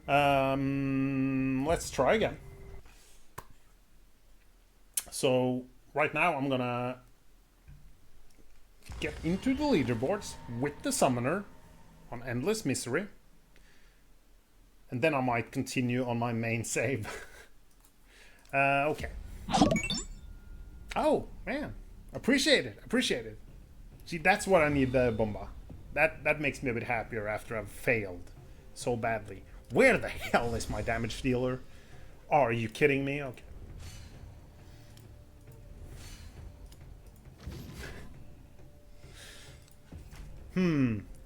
Let's try again. So right now I'm gonna get into the leaderboards with the summoner on Endless Misery. And then I might continue on my main save. Okay. Oh, man. Appreciate it. Appreciate it. See, that's what I need the Bomba. That makes me a bit happier after I've failed so badly. Where the hell is my damage dealer? Are you kidding me? Okay.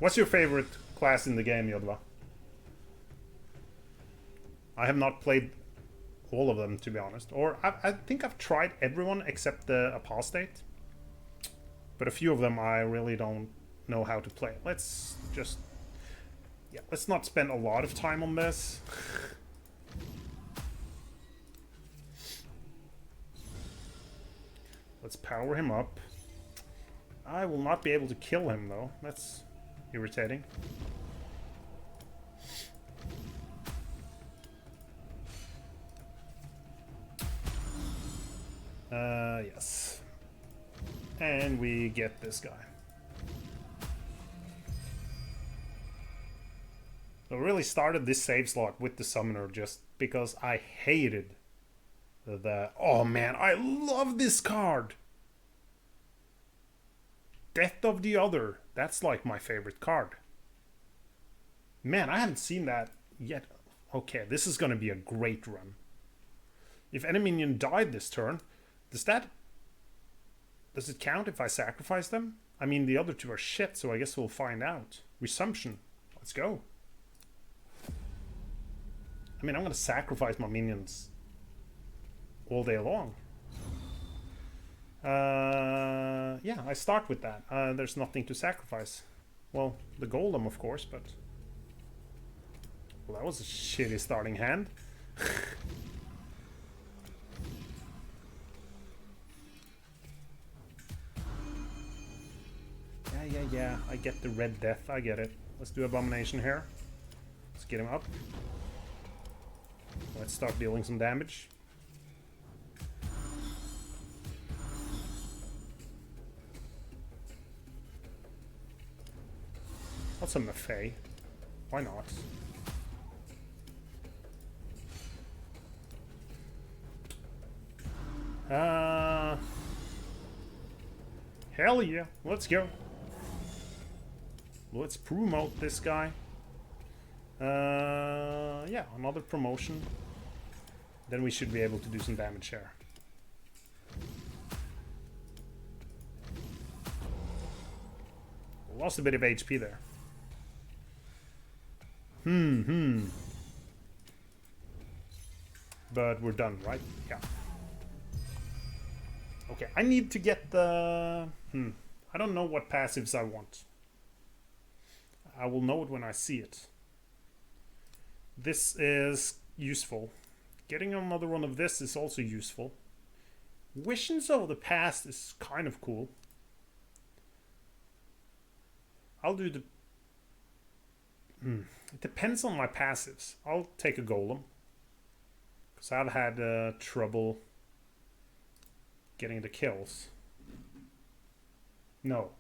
What's your favorite class in the game, Yodva? I have not played all of them, to be honest. Or I think I've tried everyone except the Apostate. But a few of them I really don't know how to play. Let's just... yeah, let's not spend a lot of time on this. Let's power him up. I will not be able to kill him, though. That's irritating. Yes. And we get this guy. I really started this save slot with the summoner just because I hated the... oh man, I love this card! Death of the Other. That's like my favorite card. Man, I haven't seen that yet. Okay, this is gonna be a great run. If any minion died this turn, does it count if I sacrifice them? I mean, the other two are shit, so I guess we'll find out. Resumption. Let's go. I mean, I'm gonna sacrifice my minions all day long. Yeah, I start with that. There's nothing to sacrifice. Well, the golem, of course, but... well, that was a shitty starting hand. Yeah, I get the red death, I get it. Let's do Abomination here. Let's get him up. Let's start dealing some damage. What's a Maffei? Why not? Hell yeah, let's go. Let's promote this guy. Yeah, another promotion. Then we should be able to do some damage here. Lost a bit of HP there. But we're done, right? Yeah. Okay, I need to get the... I don't know what passives I want. I will know it when I see it. This is useful. Getting another one of this is also useful. Visions of the Past is kind of cool. I'll do the... It depends on my passives. I'll take a golem. Because I've had trouble getting the kills. No.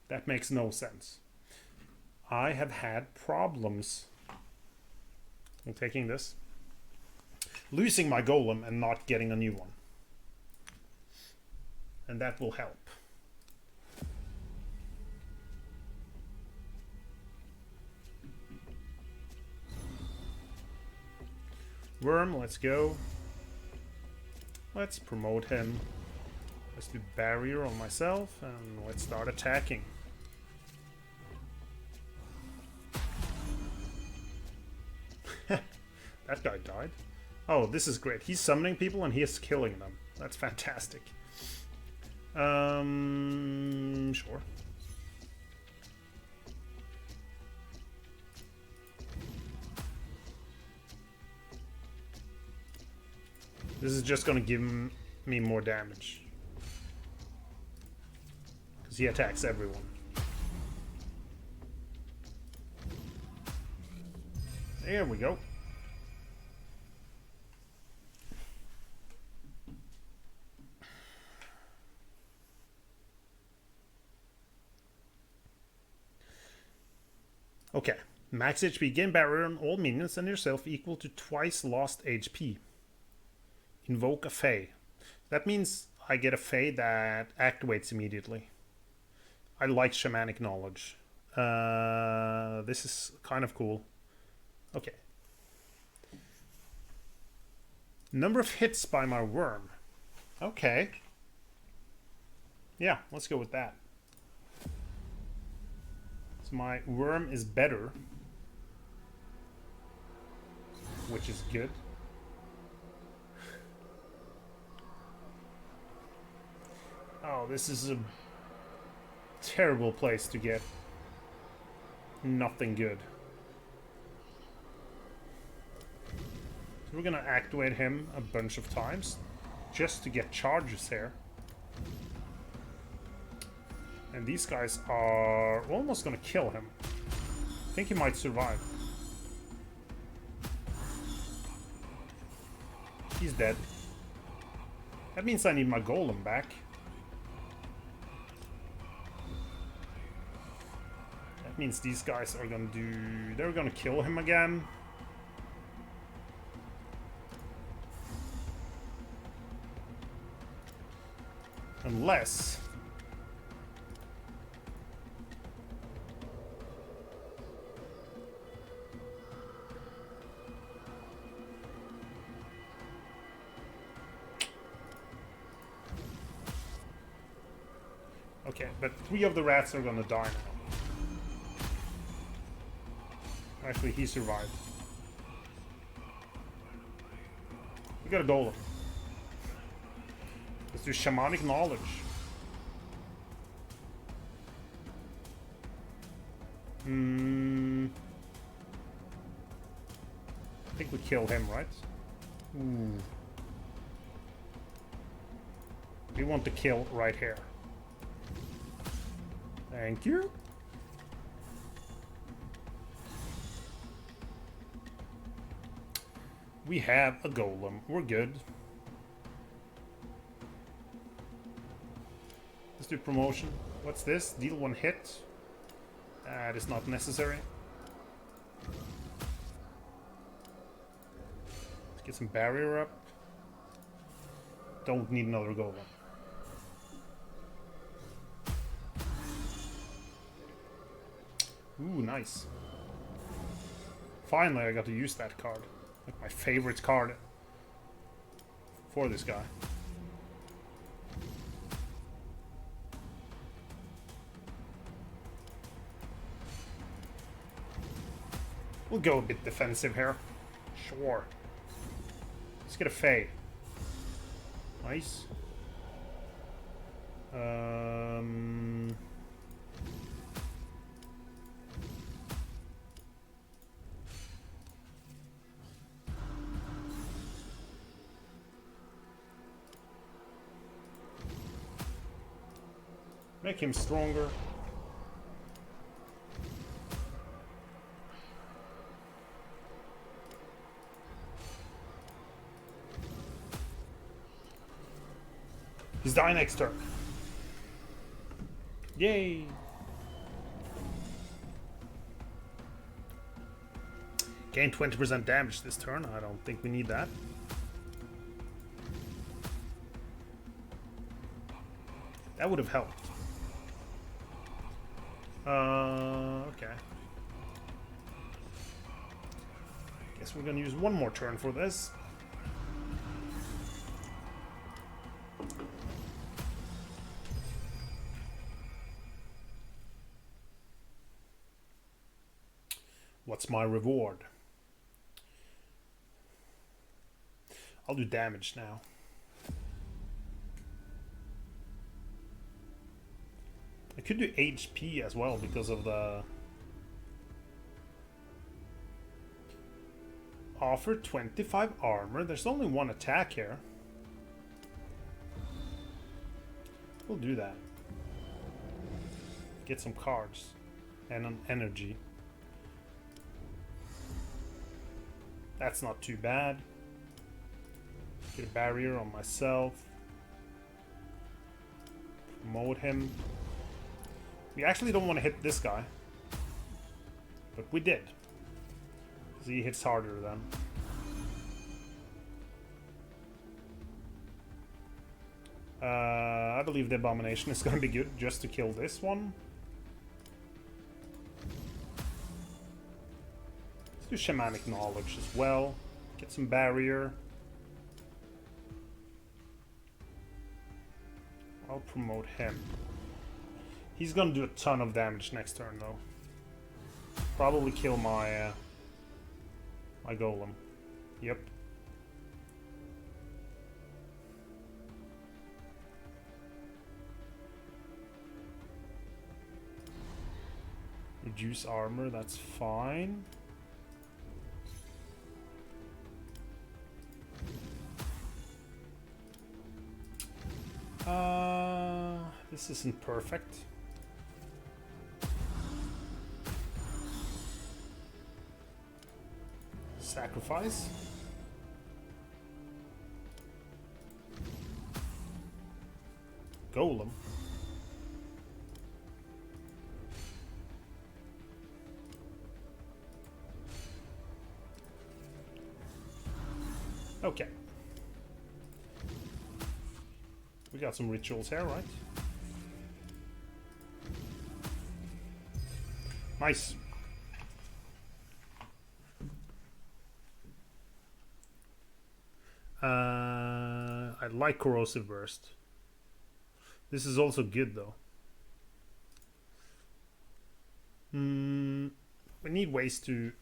That makes no sense. I have had problems. I'm taking this. Losing my golem and not getting a new one. And that will help. Worm, let's go. Let's promote him. Let's do barrier on myself and let's start attacking. That guy died. Oh, this is great. He's summoning people and he is killing them. That's fantastic. Sure. This is just gonna give me more damage. Because he attacks everyone. There we go. Max HP, gain barrier on all minions and yourself equal to twice lost HP. Invoke a Fae. That means I get a Fae that activates immediately. I like shamanic knowledge. This is kind of cool. Okay. Number of hits by my worm. Okay. Yeah, let's go with that. So my worm is better, which is good. Oh, this is a terrible place to get nothing good. So we're gonna activate him a bunch of times just to get charges here. And these guys are almost gonna kill him. I think he might survive. He's dead. That means I need my golem back. That means these guys are gonna do... They're gonna kill him again. Unless... Okay, but 3 of the rats are gonna die now. Actually, he survived. We got a golem. Let's do shamanic knowledge. I think we kill him, right? Ooh. We want the kill right here. Thank you. We have a golem. We're good. Let's do promotion. What's this? Deal 1 hit. That is not necessary. Let's get some barrier up. Don't need another golem. Ooh, nice. Finally, I got to use that card. Like my favorite card for this guy. We'll go a bit defensive here. Sure. Let's get a Fae. Nice. Make him stronger. He's dying next turn. Yay! Gain 20% damage this turn. I don't think we need that. That would have helped. Okay. Guess we're gonna use one more turn for this. What's my reward? I'll do damage now. I could do HP as well because of the... Offer 25 armor. There's only one attack here. We'll do that. Get some cards. And an energy. That's not too bad. Get a barrier on myself. Promote him. We actually don't want to hit this guy. But we did. he hits harder then. I believe the Abomination is going to be good just to kill this one. Let's do Shamanic Knowledge as well. Get some barrier. I'll promote him. He's gonna do a ton of damage next turn though. Probably kill my my golem. Yep. Reduce armor, that's fine. This isn't perfect. Sacrifice. Golem. Okay. We got some rituals here, right? Nice. I like Corrosive Burst. This is also good though. We need ways to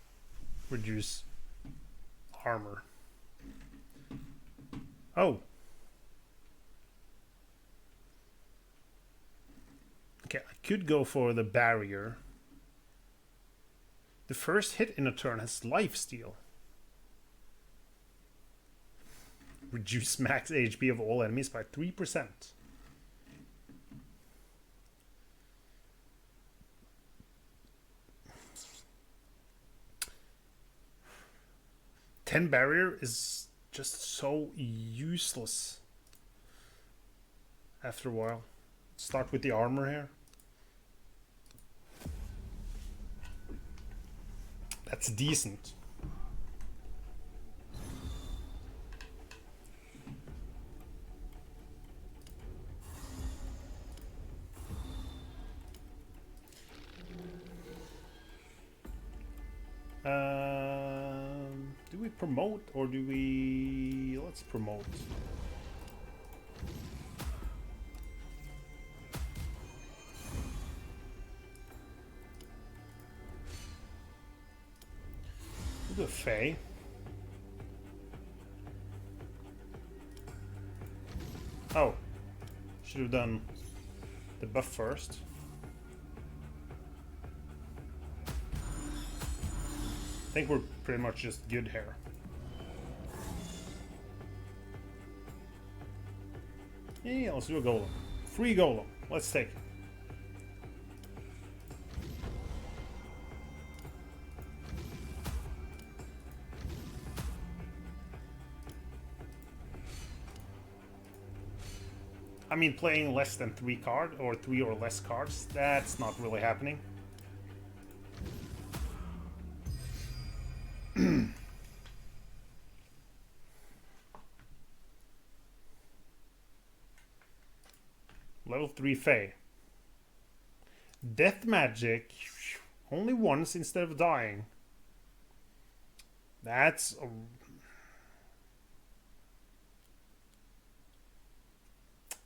reduce armor. Oh. Okay, I could go for the barrier. The first hit in a turn has lifesteal. Reduce max HP of all enemies by 3%. Ten barrier is just so useless after a while. Start with the armor here. That's decent. Do we promote or do we... Let's promote. We'll do a Fae. Oh. Should have done the buff first. I think we're pretty much just good here. Yeah, let's do a golem. Free golem. Let's take it. I mean, playing less than 3 cards, or 3 or less cards, that's not really happening. Level 3 Fae. Death magic. Only once instead of dying. That's...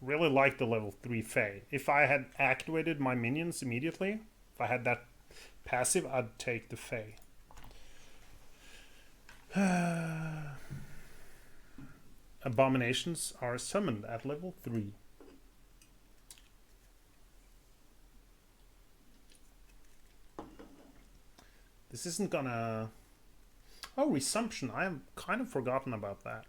really like the level 3 Fae. If I had activated my minions immediately, if I had that passive, I'd take the Fae. Abominations are summoned at level 3. This isn't gonna... Oh, Resumption. I have kind of forgotten about that.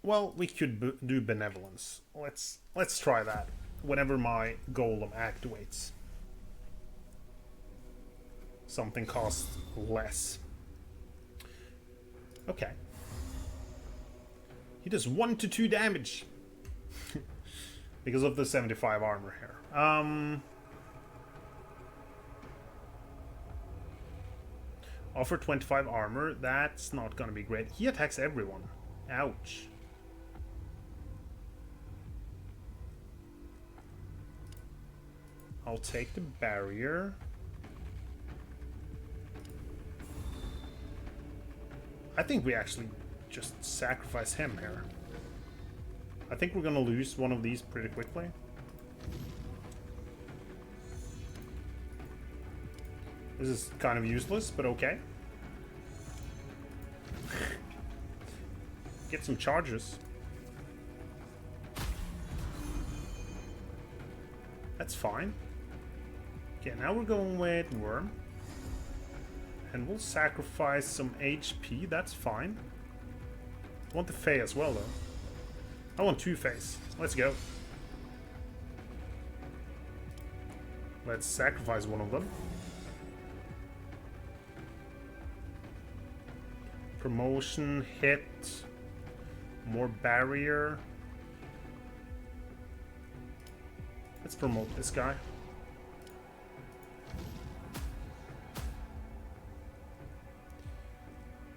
Well, we could do Benevolence. Let's try that whenever my golem activates. Something costs less. Okay. He does 1 to 2 damage. Because of the 75 armor here. Offer 25 armor. That's not gonna be great. He attacks everyone. Ouch. I'll take the barrier. I think we actually just sacrifice him here. I think we're gonna lose one of these pretty quickly. This is kind of useless, but okay. Get some charges. That's fine. Okay, now we're going with Worm. And we'll sacrifice some HP, that's fine. I want the Fae as well, though. I want 2 Faes. Let's go. Let's sacrifice one of them. Promotion, hit, more barrier. Let's promote this guy.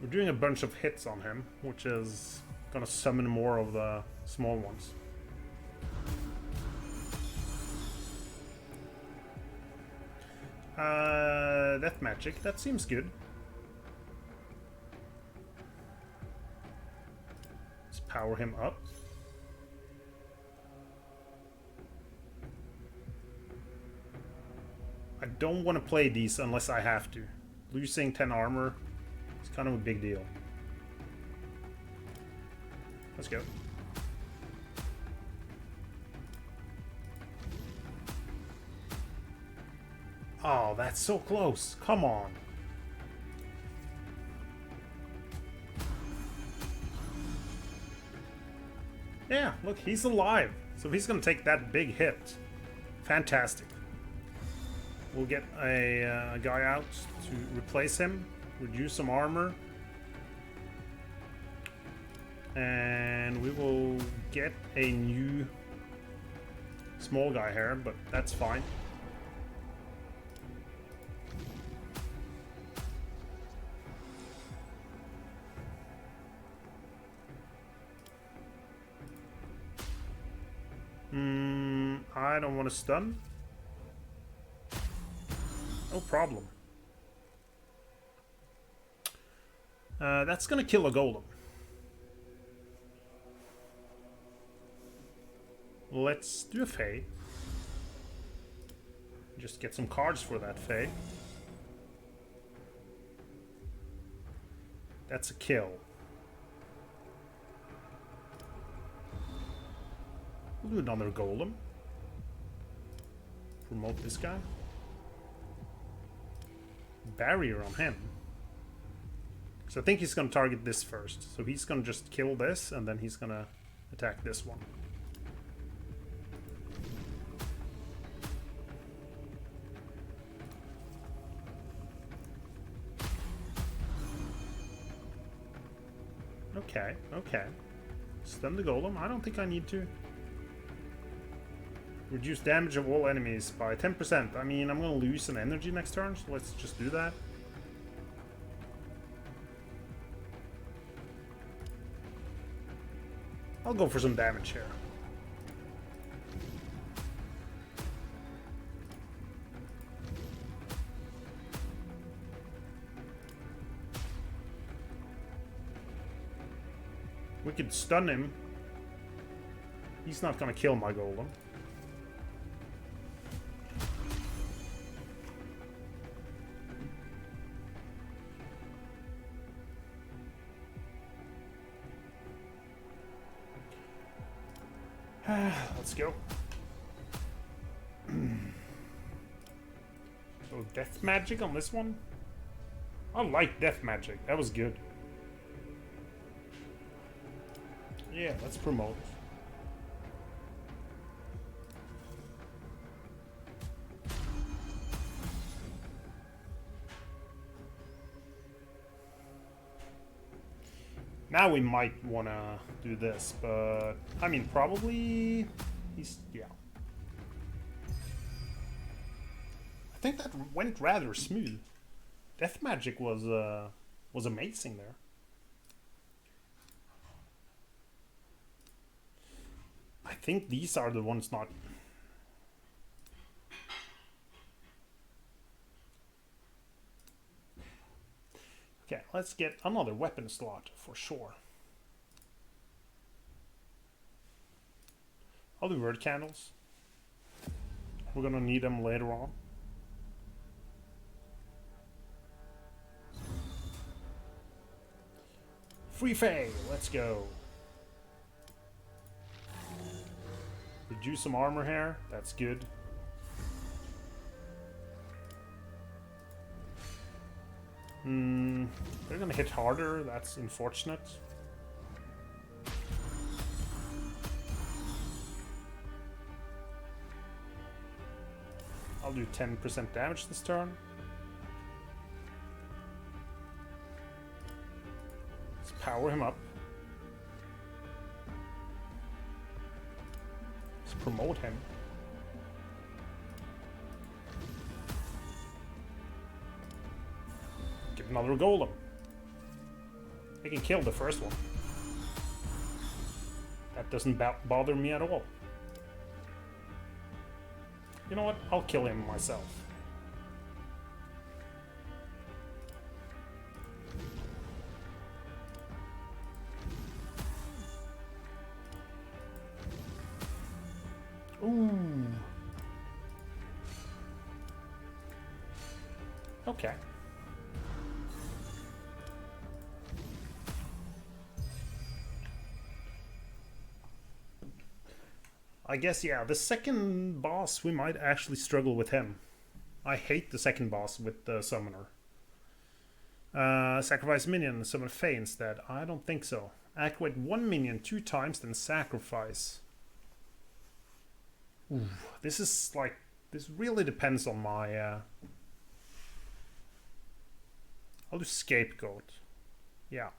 We're doing a bunch of hits on him, which is gonna summon more of the small ones. Death magic, that seems good. Let's power him up. I don't want to play these unless I have to. Losing 10 armor is kind of a big deal. Let's go. Oh, that's so close. Come on. Yeah, look, he's alive. So he's gonna take that big hit. Fantastic. We'll get a guy out to replace him, reduce some armor. And we will get a new small guy here, but that's fine. I don't want to stun. No problem. That's gonna kill a golem. Let's do a Fae. Just get some cards for that Fae. That's a kill. We'll do another golem. Promote this guy. Barrier on him. So I think he's gonna target this first. So he's gonna just kill this and then he's gonna attack this one. Okay, okay. Stun the golem. I don't think I need to. Reduce damage of all enemies by 10%. I mean, I'm gonna lose an energy next turn, so let's just do that. I'll go for some damage here. We could stun him. He's not gonna kill my golem. Let's go. So death magic on this one? I like death magic. That was good. Yeah, let's promote. Now we might want to do this, but I mean, probably he's, yeah. I think that went rather smooth. Death magic was amazing there. I think these are the ones not. Okay, let's get another weapon slot for sure. I'll do word candles. We're gonna need them later on. Free Fae, let's go. Reduce some armor here, that's good. They're gonna hit harder, that's unfortunate. I'll do 10% damage this turn. Let's power him up. Let's promote him. Get another golem. I can kill the first one. That doesn't bother me at all. You know what? I'll kill him myself. Ooh. Okay. I guess, yeah, the second boss, we might actually struggle with him. I hate the second boss with the summoner. Sacrifice minion, summon Fae instead. I don't think so. Activate one minion 2 times, then sacrifice. Ooh, this is like... This really depends on my... I'll do Scapegoat. Yeah.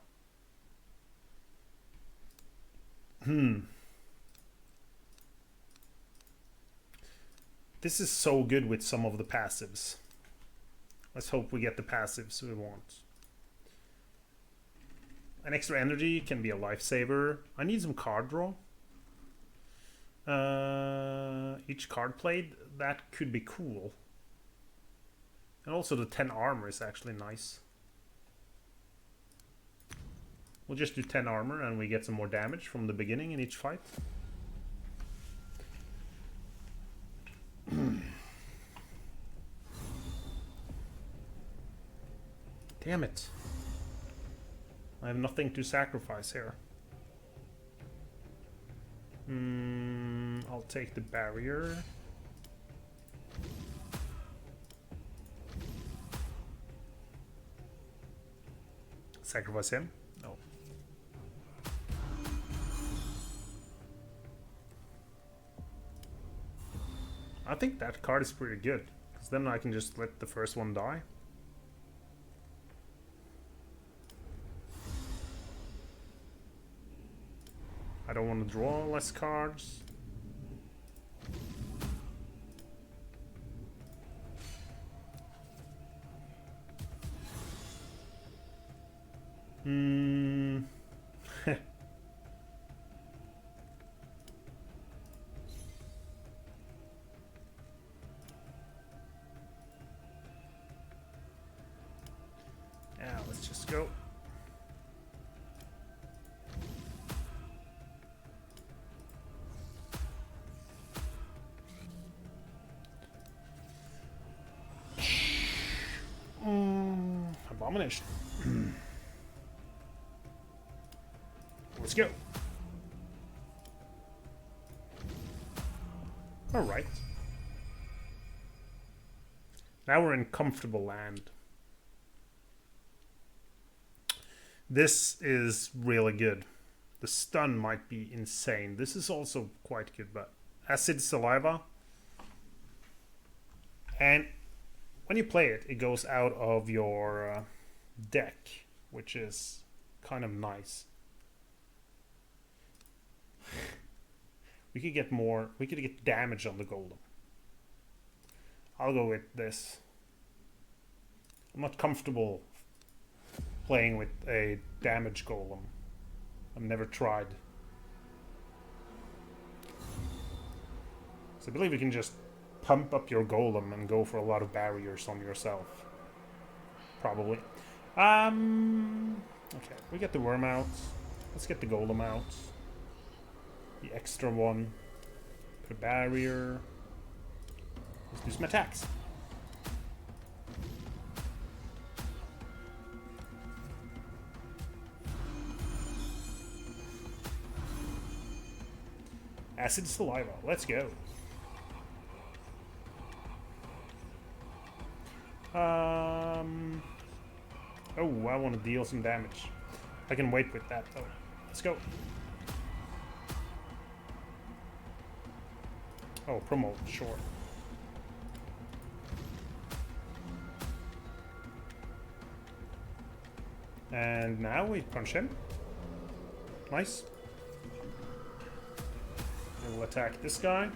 This is so good with some of the passives. Let's hope we get the passives we want. An extra energy can be a lifesaver. I need some card draw. Each card played, that could be cool. And also the 10 armor is actually nice. We'll just do 10 armor and we get some more damage from the beginning in each fight. Damn it. I have nothing to sacrifice here. I'll take the barrier. Sacrifice him? No. I think that card is pretty good, because then I can just let the first one die. I don't want to draw less cards. Yeah, let's just go. Abomination. Let's go. All right. Now we're in comfortable land. This is really good. The stun might be insane. This is also quite good, but acid saliva. And when you play it, it goes out of your deck, which is kind of nice. We could get more, we could get damage on the golem. I'll go with this. I'm not comfortable playing with a damage golem. I've never tried. So I believe you can just pump up your golem and go for a lot of barriers on yourself. Probably. Okay, we get the worm out. Let's get the golem out. The extra one. Put a barrier. Let's do some attacks. Acid saliva. Let's go. Oh, I want to deal some damage. I can wait with that though. Let's go. Oh, promote, sure. And now we punch him. Nice. We'll attack this guy.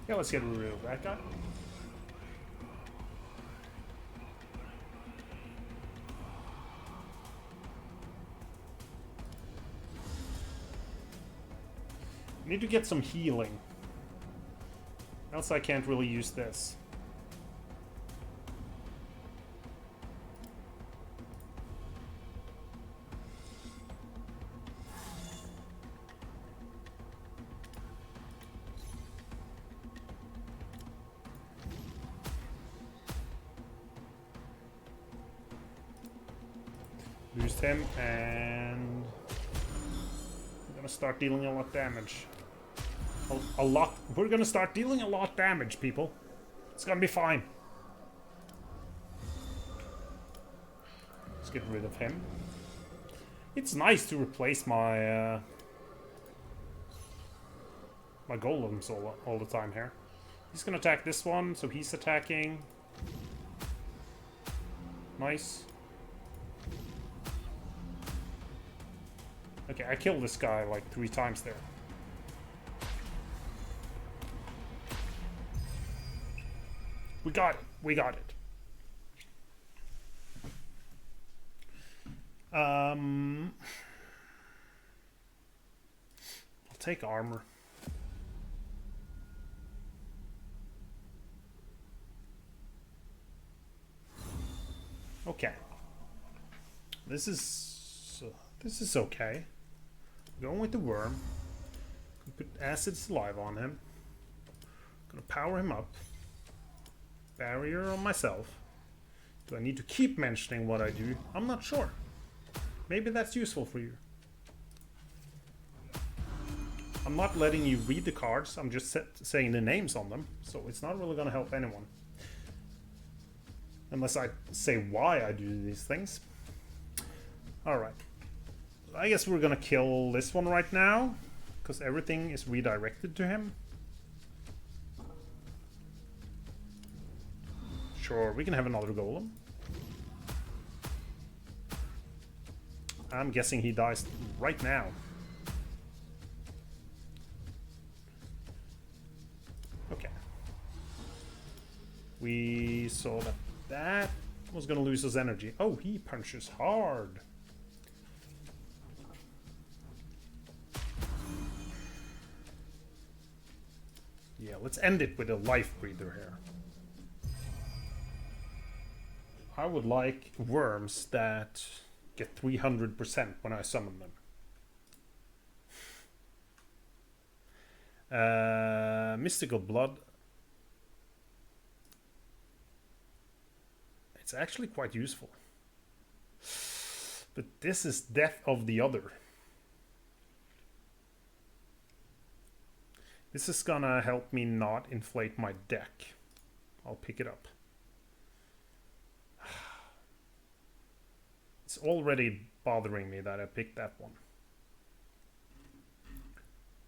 Yeah, let's get rid of that guy. Need to get some healing. Else I can't really use this. Lose him, and I'm gonna start dealing a lot of damage. A lot. We're gonna start dealing a lot of damage, people. It's gonna be fine. Let's get rid of him. It's nice to replace my my golems all the time here. He's gonna attack this one, so he's attacking. Nice. Okay, I killed this guy like 3 times there. We got it. We got it. I'll take armor. Okay. This is okay. Going with the worm. Put acid saliva on him. Gonna power him up. Barrier on myself. Do I need to keep mentioning what I do? I'm not sure. Maybe that's useful for you. I'm not letting you read the cards. I'm just saying the names on them. So it's not really going to help anyone. Unless I say why I do these things. Alright. I guess we're going to kill this one right now. Because everything is redirected to him. Sure, we can have another golem. I'm guessing he dies right now. Okay. We saw that that was gonna lose his energy. Oh, he punches hard. Yeah, let's end it with a life breather here. I would like worms that get 300% when I summon them. Mystical Blood. It's actually quite useful. But this is Death of the Other. This is gonna help me not inflate my deck. I'll pick it up. It's already bothering me that I picked that one.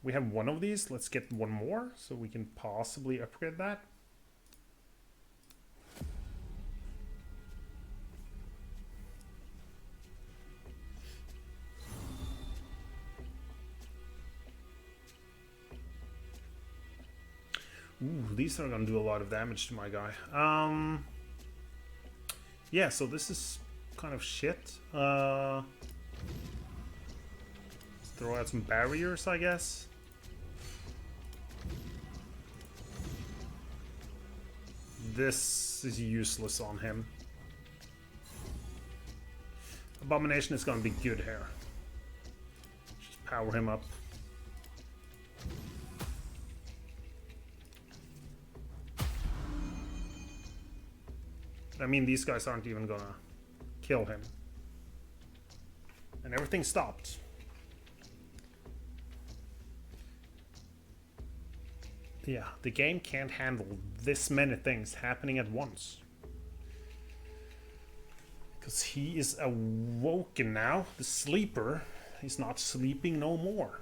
We have one of these. Let's get one more so we can possibly upgrade that. Ooh, these are gonna do a lot of damage to my guy. Yeah, so this is kind of shit. Throw out some barriers, I guess. This is useless on him. Abomination is gonna be good here. Just power him up. I mean, these guys aren't even gonna kill him. And everything stopped. Yeah, the game can't handle this many things happening at once. Because he is awoken now. The sleeper is not sleeping no more.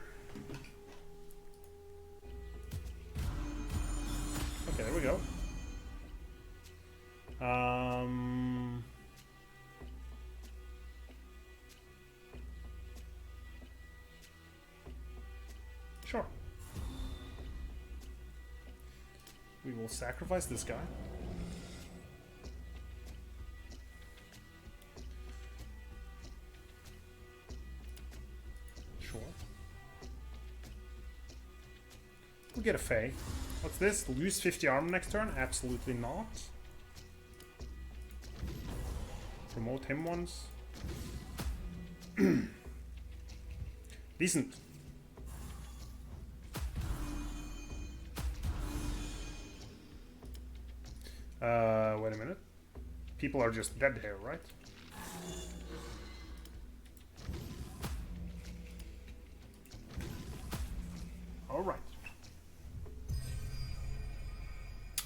Okay, there we go. Sure. We will sacrifice this guy. Sure. We'll get a Fae. What's this? Lose 50 armor next turn? Absolutely not. Promote him once. Decent. Wait a minute. People are just dead here, right? Alright.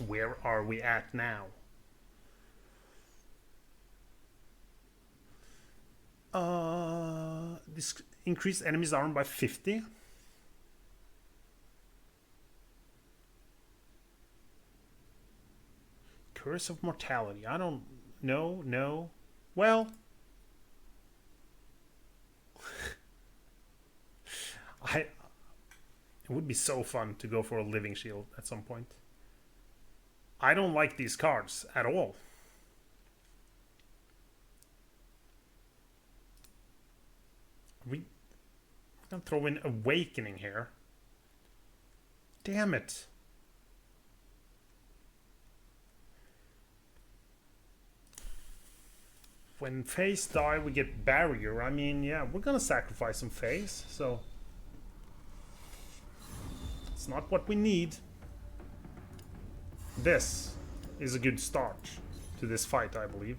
Where are we at now? This increased enemies' armor by 50. Curse of Mortality. I don't know. No. Well, it would be so fun to go for a living shield at some point. I don't like these cards at all. We're gonna throw in Awakening here. Damn it. When Faes die, we get Barrier. I mean, yeah, we're gonna sacrifice some Faes, so... It's not what we need. This is a good start to this fight, I believe.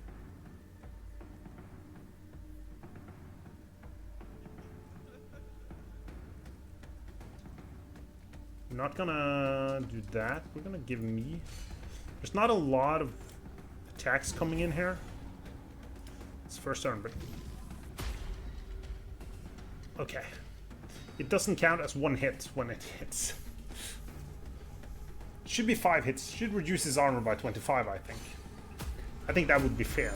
We're not gonna do that. We're gonna give me... There's not a lot of attacks coming in here. It's first turn, but... Okay. It doesn't count as one hit when it hits. It should be 5 hits. Should reduce his armor by 25, I think. I think that would be fair.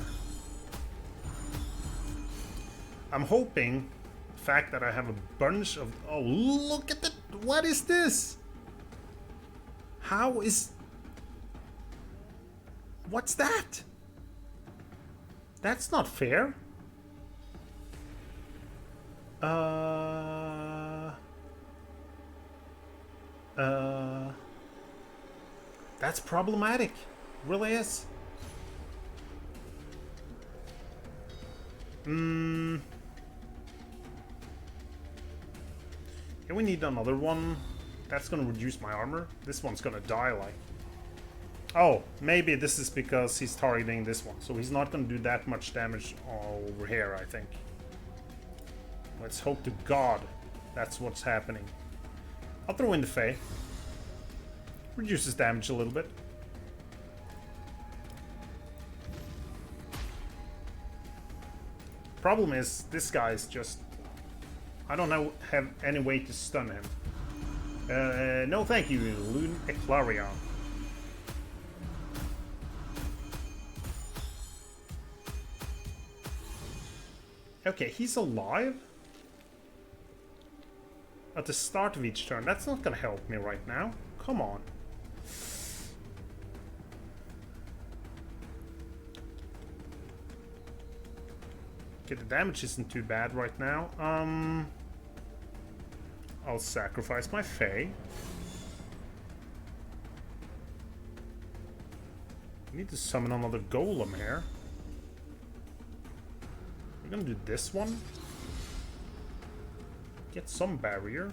I'm hoping the fact that I have a bunch of... Oh, look at that! What is this? How is... What's that? That's not fair. That's problematic. Really is. Yeah, we need another one. That's gonna reduce my armor. This one's gonna die, like... Oh, maybe this is because he's targeting this one. So he's not gonna do that much damage over here, I think. Let's hope to God that's what's happening. I'll throw in the Fae. Reduces damage a little bit. Problem is, this guy's just... I don't know, have any way to stun him. No thank you, Lune Eclarion. Okay, he's alive? At the start of each turn. That's not gonna help me right now. Come on. Okay, the damage isn't too bad right now. I'll sacrifice my Fae. I need to summon another golem here. We're gonna do this one. Get some barrier.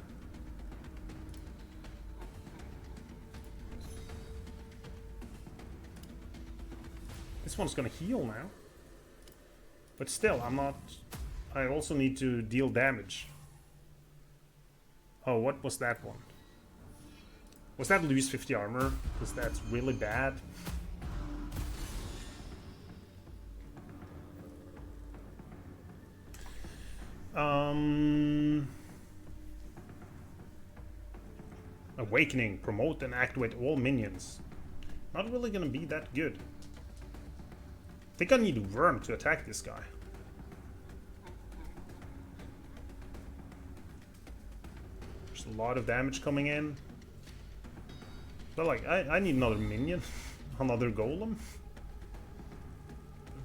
This one's gonna heal now. But still, I'm not... I also need to deal damage. Oh, what was that one? Was that lose 50 armor? Because that's really bad. Awakening. Promote and activate all minions. Not really gonna be that good. I think I need a worm to attack this guy. There's a lot of damage coming in. But like, I need another minion. Another golem.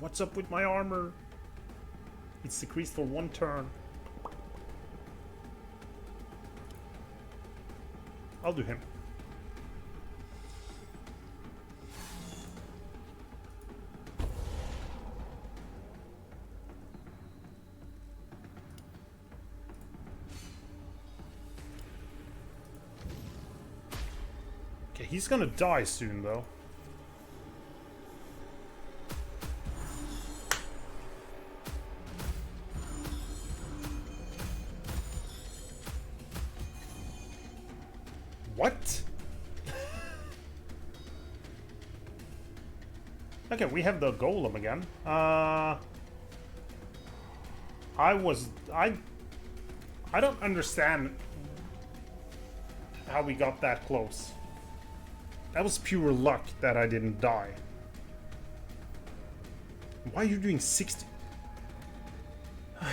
What's up with my armor? It's decreased for 1 turn. I'll do him. Okay, he's gonna die soon though. What? Okay, we have the golem again. I don't understand how we got that close. That was pure luck that I didn't die. Why are you doing 60?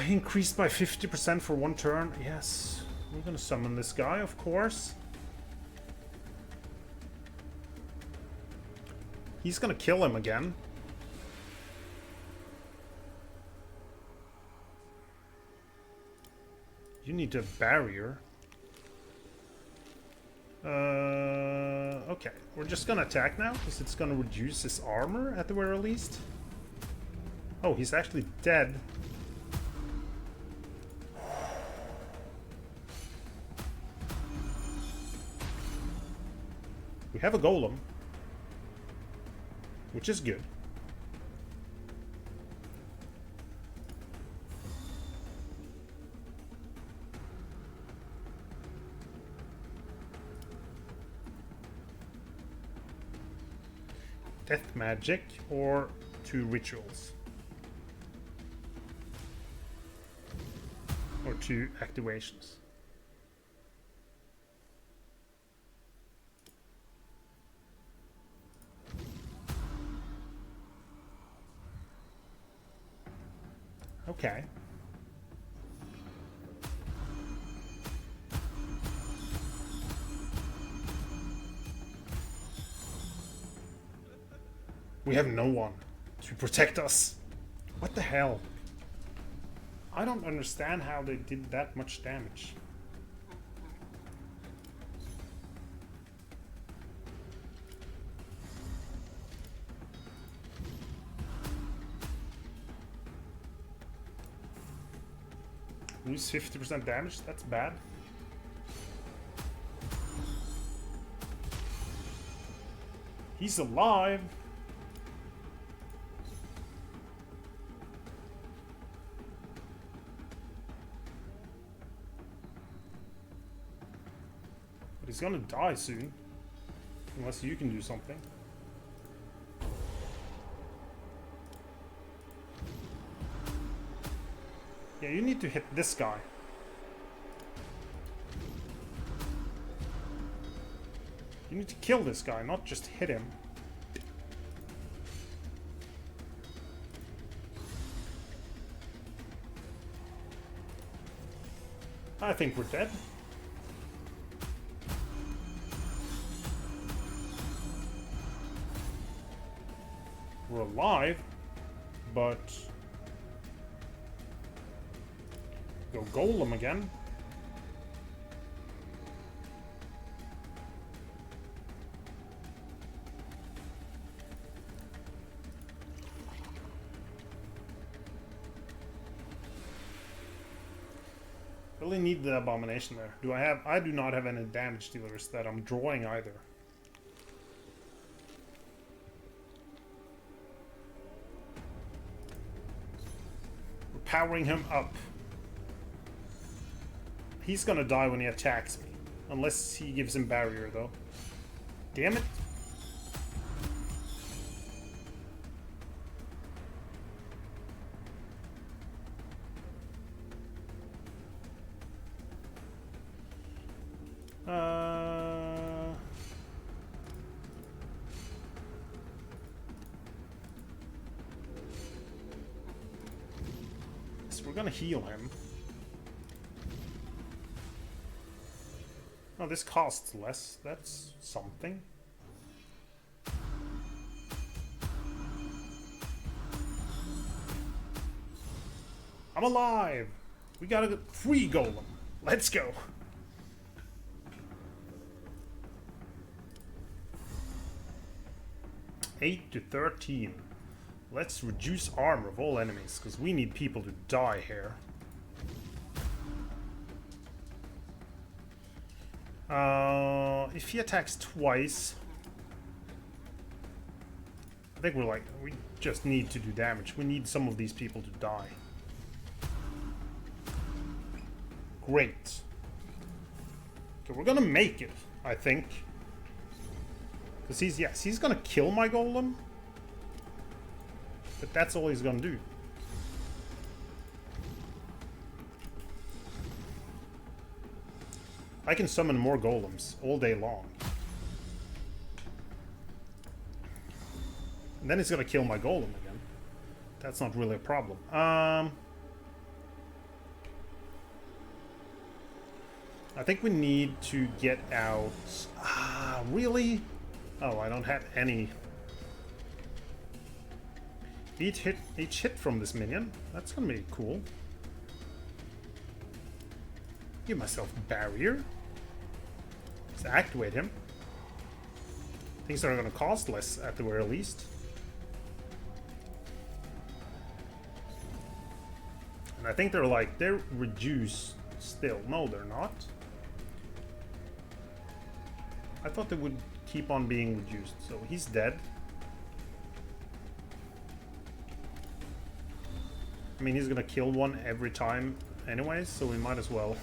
Increased by 50% for 1 turn. Yes, we're gonna summon this guy, of course. He's gonna kill him again. You need a barrier. Okay, we're just gonna attack now because it's gonna reduce his armor at the very least. Oh, he's actually dead. We have a golem, which is good. Death magic or 2 rituals. Or 2 activations. Okay. We have no one to protect us. What the hell? I don't understand how they did that much damage. Lose 50% damage? That's bad. He's alive! But he's gonna die soon. Unless you can do something. Yeah, you need to hit this guy. You need to kill this guy, not just hit him. I think we're dead. We're alive, but Go golem again. Really need the abomination there. Do I have? I do not have any damage dealers that I'm drawing either. We're powering him up. He's gonna die when he attacks me. Unless he gives him barrier though. Damn it. So we're gonna heal him. Oh, this costs less. That's something. I'm alive! We got a free golem. Let's go! (8 to 13). Let's reduce armor of all enemies, because we need people to die here. If he attacks twice, I think we just need to do damage. We need some of these people to die. Great. Okay, we're gonna make it, I think. Because he's gonna kill my golem. But that's all he's gonna do. I can summon more golems all day long. And then he's gonna kill my golem again. That's not really a problem. I think we need to get out... really? Oh, I don't have any... Each hit from this minion. That's gonna be cool. Give myself barrier. Let's activate him. Things are gonna cost less at the very least. And I think they're reduced still. No, they're not. I thought they would keep on being reduced. So he's dead. I mean, he's gonna kill one every time anyways, so we might as well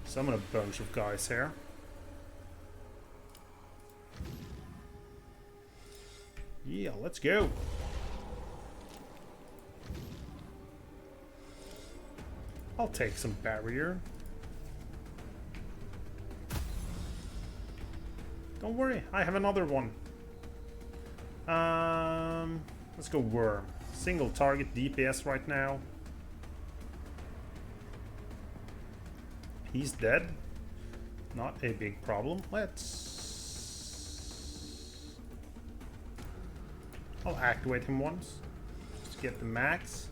summon a bunch of guys here. Yeah, let's go. I'll take some barrier. Don't worry, I have another one. Let's go worm. Single target DPS right now. He's dead. Not a big problem. I'll activate him once. Just to get the max.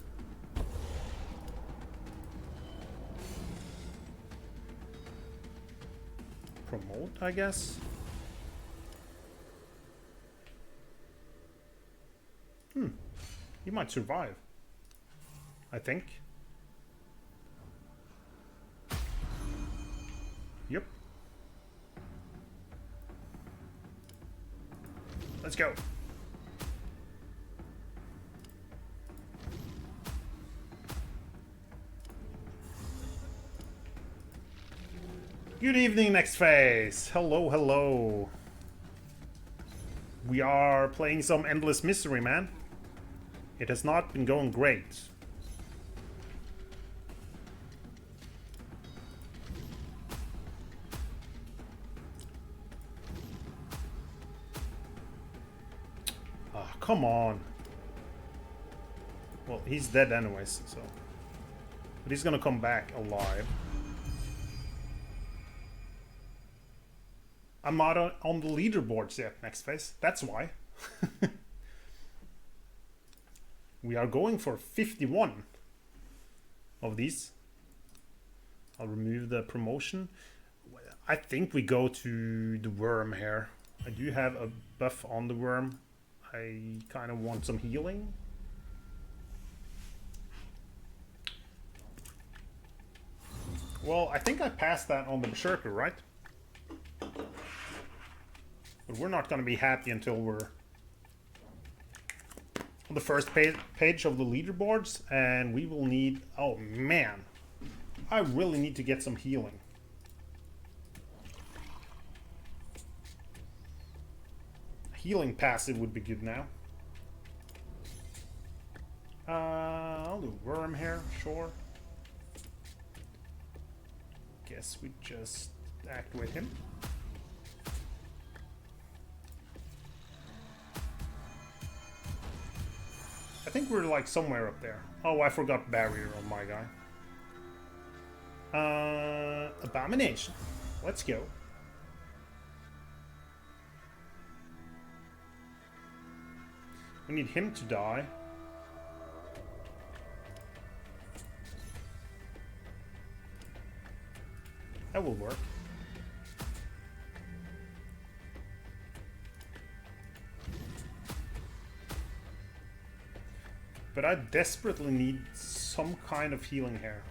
Promote, I guess. He might survive. I think. Yep. Let's go. Good evening, next phase. Hello, hello. We are playing some Endless Misery, man. It has not been going great. Ah, come on. Well, he's dead anyways, so. But he's gonna come back alive. I'm not on the leaderboards yet, next phase. That's why. We are going for 51 of these. I'll remove the promotion. I think we go to the worm here. I do have a buff on the worm. I kind of want some healing. Well, I think I passed that on the Berserker, right? But we're not going to be happy until we're on the first page of the leaderboards, and we will need... Oh, man. I really need to get some healing. Healing passive would be good now. I'll do worm here, sure. Guess we just activate him. I think we're like somewhere up there. Oh, I forgot barrier on my guy. Abomination. Let's go. We need him to die. That will work. But I desperately need some kind of healing here.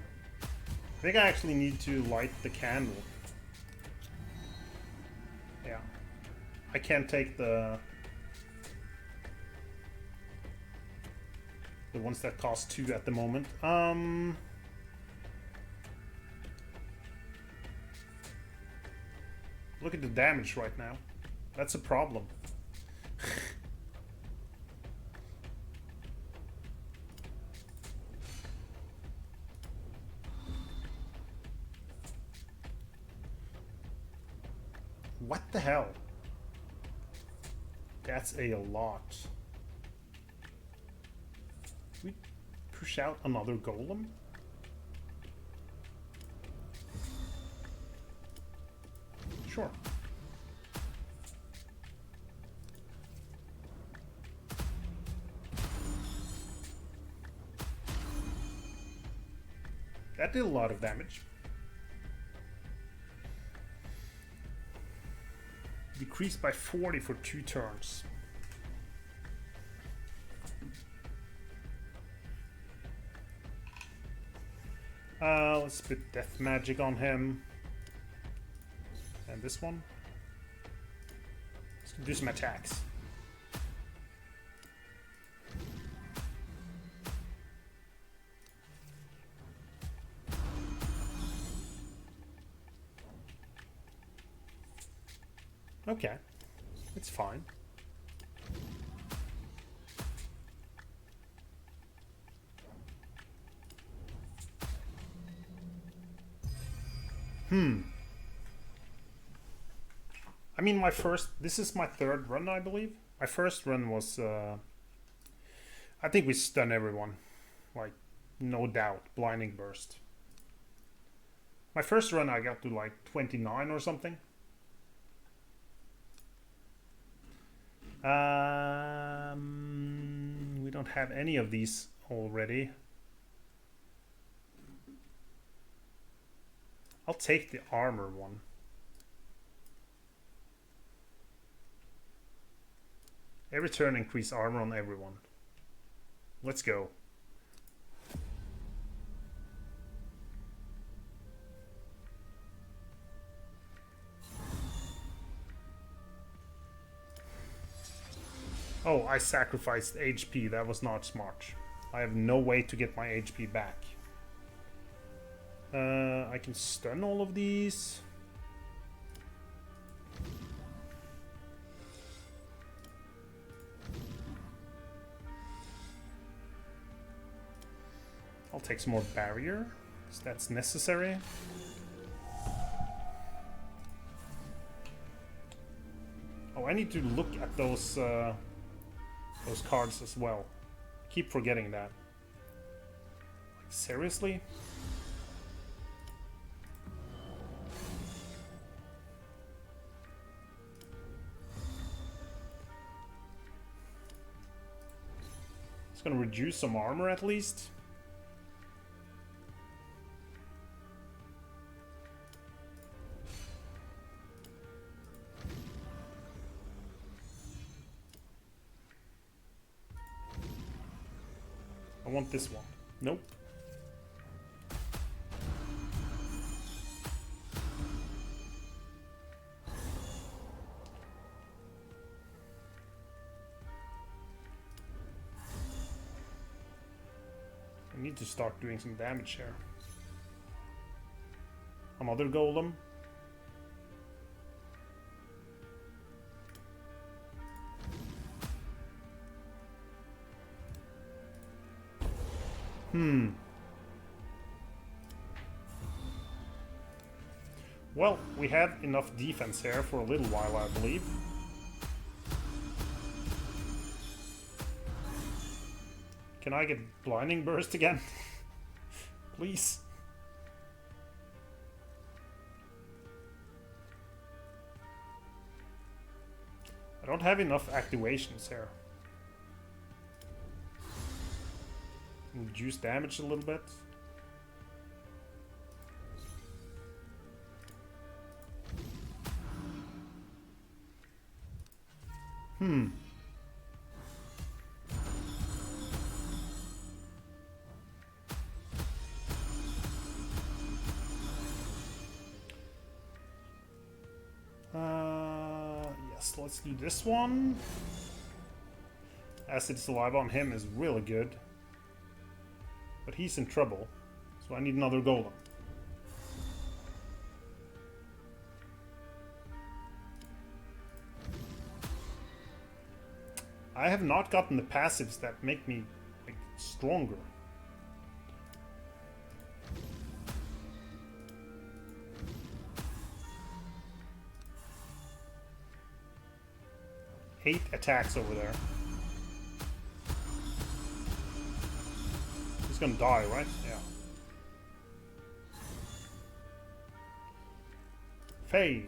I think I actually need to light the candle. Yeah. I can't take the ones that cost 2 at the moment. Look at the damage right now. That's a problem. What the hell? That's a lot. We push out another golem? Sure. That did a lot of damage. Decreased by 40 for 2 turns. Let's put death magic on him. And this one. Let's do some attacks. Okay, it's fine. I mean, this is my 3rd run, I believe. My first run was, I think we stun everyone. Like, no doubt, blinding burst. My first run I got to like 29 or something. We don't have any of these already. I'll take the armor one. Every turn increase armor on everyone. Let's go. Oh, I sacrificed HP. That was not smart. I have no way to get my HP back. I can stun all of these. I'll take some more barrier, because that's necessary. Oh, I need to look at those cards as well. Keep forgetting that. Like, seriously? It's gonna reduce some armor at least. want this one. Nope. I need to start doing some damage here. Another golem. Well, we have enough defense here for a little while, I believe. Can I get Blinding Burst again? Please. I don't have enough activations here. Reduce damage a little bit. Yes, let's do this one. Acid Saliva on him is really good. But he's in trouble, so I need another golem. I have not gotten the passives that make me like, stronger. Eight attacks over there. He's gonna die, right? Yeah. Faye.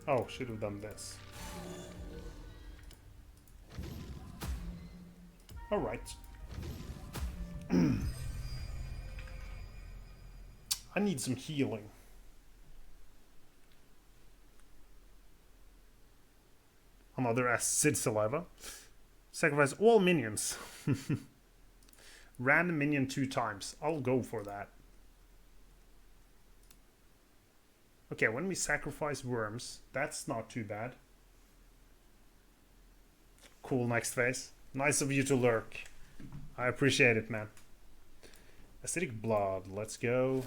Oh, should have done this. All right. I need some healing. Another Acid Saliva. Sacrifice all minions. Random minion 2 times. I'll go for that. Okay, when we sacrifice worms, that's not too bad. Cool, next phase. Nice of you to lurk. I appreciate it, man. Acidic Blood, let's go.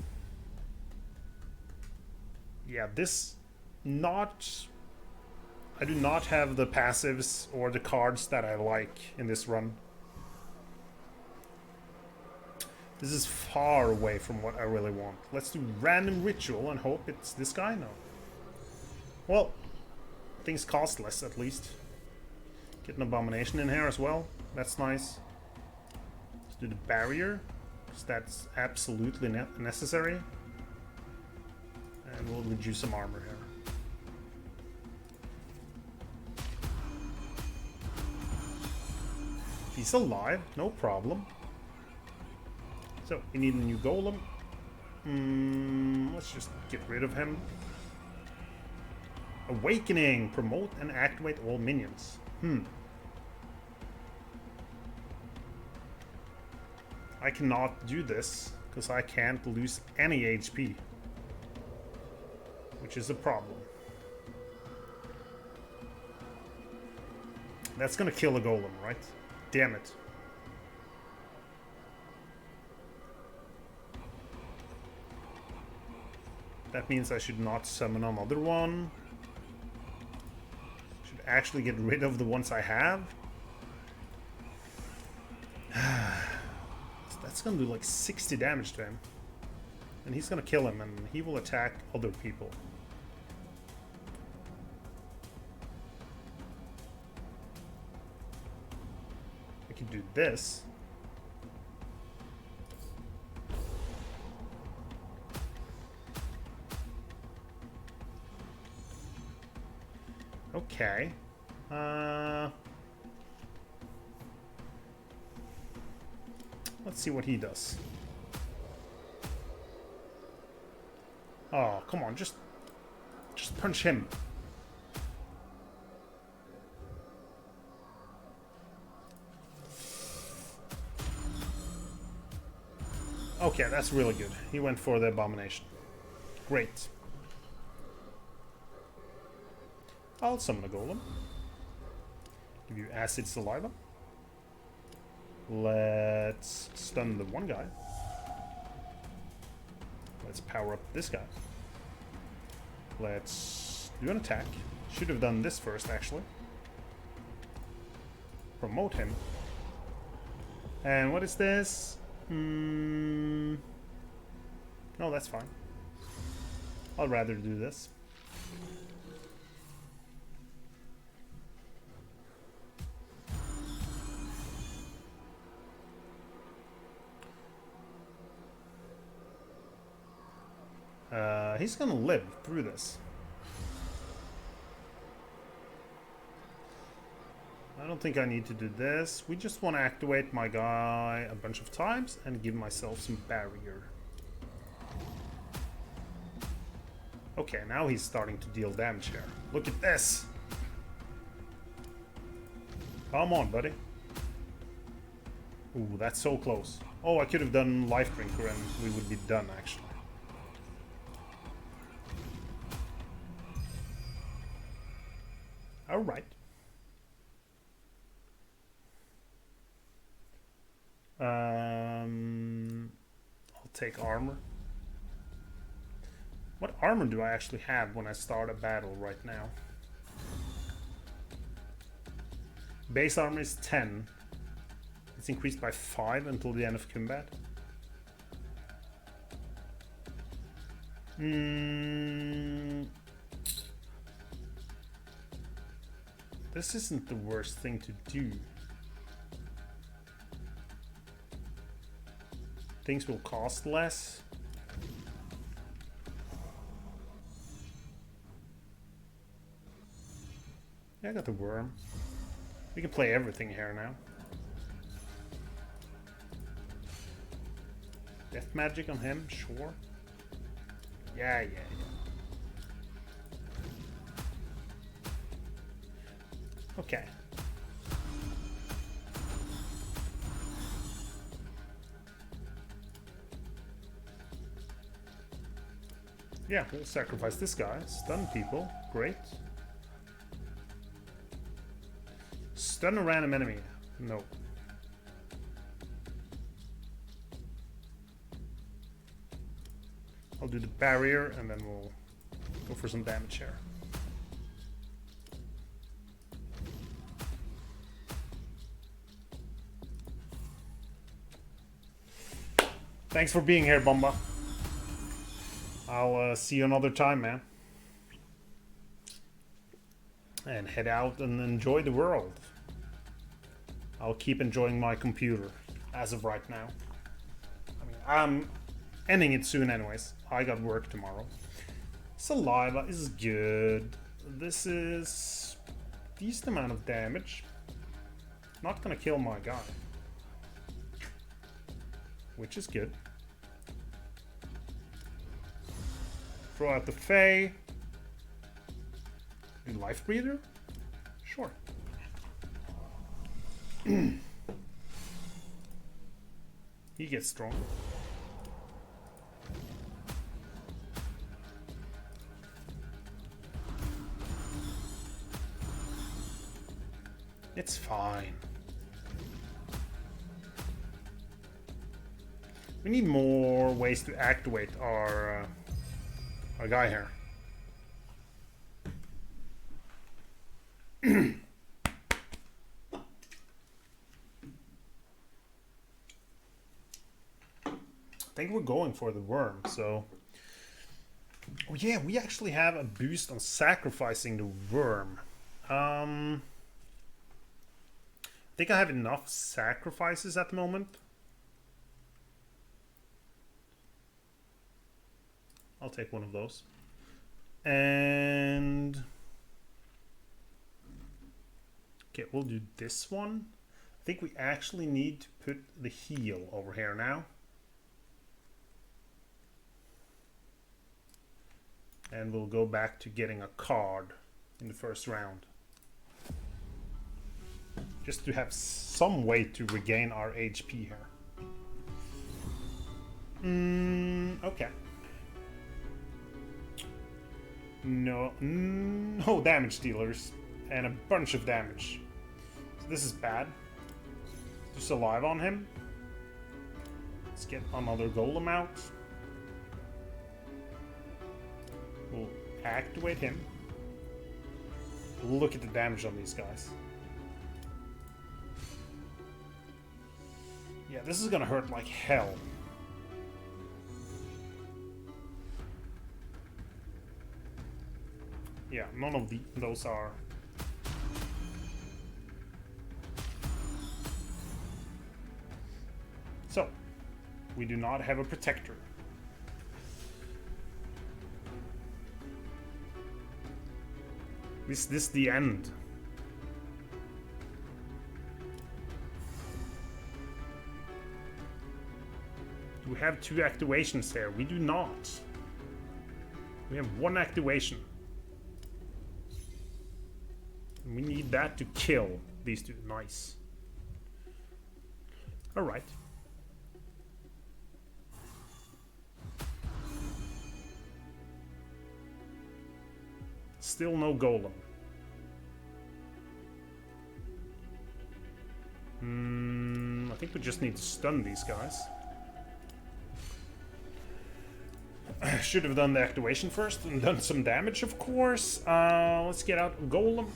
Yeah, this not... I do not have the passives or the cards that I like in this run. This is far away from what I really want. Let's do random ritual and hope it's this guy? No. Well, things cost less at least. Get an abomination in here as well. That's nice. Let's do the barrier, because that's absolutely necessary. And we'll reduce some armor here. He's alive, no problem. So, we need a new golem. Let's just get rid of him. Awakening! Promote and activate all minions. I cannot do this, because I can't lose any HP. Which is a problem. That's gonna kill a golem, right? Damn it. That means I should not summon another one. Should actually get rid of the ones I have. That's gonna do like 60 damage to him. And he's gonna kill him, and he will attack other people. I can do this. Okay. Let's see what he does. Oh, come on, just Just punch him. Okay, that's really good. He went for the abomination. Great. I'll summon a golem. Give you acid saliva. Let's stun the one guy. Let's power up this guy. Let's do an attack. Should have done this first, actually. Promote him. And what is this? No, that's fine. I'd rather do this. He's gonna live through this. I don't think I need to do this. We just want to activate my guy a bunch of times and give myself some barrier. Okay, now he's starting to deal damage here. Look at this! Come on, buddy. Ooh, that's so close. Oh, I could have done Life Drinker and we would be done, actually. Alright. I'll take armor. What armor do I actually have when I start a battle right now? Base armor is 10. It's increased by 5 until the end of combat. This isn't the worst thing to do. Things will cost less. Yeah, I got the worm. We can play everything here now. Death magic on him, sure. Yeah. Okay. Yeah, we'll sacrifice this guy. Stun people. Great. Stun a random enemy. No. I'll do the barrier and then we'll go for some damage here. Thanks for being here, Bomba. I'll see you another time, man. And head out and enjoy the world. I'll keep enjoying my computer as of right now. I mean, I'm ending it soon anyways. I got work tomorrow. Saliva is good. This is decent amount of damage. Not gonna kill my guy. Which is good. Throw out the Fae. Do Life Breather? Sure. He gets strong. It's fine. We need more ways to activate our guy here. I think we're going for the worm, so... Oh yeah, we actually have a boost on sacrificing the worm. I think I have enough sacrifices at the moment. I'll take one of those. And... okay, we'll do this one. I think we actually need to put the heal over here now. And we'll go back to getting a card in the first round. Just to have some way to regain our HP here. Okay. No damage dealers. And a bunch of damage. So this is bad. Just alive on him. Let's get another golem out. We'll activate him. Look at the damage on these guys. Yeah, this is gonna hurt like hell. Yeah, none of those are. So, we do not have a protector. Is this the end? We have 2 activations here. We do not. We have 1 activation. And we need that to kill these 2. Nice. Alright. Still no golem. I think we just need to stun these guys. Should have done the activation first and done some damage, of course. Let's get out golem.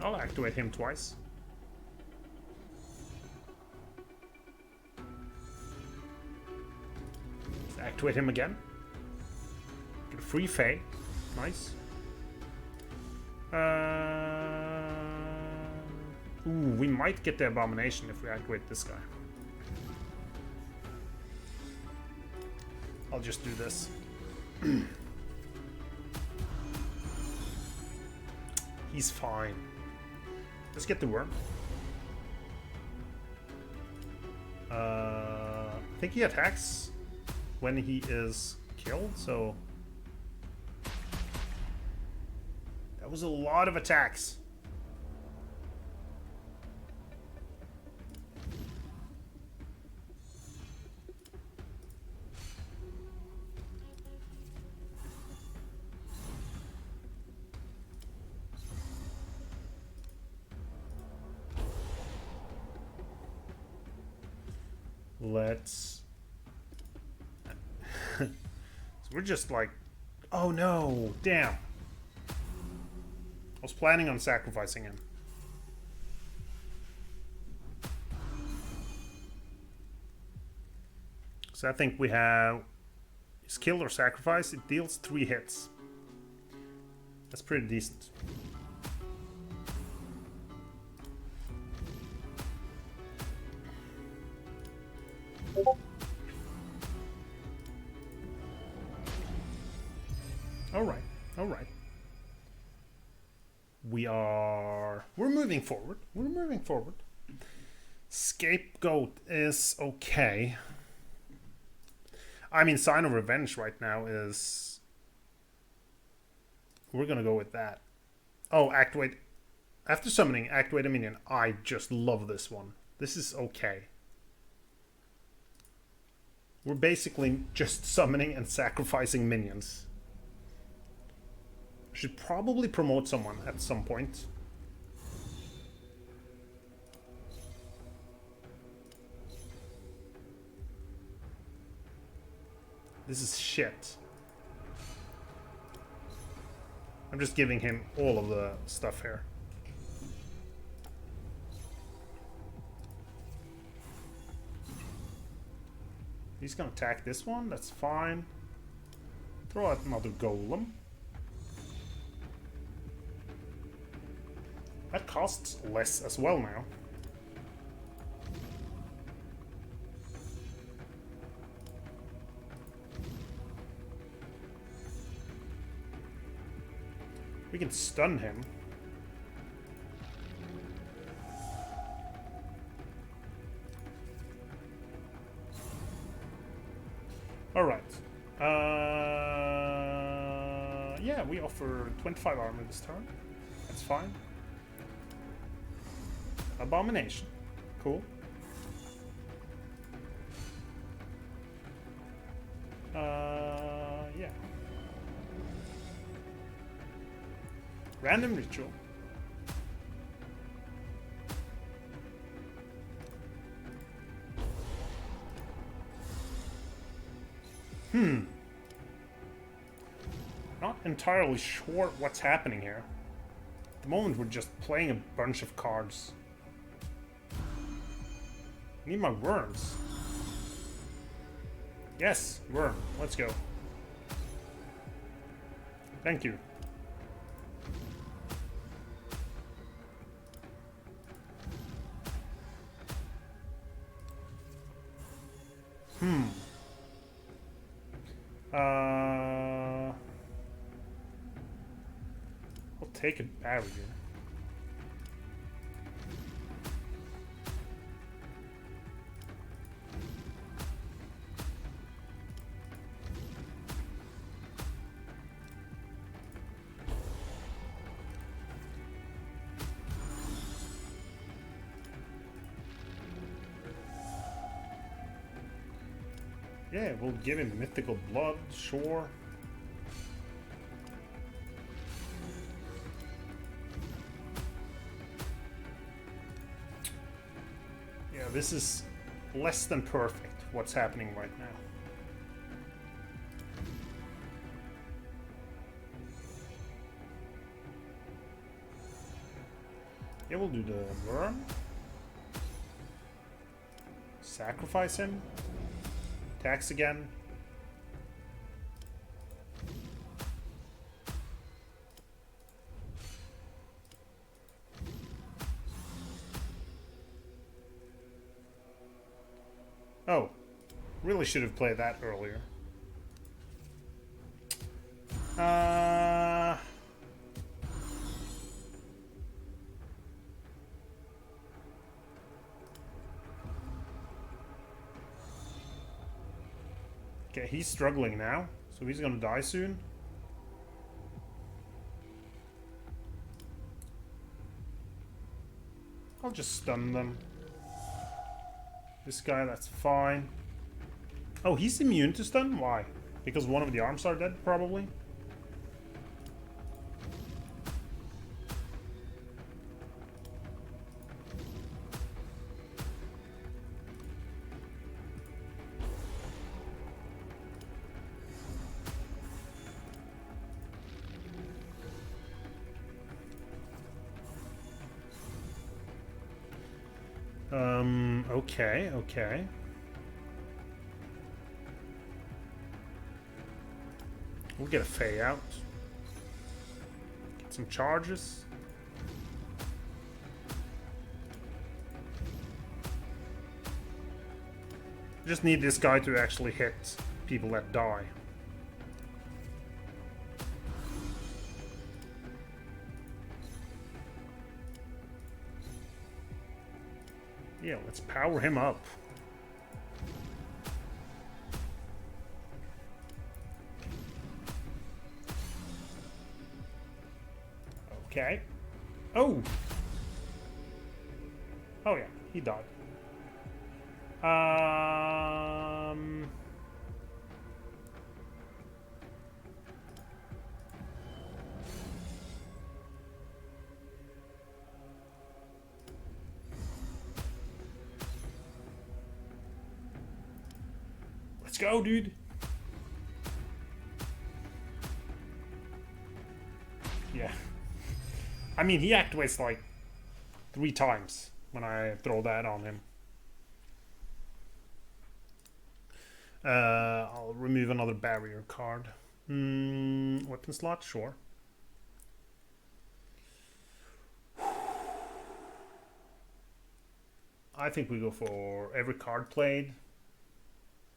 I'll activate him twice. Activate him again. Get a free Fae. Nice. Ooh, we might get the Abomination if we activate this guy. I'll just do this. He's fine. Let's get the worm. I think he attacks when he is killed, so that was a lot of attacks. Let's so we're just like, oh no, damn. I was planning on sacrificing him. So I think we have his kill or sacrifice. It deals 3 hits. That's pretty decent. Alright. We're moving forward. Scapegoat is okay. I mean, Sign of Revenge right now is... We're gonna go with that. Oh, activate... After summoning, activate a minion. I just love this one. This is okay. We're basically just summoning and sacrificing minions. Should probably promote someone at some point. This is shit. I'm just giving him all of the stuff here. He's gonna attack this one, that's fine. Throw out another golem. That costs less as well now. We can stun him. Yeah, we offer 25 armor this turn. That's fine. Abomination. Cool. Yeah. Random ritual. Not entirely sure what's happening here. At the moment, we're just playing a bunch of cards. I need my worms. Yes, worm. Let's go. Thank you. I'll take a barrier. Yeah, we'll give him mythical blood, sure. Yeah, this is less than perfect, what's happening right now. Yeah, we'll do the worm. Sacrifice him. Attacks again. Oh, really should have played that earlier. Okay, he's struggling now, so he's gonna die soon. I'll just stun them. This guy, that's fine. Oh, he's immune to stun? Why? Because one of the arms are dead, probably? Okay. We'll get a Fae out. Get some charges. Just need this guy to actually hit people that die. Yeah, let's power him up. Okay. Oh! Oh yeah, he died. Let's go, dude. Yeah. I mean, he activates like 3 times when I throw that on him. I'll remove another barrier card. Weapon slot, sure. I think we go for every card played.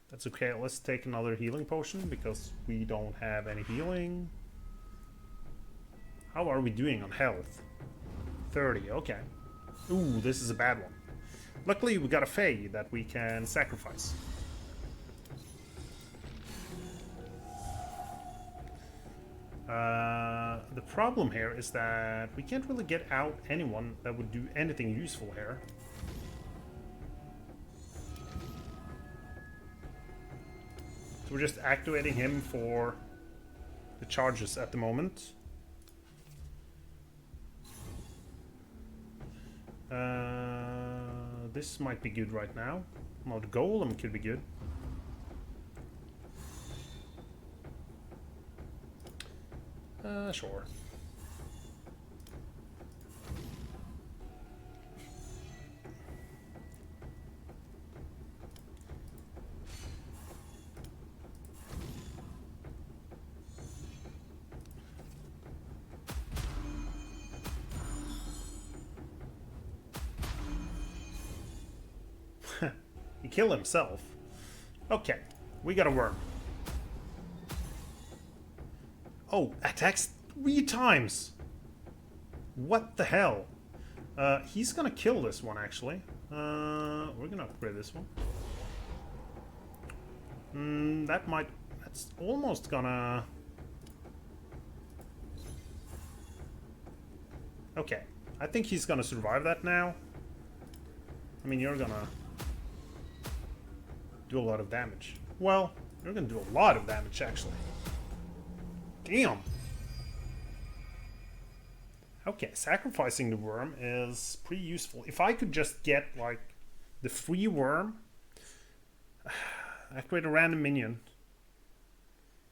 That's okay. Let's take another healing potion because we don't have any healing. How are we doing on health? 30, okay. Ooh, this is a bad one. Luckily, we got a Fae that we can sacrifice. The problem here is that we can't really get out anyone that would do anything useful here. So we're just activating him for the charges at the moment. This might be good right now. Well, the golem could be good. Sure. He killed himself. Okay, we got a worm. Oh, attacks 3 times! What the hell? He's gonna kill this one, actually. We're gonna upgrade this one. That's almost gonna... Okay, I think he's gonna survive that now. I mean, you're gonna do a lot of damage. Well, you're gonna do a lot of damage, actually. Damn! Okay, sacrificing the worm is pretty useful. If I could just get, like, the free worm, activate a random minion,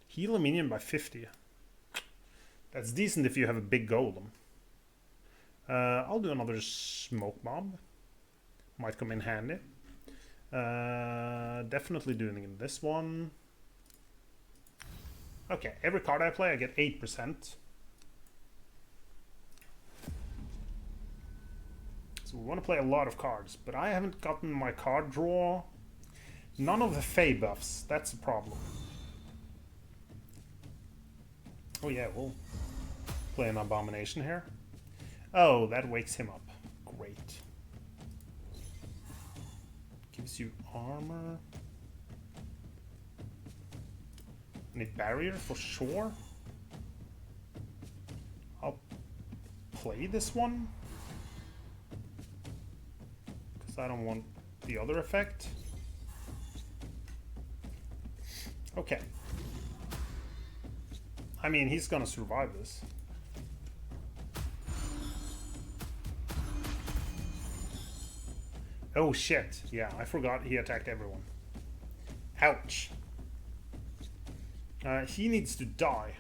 heal a minion by 50. That's decent if you have a big golem. I'll do another smoke bomb. Might come in handy. Definitely doing it in this one. Okay, every card I play I get 8%. So we want to play a lot of cards, but I haven't gotten my card draw. None of the Fey buffs, that's a problem. Oh yeah, we'll play an Abomination here. Oh, that wakes him up. Great. Gives you armor. Need barrier for sure. I'll play this one. Because I don't want the other effect. Okay. I mean, he's gonna survive this. Oh shit, yeah, I forgot he attacked everyone. Ouch. He needs to die.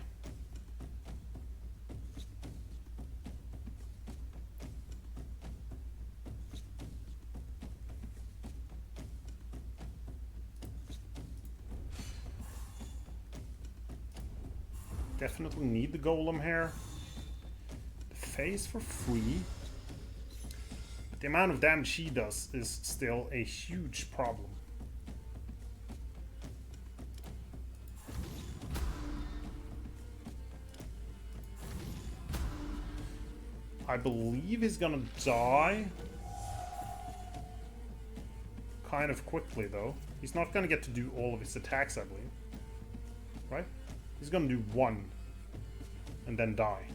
Definitely need the golem here. The phase for free. But the amount of damage he does is still a huge problem. I believe he's gonna die kind of quickly, though. He's not gonna get to do all of his attacks, I believe. Right? He's gonna do one and then die.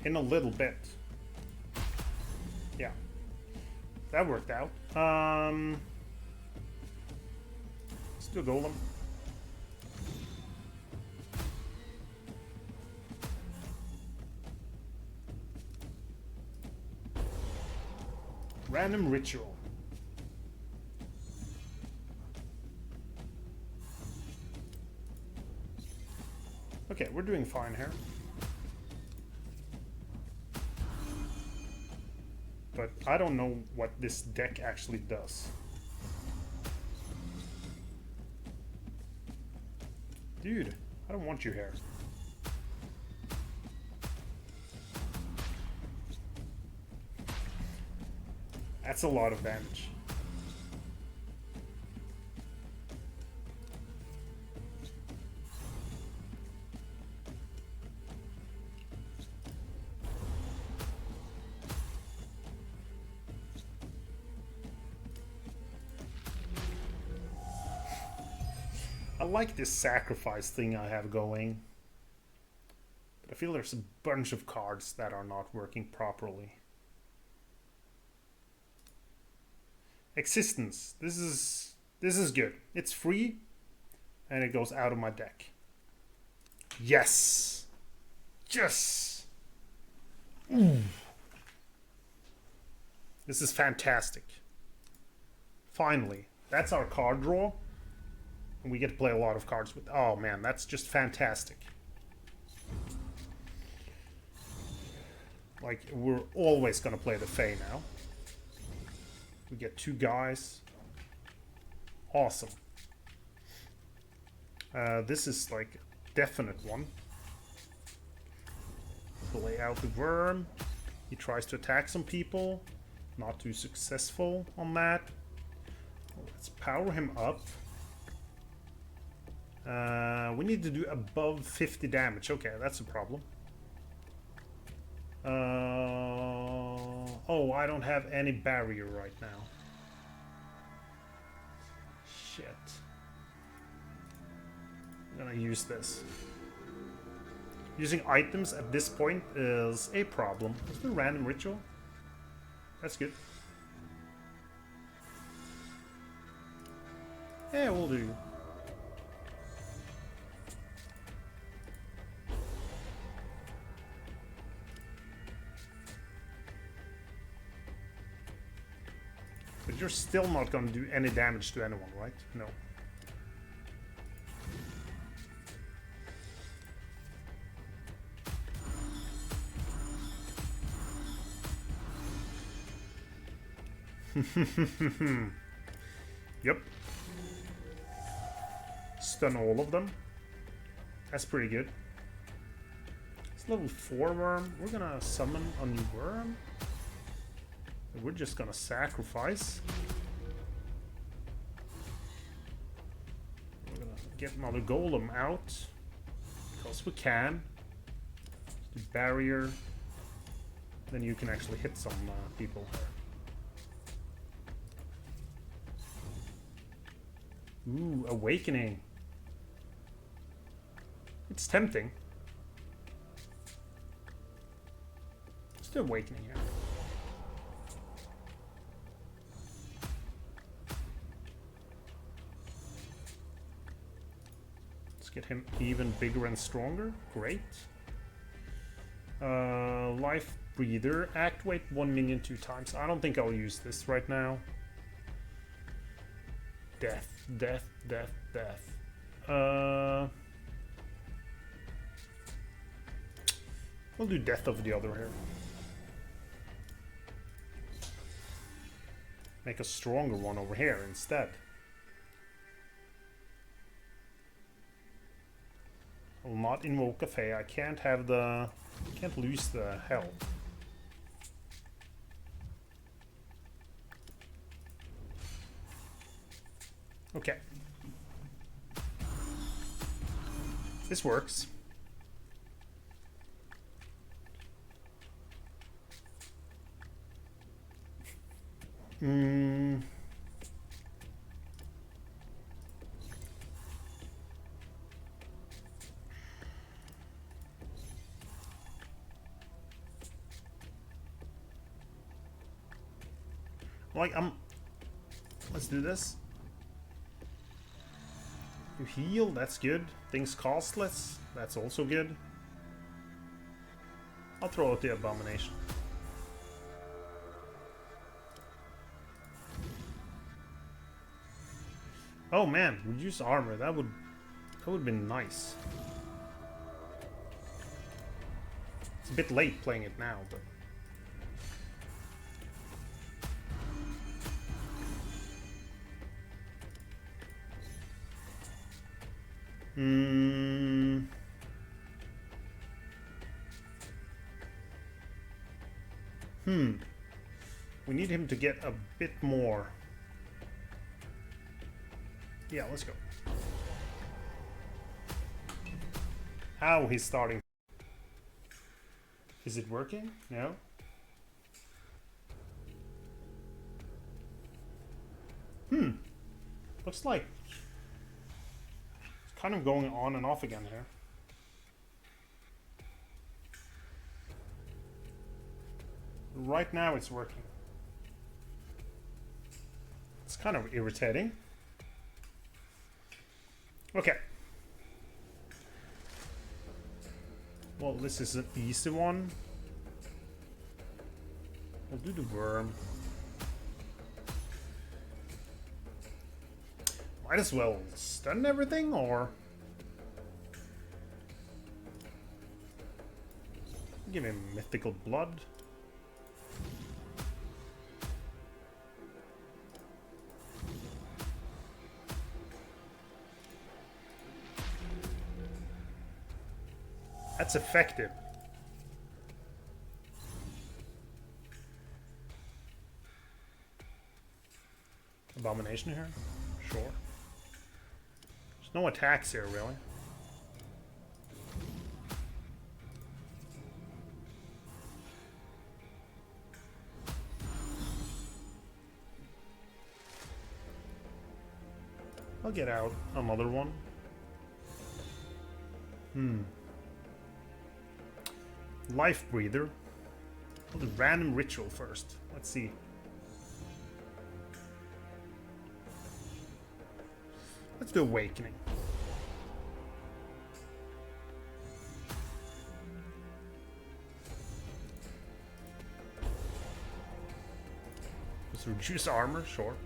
In a little bit. Yeah. That worked out. Let's do a golem. Random ritual. Okay, we're doing fine here. But I don't know what this deck actually does. Dude, I don't want you here. That's a lot of damage. I like this sacrifice thing I have going. But I feel there's a bunch of cards that are not working properly. Existence. This is good. It's free and it goes out of my deck. Yes. Yes. Ooh. This is fantastic. Finally, that's our card draw. And we get to play a lot of cards with. Oh man, that's just fantastic. Like, we're always gonna play the Fae now. We get 2 guys. Awesome. This is like a definite one. Play out the worm. He tries to attack some people. Not too successful on that. Let's power him up. We need to do above 50 damage. Okay, that's a problem. Oh, I don't have any barrier right now. Shit. I'm gonna use this. Using items at this point is a problem. Let's do random ritual. That's good. Yeah, we'll do. But you're still not going to do any damage to anyone, right? No. Yep. Stun all of them. That's pretty good. It's level 4 worm. We're gonna summon a new worm. We're just gonna sacrifice. We're gonna get another golem out. Because we can. The barrier. Then you can actually hit some people. Ooh, awakening. It's tempting. Let's do awakening here. Let's get him even bigger and stronger. Great. Life breather. Activate 1 minion 2 times. I don't think I'll use this right now. Death, death, death, death. We'll do Death of the Other here. Make a stronger one over here instead. I'll not invoke a Fae. I can't have the... can't lose the health. Okay. This works. Like, let's do this. You heal, that's good. Things costless, that's also good. I'll throw out the abomination. Oh man, reduce armor, that would be nice. It's a bit late playing it now, but we need him to get a bit more. Yeah, let's go. Ow, he's starting. Is it working? No? Looks like kind of going on and off again here. Right now it's working. It's kind of irritating. Okay. Well, this is an easy one. I'll do the worm. Might as well stun everything, or give him mythical blood. That's effective. Abomination here? Sure. There's no attacks here, really. I'll get out another one. Life breather. I'll do random ritual first. Let's see. Let's do awakening. Let's reduce armor, sure.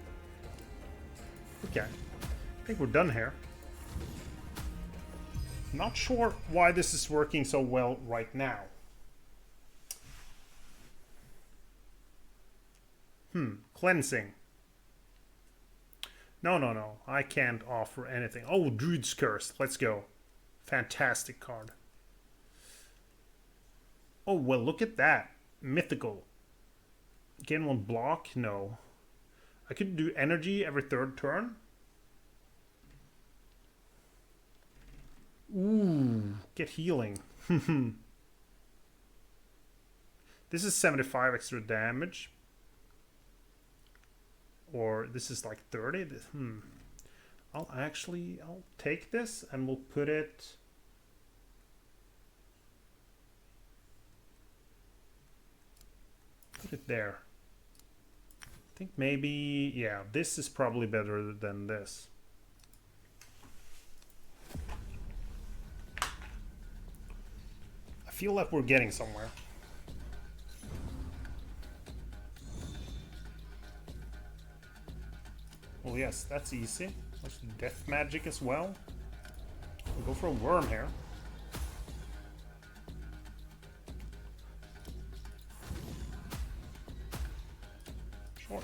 Okay. I think we're done here. Not sure why this is working so well right now. Cleansing. No. I can't offer anything. Oh, Druid's Curse. Let's go. Fantastic card. Oh, well, look at that. Mythical. Gain 1 block? No. I could do energy every 3rd turn. Ooh, get healing. This is 75 extra damage. Or this is like 30. I'll take this and we'll put it. Put it there. I think maybe, yeah, this is probably better than this. I feel like we're getting somewhere. Well, yes, that's easy. Let's do death magic as well. We'll go for a worm here. Sure.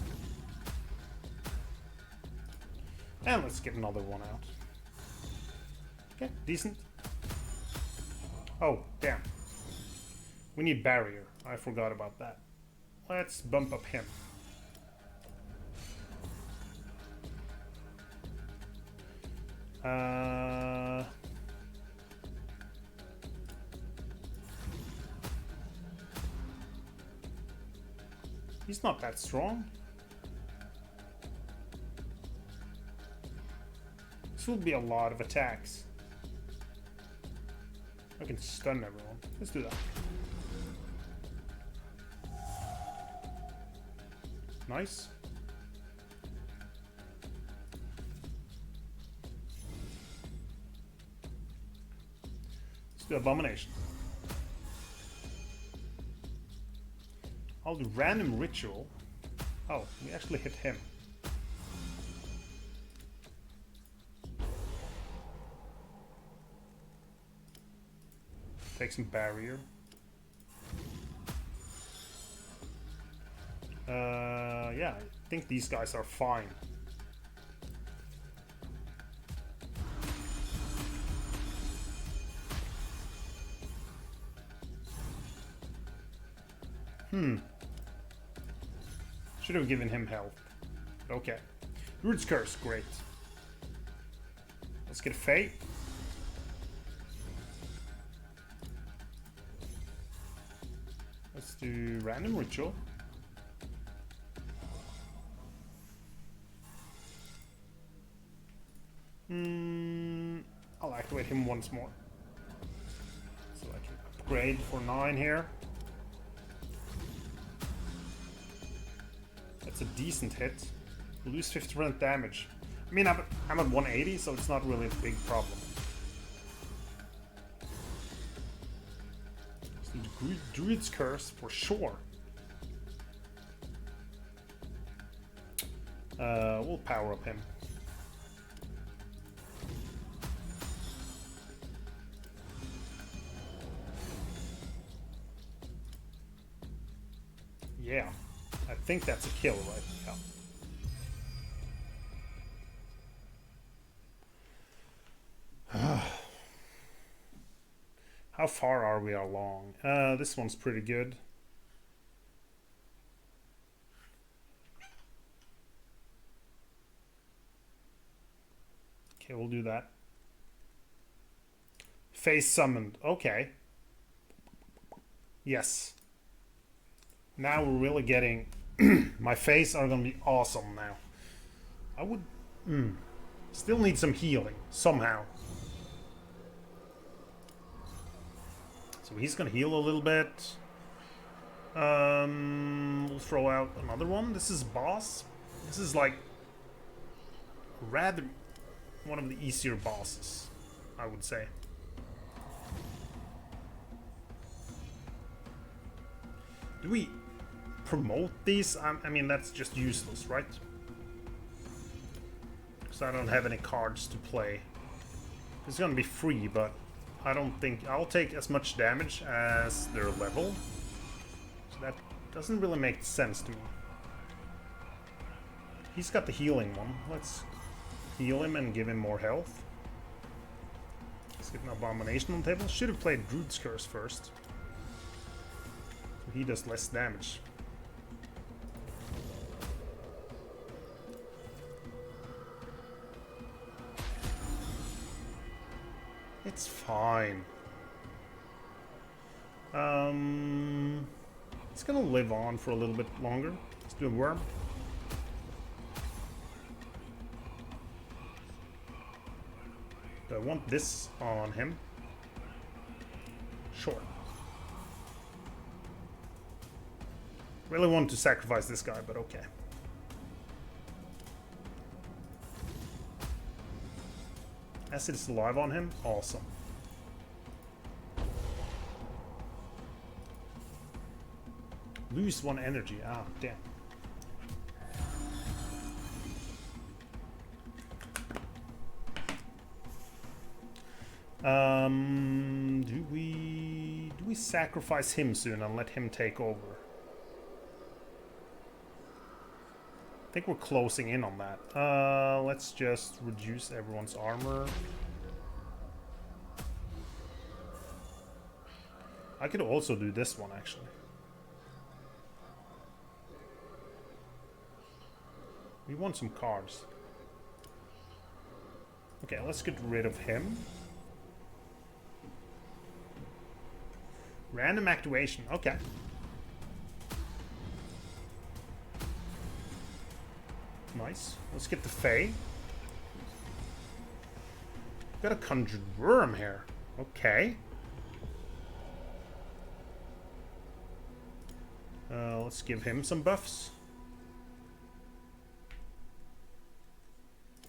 And let's get another one out. Okay, decent. Oh, damn. We need barrier. I forgot about that. Let's bump up him. He's not that strong. This will be a lot of attacks. I can stun everyone. Let's do that. Nice. The abomination. I'll do random ritual. Oh, we actually hit him. Take some barrier. Yeah, I think these guys are fine. Should have given him health. Okay. Druid's Curse, great. Let's get Fate. Let's do random ritual. activate him once more. So I can upgrade for 9 here. That's a decent hit. Lose 50% damage. I mean, I'm at 180, so it's not really a big problem. So the Druid's Curse for sure. We'll power up him. Yeah, I think that's a kill, right? Yeah. How far are we along? This one's pretty good. Okay, we'll do that. Face summoned. Okay. Yes. Now we're really getting... my face are gonna be awesome now. I would... still need some healing, somehow. So he's gonna heal a little bit. We'll throw out another one. This is boss. This is like... rather... one of the easier bosses, I would say. Do we promote these? I mean, that's just useless, right? Because I don't have any cards to play. It's gonna be free, but I don't think... I'll take as much damage as their level. So that doesn't really make sense to me. He's got the healing one. Let's heal him and give him more health. Let's get an Abomination on the table. Should have played Druid's Curse first. So he does less damage. It's fine. It's gonna live on for a little bit longer. Let's do a worm. Do I want this on him? Sure. Really want to sacrifice this guy, but okay. Acid is alive on him? Awesome. Lose 1 energy. Ah, damn. Do we sacrifice him soon and let him take over? I think we're closing in on that. Let's just reduce everyone's armor. I could also do this one, actually. We want some cards. Okay, let's get rid of him. Random activation, okay. Nice. Let's get the Fae. Got a Conjured Worm here. Okay. Let's give him some buffs.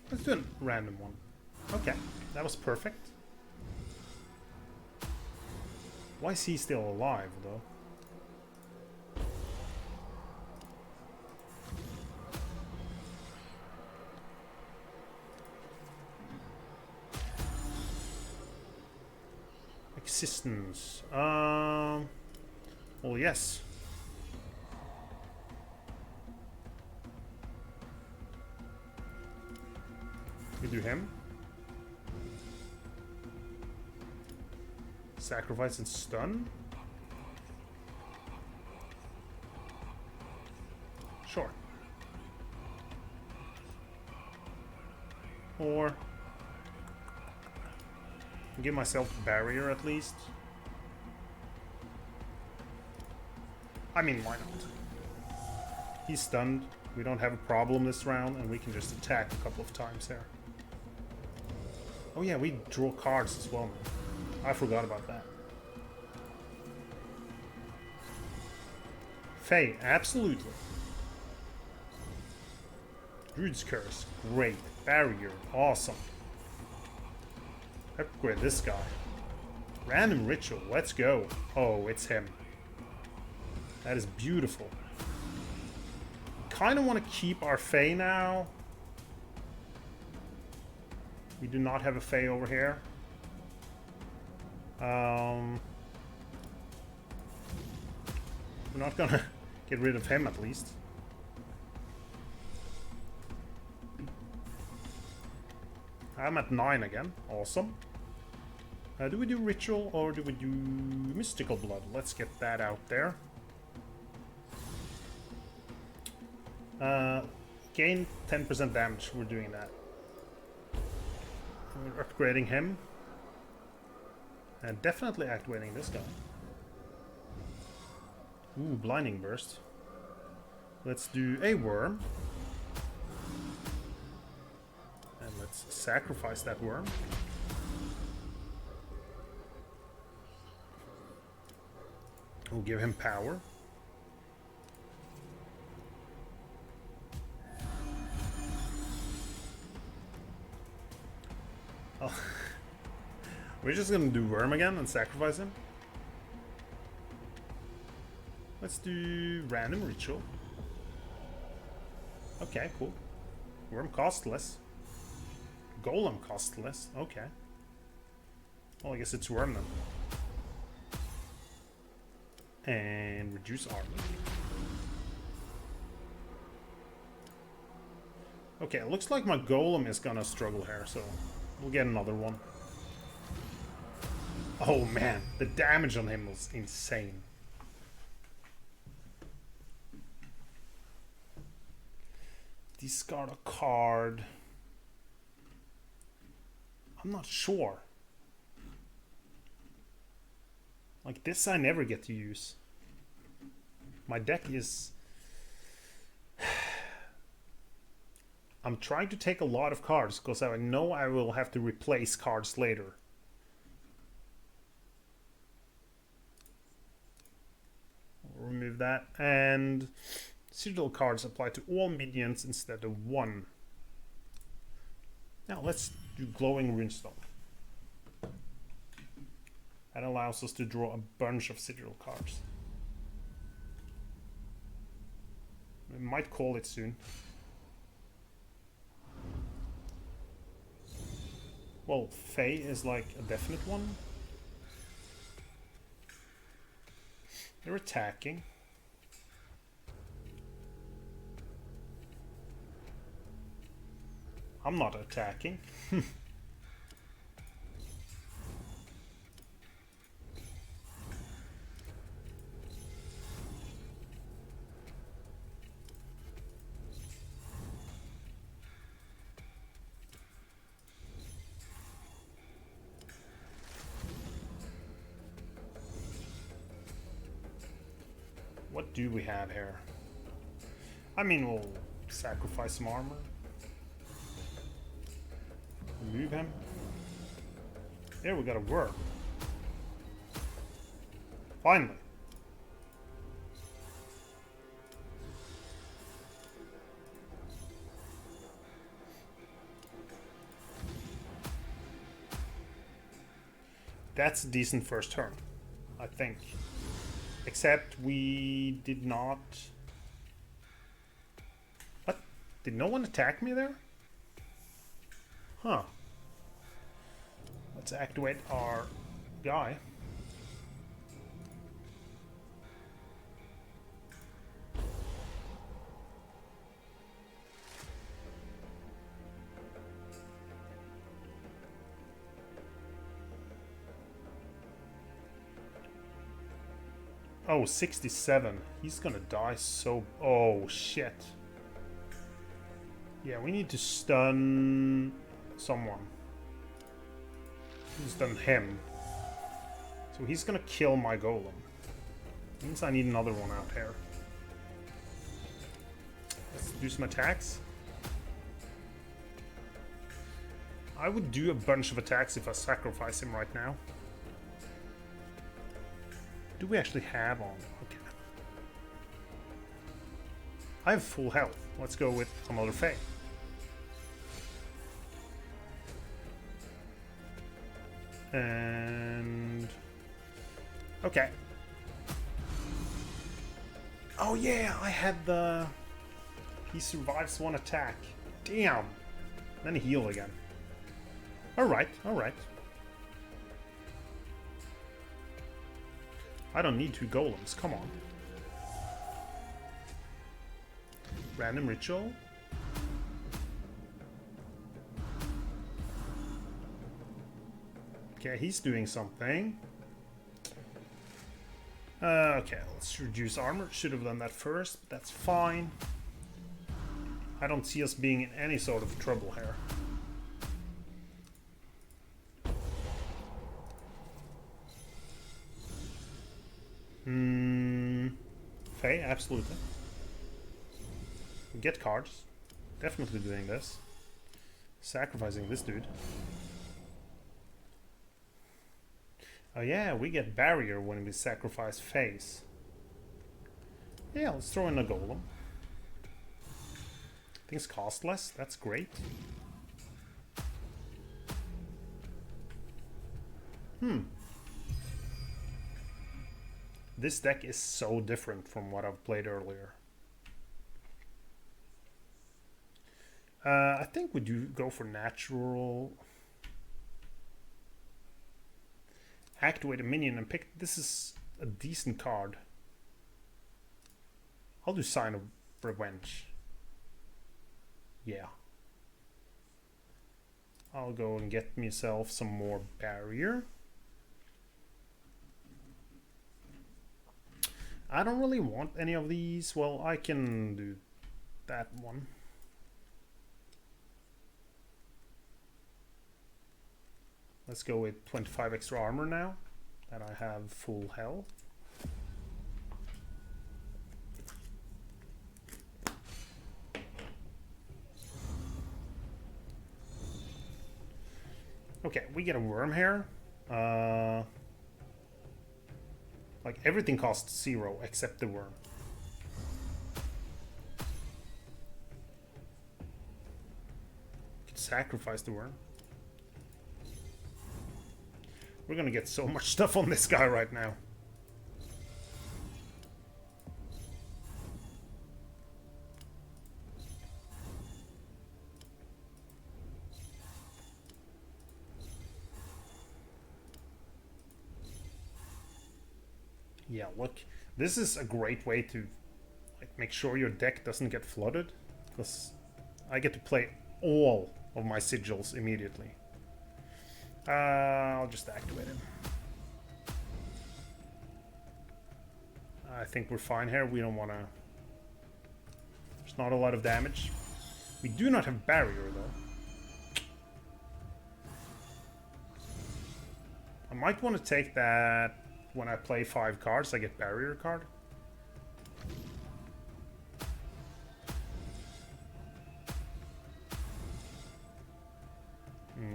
Let's do a random one. Okay, that was perfect. Why is he still alive, though? Existence. Well, yes. We do him. Sacrifice and stun. Sure. Or give myself a barrier at least. I mean, why not? He's stunned. We don't have a problem this round, and we can just attack a couple of times here. Oh yeah, we draw cards as well. I forgot about that. Fae, absolutely. Druid's Curse, great. Barrier, awesome. Upgrade this guy. Random Ritual, let's go. Oh, it's him. That is beautiful. Kind of want to keep our Fae now. We do not have a Fae over here. We're not gonna get rid of him at least. I'm at 9 again. Awesome. Do we do Ritual or do we do Mystical Blood? Let's get that out there. Gain 10% damage. We're doing that. We're upgrading him. And definitely activating this guy. Ooh, Blinding Burst. Let's do a worm. And let's sacrifice that worm. We'll give him power. Oh. We're just gonna do worm again and sacrifice him. Let's do random ritual. Okay, cool. Worm cost less. Golem cost less. Okay. Well, I guess it's worm then. And reduce armor. Okay, it looks like my golem is gonna struggle here, so we'll get another one. Oh man, the damage on him was insane. Discard a card. I'm not sure. Like this I never get to use. My deck is... I'm trying to take a lot of cards because I know I will have to replace cards later. Remove that. And sigil cards apply to all minions instead of one. Now let's do Glowing Runestone. That allows us to draw a bunch of sigil cards. We might call it soon. Well, Fae is like a definite one. They're attacking. I'm not attacking. What do we have here? I mean, we'll sacrifice some armor. Remove him. There, we got a worm. Finally. That's a decent first turn, I think. Except we did not... What? Did no one attack me there? Huh. Let's activate our guy. Oh, 67. He's gonna die so... Oh, shit. Yeah, we need to stun someone. Stun him. So he's gonna kill my golem. Means I need another one out here. Let's do some attacks. I would do a bunch of attacks if I sacrifice him right now. Do we actually have on? Okay. I have full health. Let's go with another Fae. And... okay. Oh yeah, I had the... he survives one attack. Damn. Then heal again. Alright, alright. I don't need 2 golems, come on. Random ritual. Okay, he's doing something. Okay, let's reduce armor. Should have done that first, but that's fine. I don't see us being in any sort of trouble here. Fae, absolutely. Get cards. Definitely doing this. Sacrificing this dude. Oh yeah, we get barrier when we sacrifice Faes. Yeah, let's throw in a golem. Things cost less, that's great. This deck is so different from what I've played earlier. I think we do go for natural. Activate a minion and pick. This is a decent card. I'll do Sign of Revenge. Yeah. I'll go and get myself some more barrier. I don't really want any of these. Well, I can do that one. Let's go with 25 extra armor now that I have full health. Okay, we get a worm here. Like everything costs 0 except the worm. Could sacrifice the worm. We're gonna get so much stuff on this guy right now. Yeah, look, this is a great way to like make sure your deck doesn't get flooded, because I get to play all of my sigils immediately. I'll just activate him. I think we're fine here. We don't want to... There's not a lot of damage. We do not have barrier, though. I might want to take that when I play 5 cards. I get barrier card.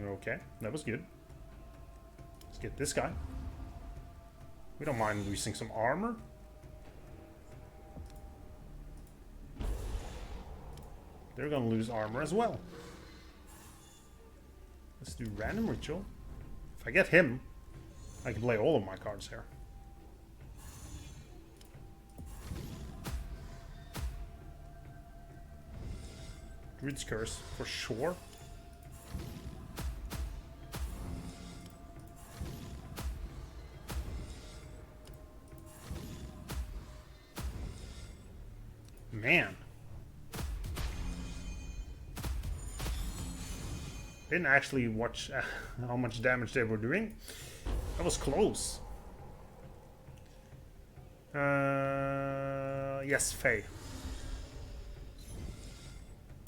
Okay, that was good. Let's get this guy. We don't mind losing some armor. They're gonna lose armor as well. Let's do random ritual. If I get him, I can play all of my cards here. Druid's Curse for sure. Man. Didn't actually watch how much damage they were doing. That was close. Yes, Fae.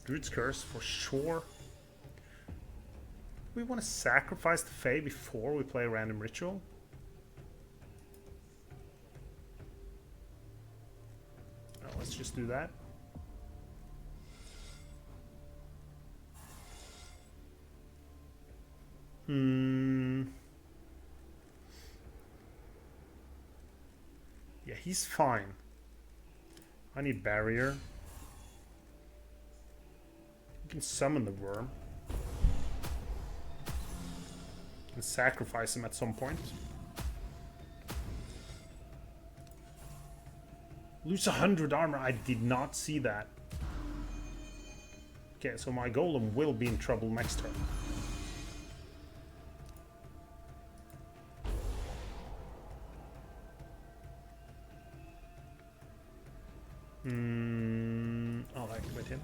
Druid's Curse for sure. We want to sacrifice the Fae before we play a random ritual. No, let's just do that. Hmm. Yeah, he's fine. I need barrier. You can summon the worm. And sacrifice him at some point. Lose 100 armor. I did not see that. Okay, so my golem will be in trouble next turn. I'll activate him.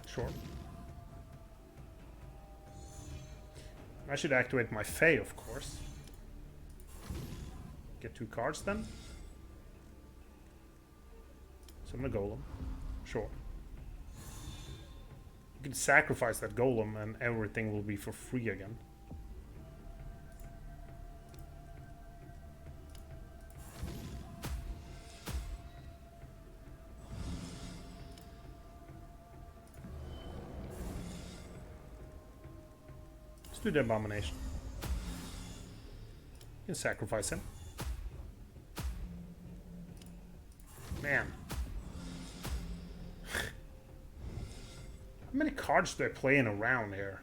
Sure. I should activate my Fae, of course. Get 2 cards then. Summon a golem. Sure. You can sacrifice that golem and everything will be for free again. Let's do the abomination. You can sacrifice him. Man. How many cards do I play in a round here?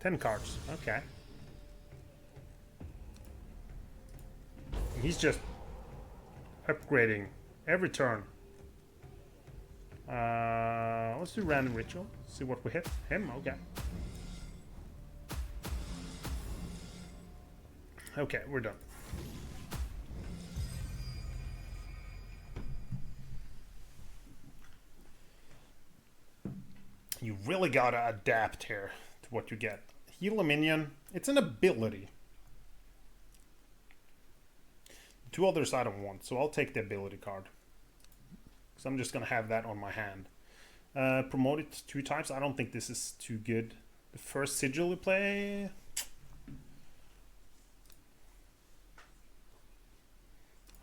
Ten cards. Okay. He's just upgrading every turn. Let's do random ritual. See what we hit. Him? Okay. Okay, we're done. You really gotta adapt here to what you get. Heal a minion. It's an ability. The 2 others I don't want, so I'll take the ability card. Because I'm just gonna have that on my hand. Promote it 2 times. I don't think this is too good. The first sigil we play.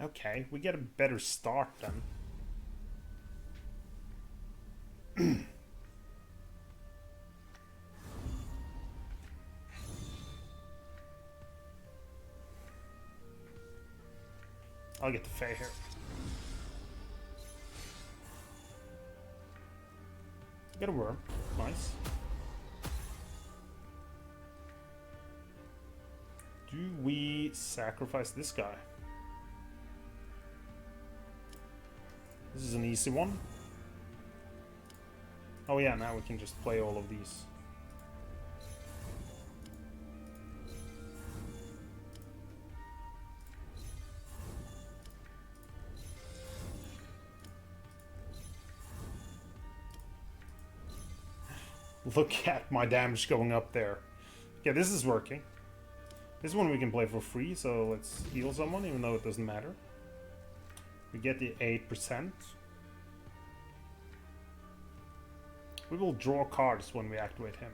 Okay, we get a better start then. I'll get the Fae here. Get a worm. Nice. Do we sacrifice this guy? This is an easy one. Oh yeah, now we can just play all of these. Look at my damage going up there. Yeah, this is working. This one we can play for free, so let's heal someone, even though it doesn't matter. We get the 8%. We will draw cards when we activate him.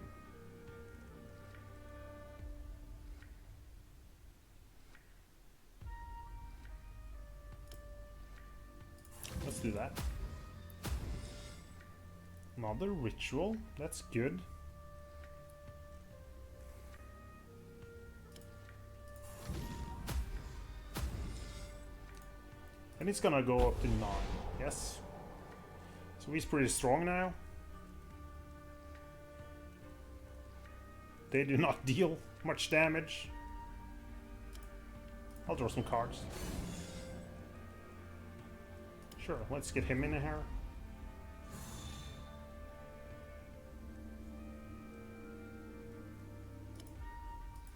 Let's do that. Another ritual. That's good. And it's gonna go up to 9. Yes. So he's pretty strong now. They do not deal much damage. I'll draw some cards. Sure, let's get him in here.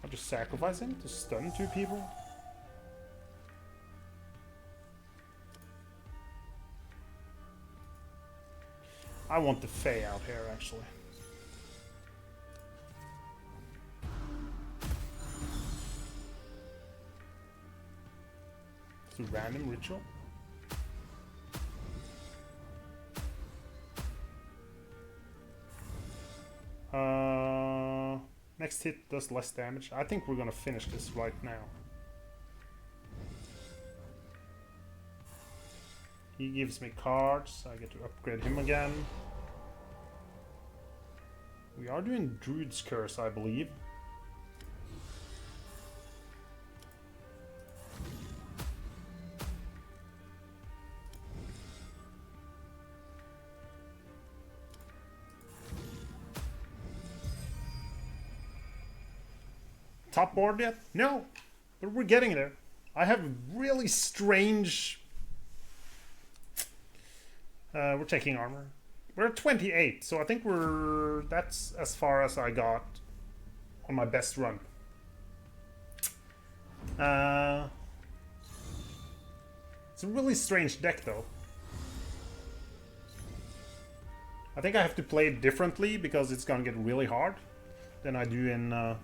I'll just sacrifice him to stun 2 people. I want the Fae out here, actually. It's a random ritual. Next hit does less damage. I think we're gonna finish this right now. He gives me cards. I get to upgrade him again. We are doing Druid's Curse, I believe. Top board yet? No, but we're getting there. I have really strange... we're taking armor. We're at 28, so I think that's as far as I got on my best run. It's a really strange deck, though. I think I have to play it differently because it's gonna get really hard than I do in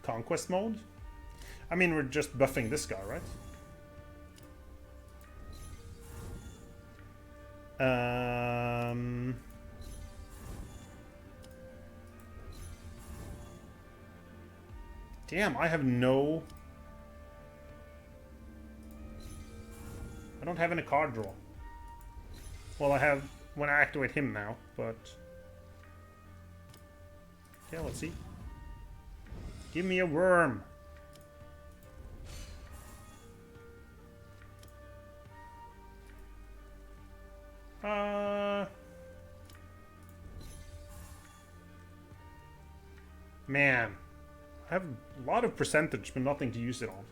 Conquest mode. I mean, we're just buffing this guy, right? Damn, I have no... I don't have any card draw. Well, I have when I activate him now, but... Okay, let's see. Give me a worm. Man. I have a lot of percentage, but nothing to use it on.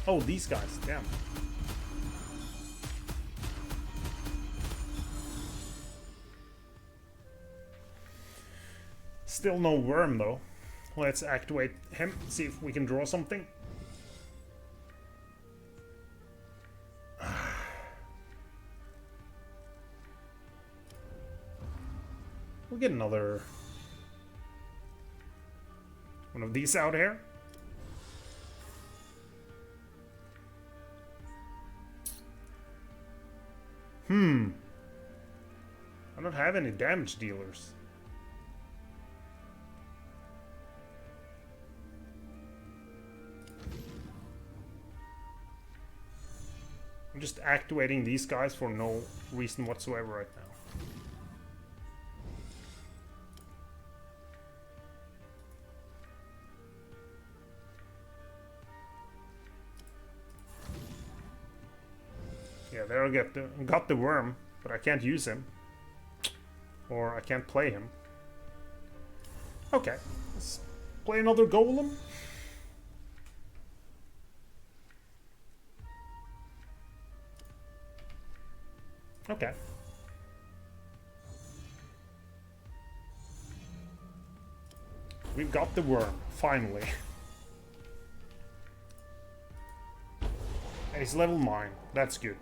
Oh, these guys. Damn. Still no worm, though. Let's activate him, see if we can draw something. We'll get another one of these out here. I don't have any damage dealers. I'm just activating these guys for no reason whatsoever right now. Yeah, there I got the worm, but I can't use him. Or I can't play him. Okay, let's play another golem. Okay. We've got the worm, finally. And he's level 9, that's good.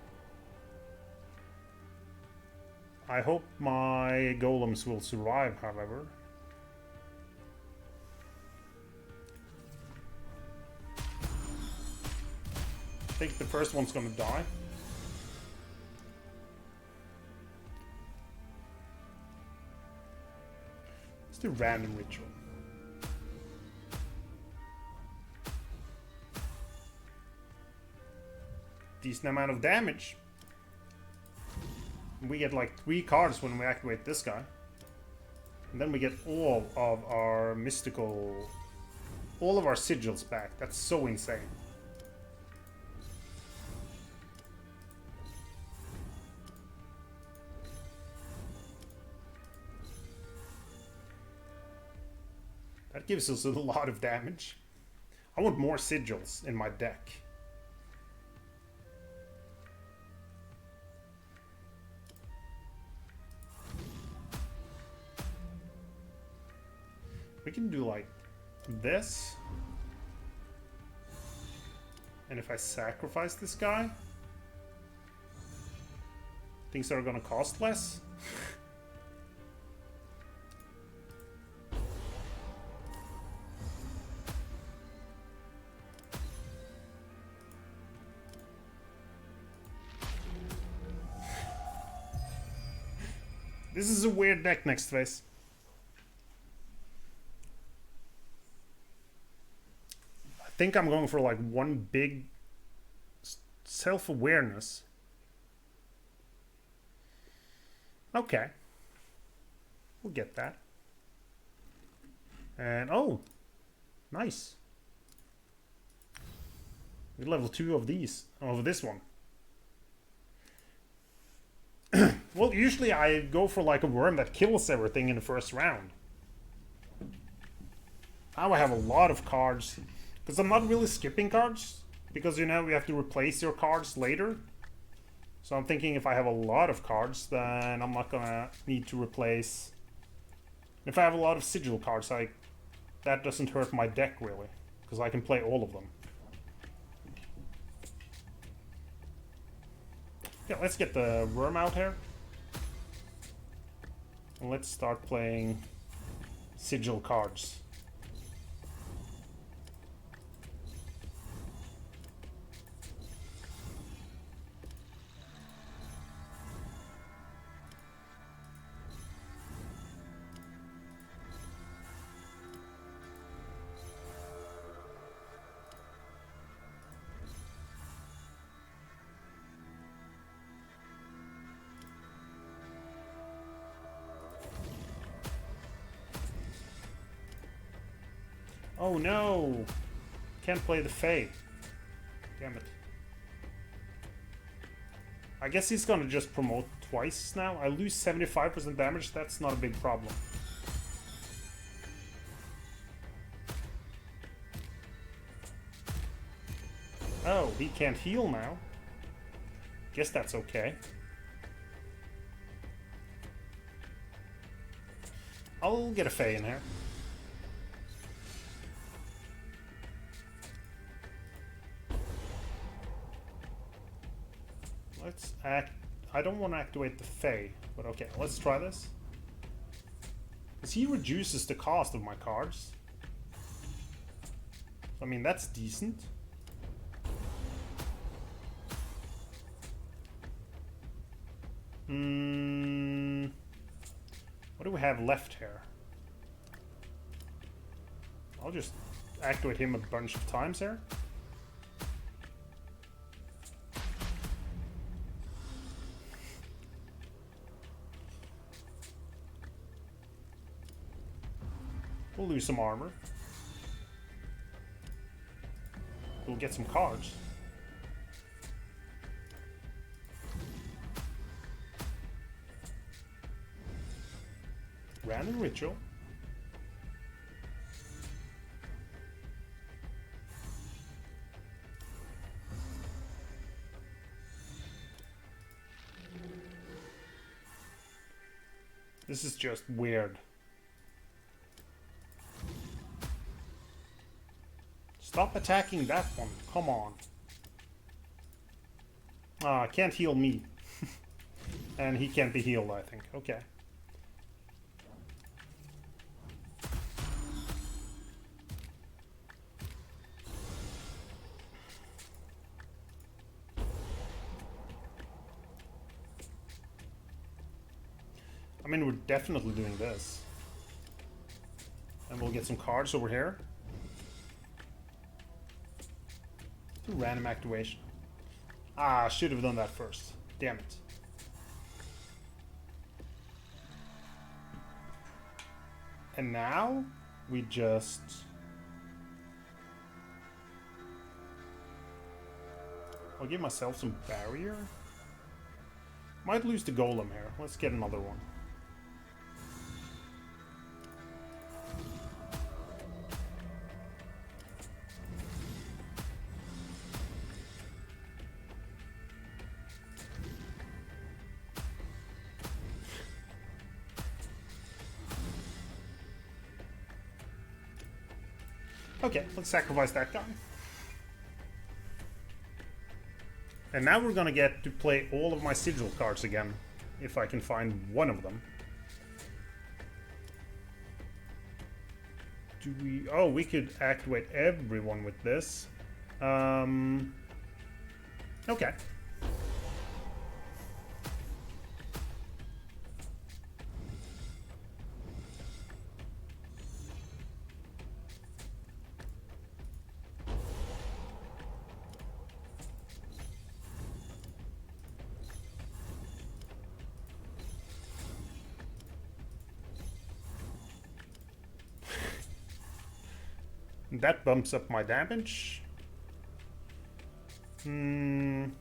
I hope my golems will survive, however. I think the first one's gonna die. Let's do random ritual. Decent amount of damage. We get like 3 cards when we activate this guy. And then we get all of our mystical... all of our sigils back. That's so insane. That gives us a lot of damage. I want more sigils in my deck. We can do like this. And if I sacrifice this guy, things are gonna cost less. This is a weird deck, next phase. think I'm going for like one big self-awareness. Okay. We'll get that. And oh, nice. We level 2 of these, of this one. Well, usually I go for like a worm that kills everything in the first round. Now I have a lot of cards. Because I'm not really skipping cards. Because, you know, we have to replace your cards later. So I'm thinking if I have a lot of cards, then I'm not gonna need to replace. If I have a lot of sigil cards, that doesn't hurt my deck really. Because I can play all of them. Yeah, let's get the worm out here. And let's start playing sigil cards. Oh no! Can't play the Fae. Damn it. I guess he's gonna just promote twice now. I lose 75% damage, that's not a big problem. Oh, he can't heal now. Guess that's okay. I'll get a Fae in here. Let's act. I don't want to activate the Fae, but okay, let's try this. Because he reduces the cost of my cards. I mean, that's decent. What do we have left here? I'll just activate him a bunch of times here. We'll lose some armor. We'll get some cards. Random ritual. This is just weird. Stop attacking that one. Come on. Ah, can't heal me. And he can't be healed, I think. Okay. I mean, we're definitely doing this. And we'll get some cards over here. Random activation. Ah, should have done that first. Damn it. And now we just... I'll give myself some barrier. Might lose the golem here. Let's get another one. Okay, let's sacrifice that guy. And now we're gonna get to play all of my sigil cards again, if I can find one of them. Do we... Oh, we could activate everyone with this. Okay. That bumps up my damage. We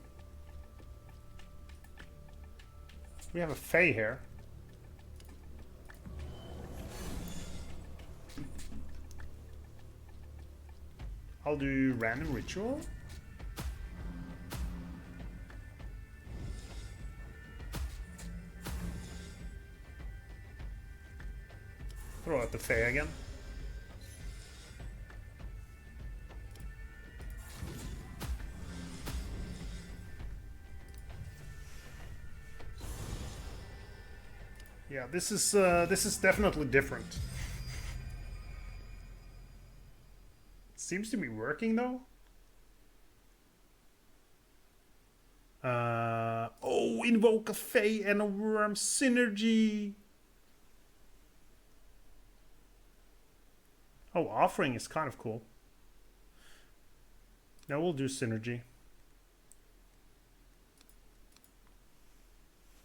have a Fae here. I'll do random ritual. Throw out the Fae again. Yeah, this is definitely different. Seems to be working though. Oh, invoke a Fae and a worm synergy. Oh, offering is kind of cool. Now we'll do synergy.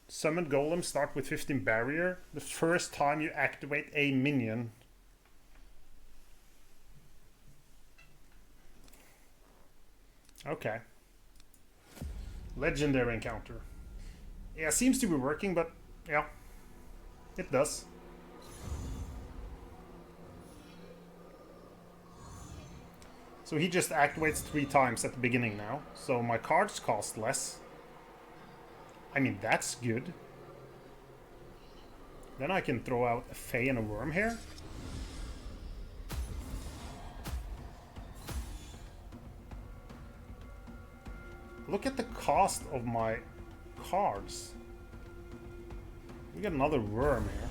Summon golem, start with 15 barrier. The first time you activate a minion. Okay. Legendary encounter. Yeah, seems to be working, but yeah, it does. So he just activates 3 times at the beginning now. So my cards cost less. I mean, that's good. Then I can throw out a Fae and a worm here. Look at the cost of my cards. We got another worm here.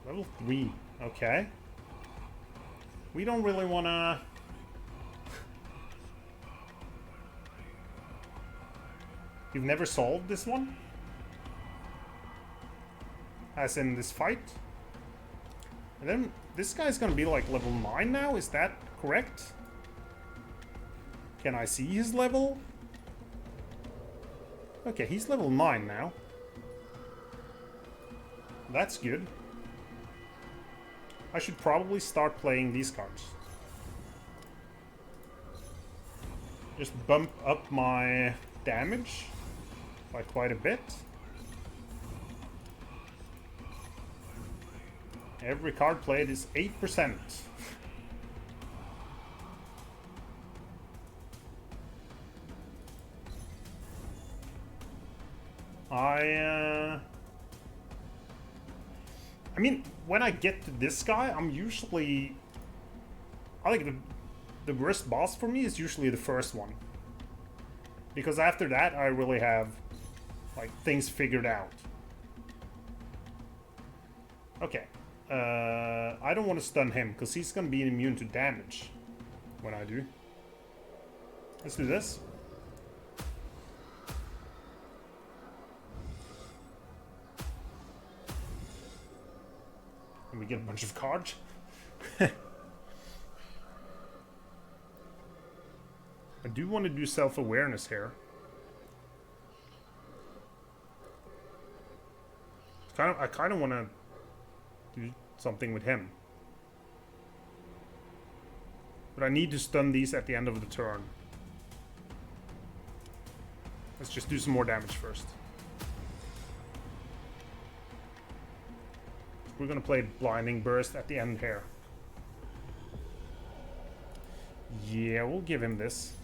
Level 3. Okay. We don't really want to... You've never solved this one? As in this fight? And then this guy's gonna be like level 9 now, is that correct? Can I see his level? Okay, he's level 9 now. That's good. I should probably start playing these cards. Just bump up my damage by quite a bit. Every card played is 8%. I mean, when I get to this guy, I'm usually... I think the worst boss for me is usually the first one. Because after that, I really have, like, things figured out. Okay. I don't want to stun him, because he's going to be immune to damage when I do. Let's do this. And we get a bunch of cards. I do want to do self-awareness here. I kind of want to do something with him. But I need to stun these at the end of the turn. Let's just do some more damage first. We're gonna play Blinding Burst at the end here. Yeah, we'll give him this.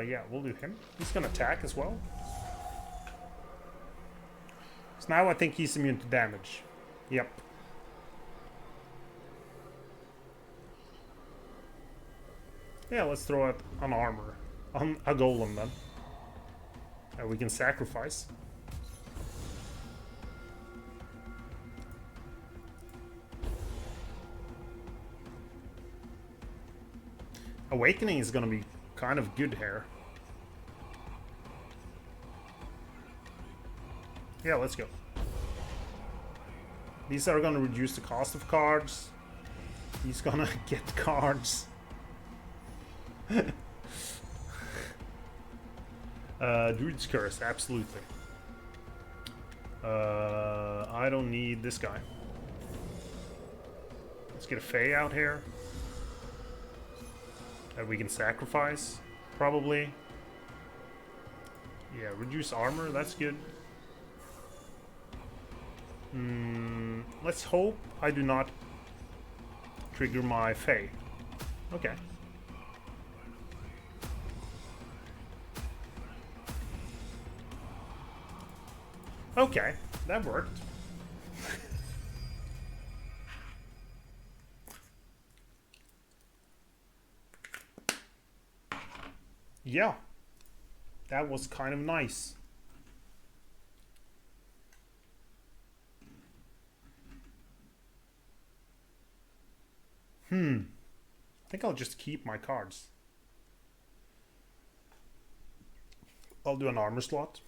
Yeah, we'll do him. He's gonna attack as well. So now I think he's immune to damage. Yep. Yeah, let's throw out an armor. On a golem then. And we can sacrifice. Awakening is gonna be kind of good here. Yeah, let's go. These are gonna reduce the cost of cards. He's gonna get cards. Druid's Curse, absolutely. I don't need this guy. Let's get a Fae out here. That we can sacrifice, probably. Yeah, reduce armor, that's good. Let's hope I do not trigger my Fae. Okay. Okay, that worked. Yeah, that was kind of nice. I think I'll just keep my cards. I'll do an armor slot.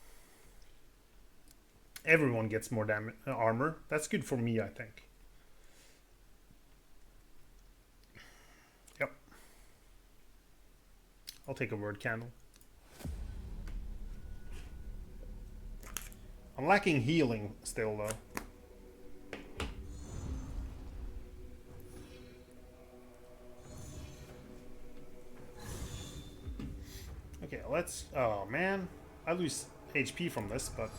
Everyone gets more armor. That's good for me, I think. Yep. I'll take a word candle. I'm lacking healing still, though. Okay, let's... Oh, man. I lose HP from this, but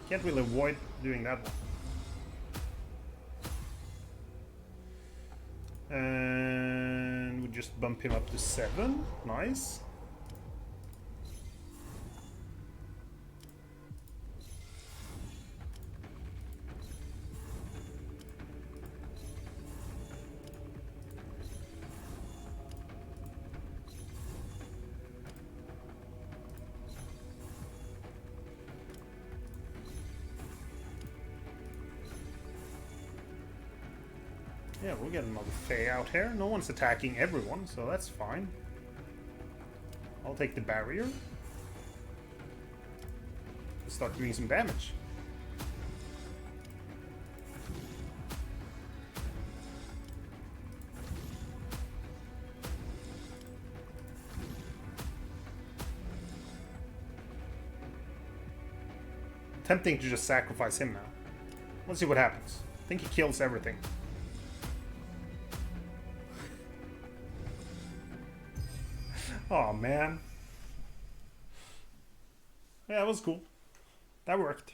can't really avoid doing that one. And we just bump him up to 7. Nice. Yeah, we'll get another Fae out here. No one's attacking everyone, so that's fine. I'll take the barrier. Start doing some damage. Tempting to just sacrifice him now. Let's see what happens. I think he kills everything. Oh man. Yeah, that was cool. That worked.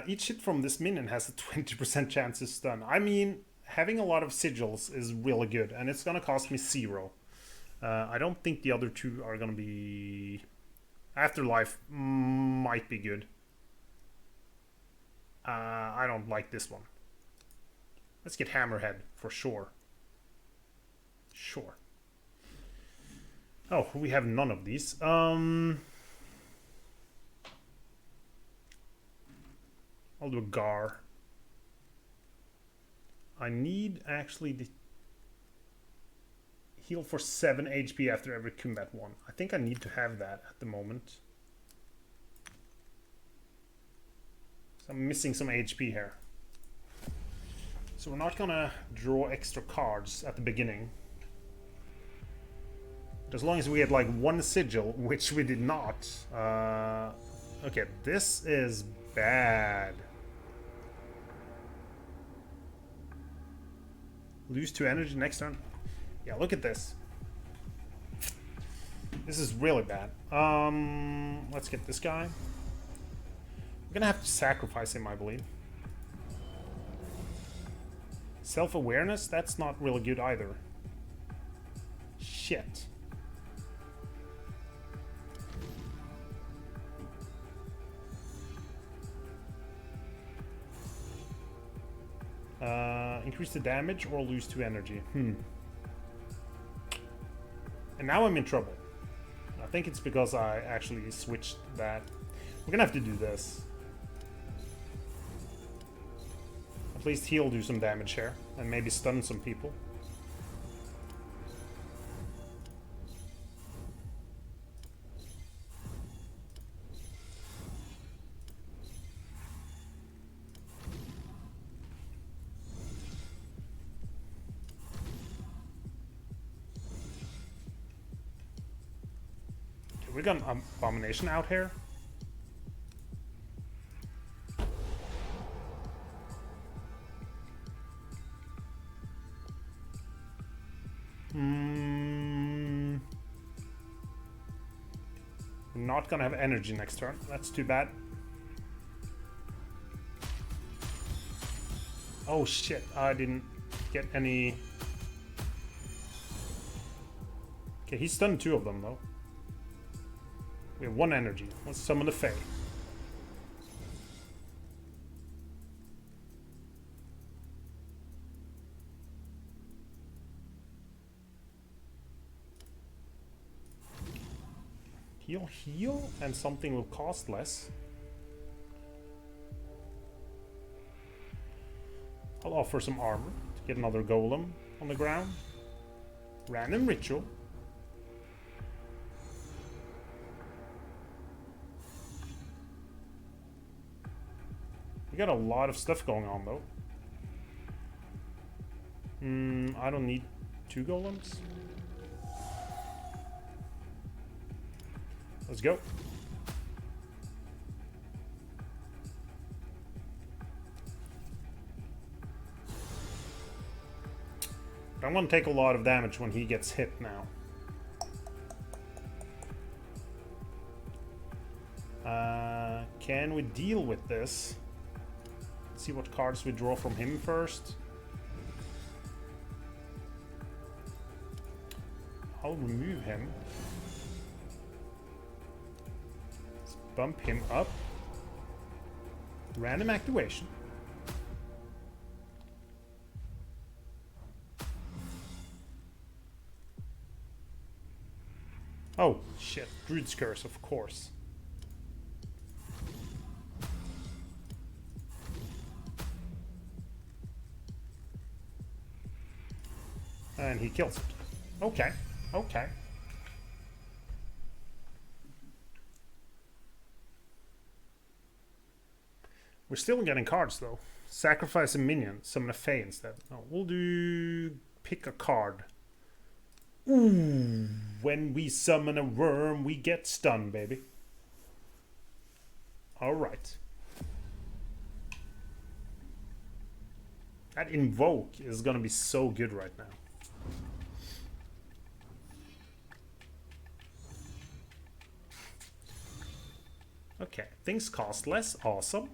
Each hit from this minion has a 20% chance to stun. I mean, having a lot of sigils is really good, and it's gonna cost me 0. I don't think the other two are gonna be... Afterlife might be good. I don't like this one. Let's get Hammerhead for sure. Sure. Oh, we have none of these. I'll do a Gar. I need actually the heal for 7 HP after every combat one. I think I need to have that at the moment. So I'm missing some HP here. So we're not gonna draw extra cards at the beginning. As long as we had like 1 sigil, which we did not. Okay, this is bad. Lose 2 energy next turn. Yeah, look at this. This is really bad. Let's get this guy. We're gonna have to sacrifice him, I believe. Self-awareness? That's not really good either. Shit. Increase the damage or lose 2 energy. And now I'm in trouble. I think it's because I actually switched that. We're gonna have to do this. At least he'll do some damage here. And maybe stun some people. We got an abomination out here. We're not gonna have energy next turn. That's too bad. Oh shit, I didn't get any... Okay, he stunned 2 of them though. We have 1 energy. Let's summon the Fae. Heal, heal, and something will cost less. I'll offer some armor to get another golem on the ground. Random ritual. We got a lot of stuff going on though. I don't need 2 golems. Let's go. I'm gonna take a lot of damage when he gets hit now. Can we deal with this? Let's see what cards we draw from him first. I'll remove him. Let's bump him up. Random activation. Oh, shit. Druid's Curse, of course. And he kills it. Okay, okay. We're still getting cards, though. Sacrifice a minion, summon a Fae instead. Oh, we'll do... pick a card. Ooh, when we summon a worm, we get stunned, baby. Alright. That Invoke is gonna be so good right now. Okay, things cost less. Awesome.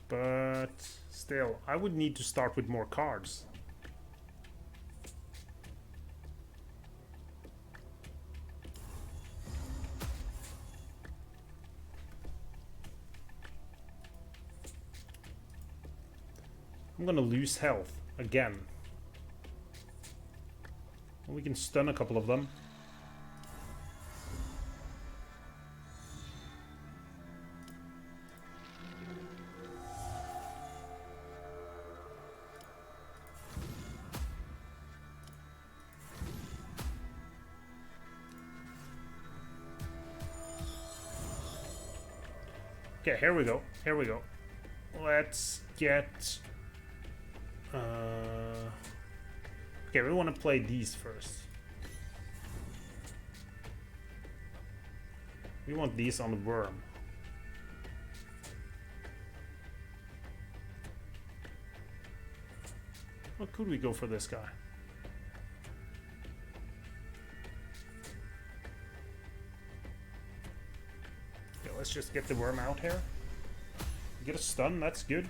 But still, I would need to start with more cards. I'm gonna lose health again. We can stun a couple of them. Okay, here we go. Here we go. Let's get... Okay, we want to play these first. We want these on the worm. What could we go for this guy? Okay, let's just get the worm out here. Get a stun, that's good.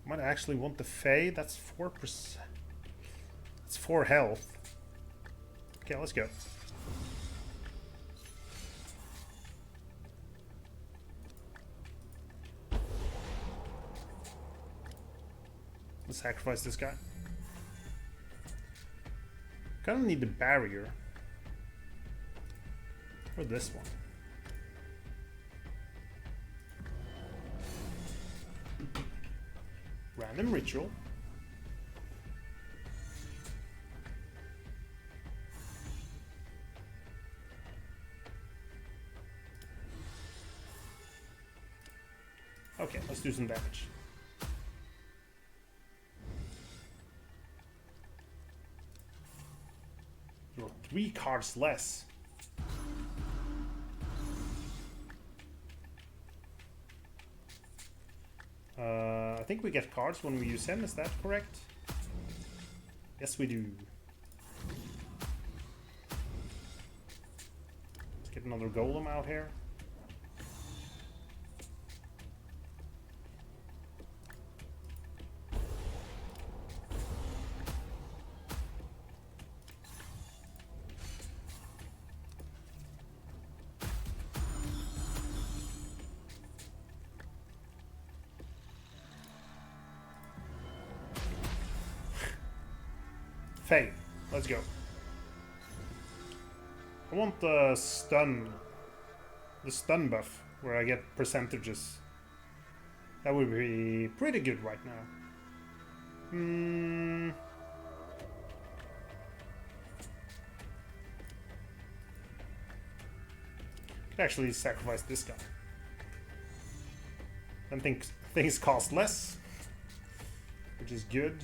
Might actually want the Fae. That's 4%. That's 4 health. Okay, let's go. Let's sacrifice this guy. Kind of need the barrier. Or this one. Random ritual. Okay, let's do some damage. Draw 3 cards less. I think we get cards when we use him, is that correct? Yes, we do. Let's get another golem out here. Faye, let's go. I want the stun buff, where I get percentages. That would be pretty good right now. Could actually sacrifice this guy. Then things cost less, which is good.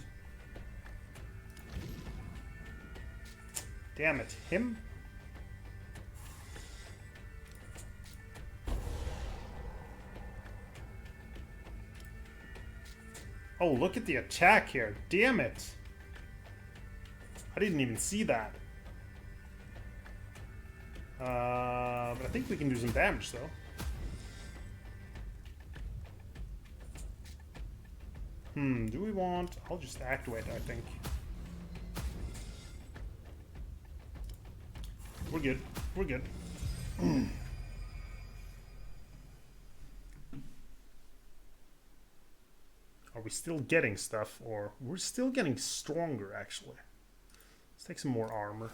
Damn it, him? Oh, look at the attack here. Damn it. I didn't even see that. But I think we can do some damage, though. Do we want... I'll just activate, I think. We're good. We're good. Are we still getting stuff, or we're still getting stronger, actually? Let's take some more armor.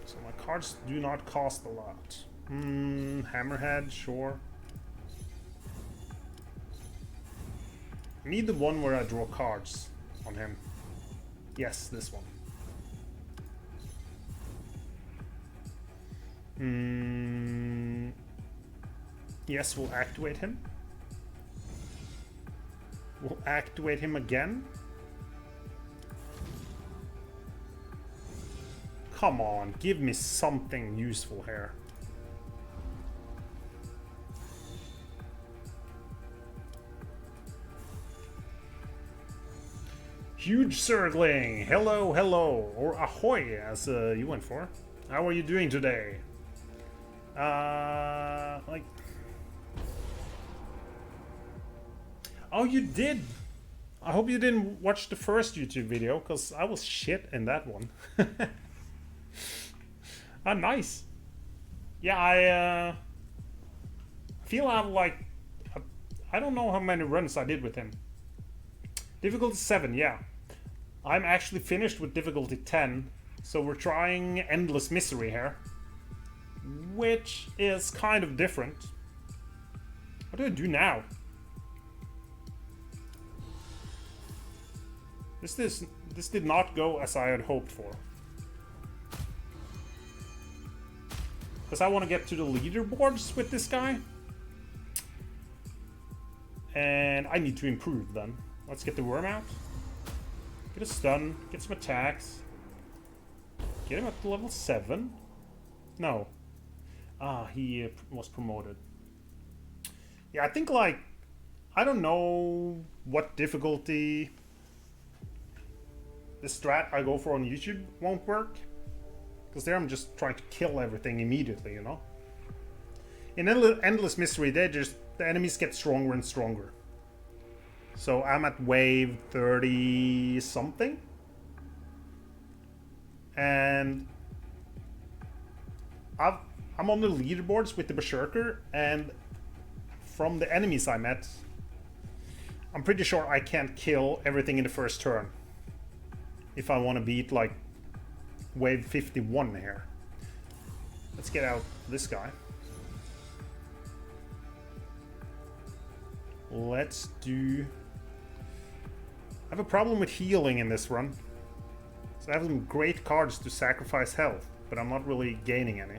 So my cards do not cost a lot. Hammerhead, sure. I need the one where I draw cards on him. Yes, this one. Yes, we'll activate him. We'll activate him again. Come on, give me something useful here. Huge Circling! Hello, hello! Or ahoy, as you went for. How are you doing today? Like... Oh, you did! I hope you didn't watch the first YouTube video, because I was shit in that one. Ah, nice! Yeah, I feel I have like... I don't know how many runs I did with him. Difficulty 7, yeah. I'm actually finished with difficulty 10, so we're trying Endless Misery here. Which is kind of different. What do I do now? This did not go as I had hoped for. Because I want to get to the leaderboards with this guy. And I need to improve then. Let's get the worm out. Get a stun. Get some attacks. Get him up to level 7. No. Ah, he was promoted. Yeah, I think like... I don't know what difficulty the strat I go for on YouTube won't work. Because there I'm just trying to kill everything immediately, you know? In Endless Misery, the enemies get stronger and stronger. So I'm at wave 30 something. And I'm on the leaderboards with the Berserker, and from the enemies I met, I'm pretty sure I can't kill everything in the first turn if I want to beat like wave 51 here. Let's get out this guy. Let's do... I have a problem with healing in this run. So I have some great cards to sacrifice health, but I'm not really gaining any.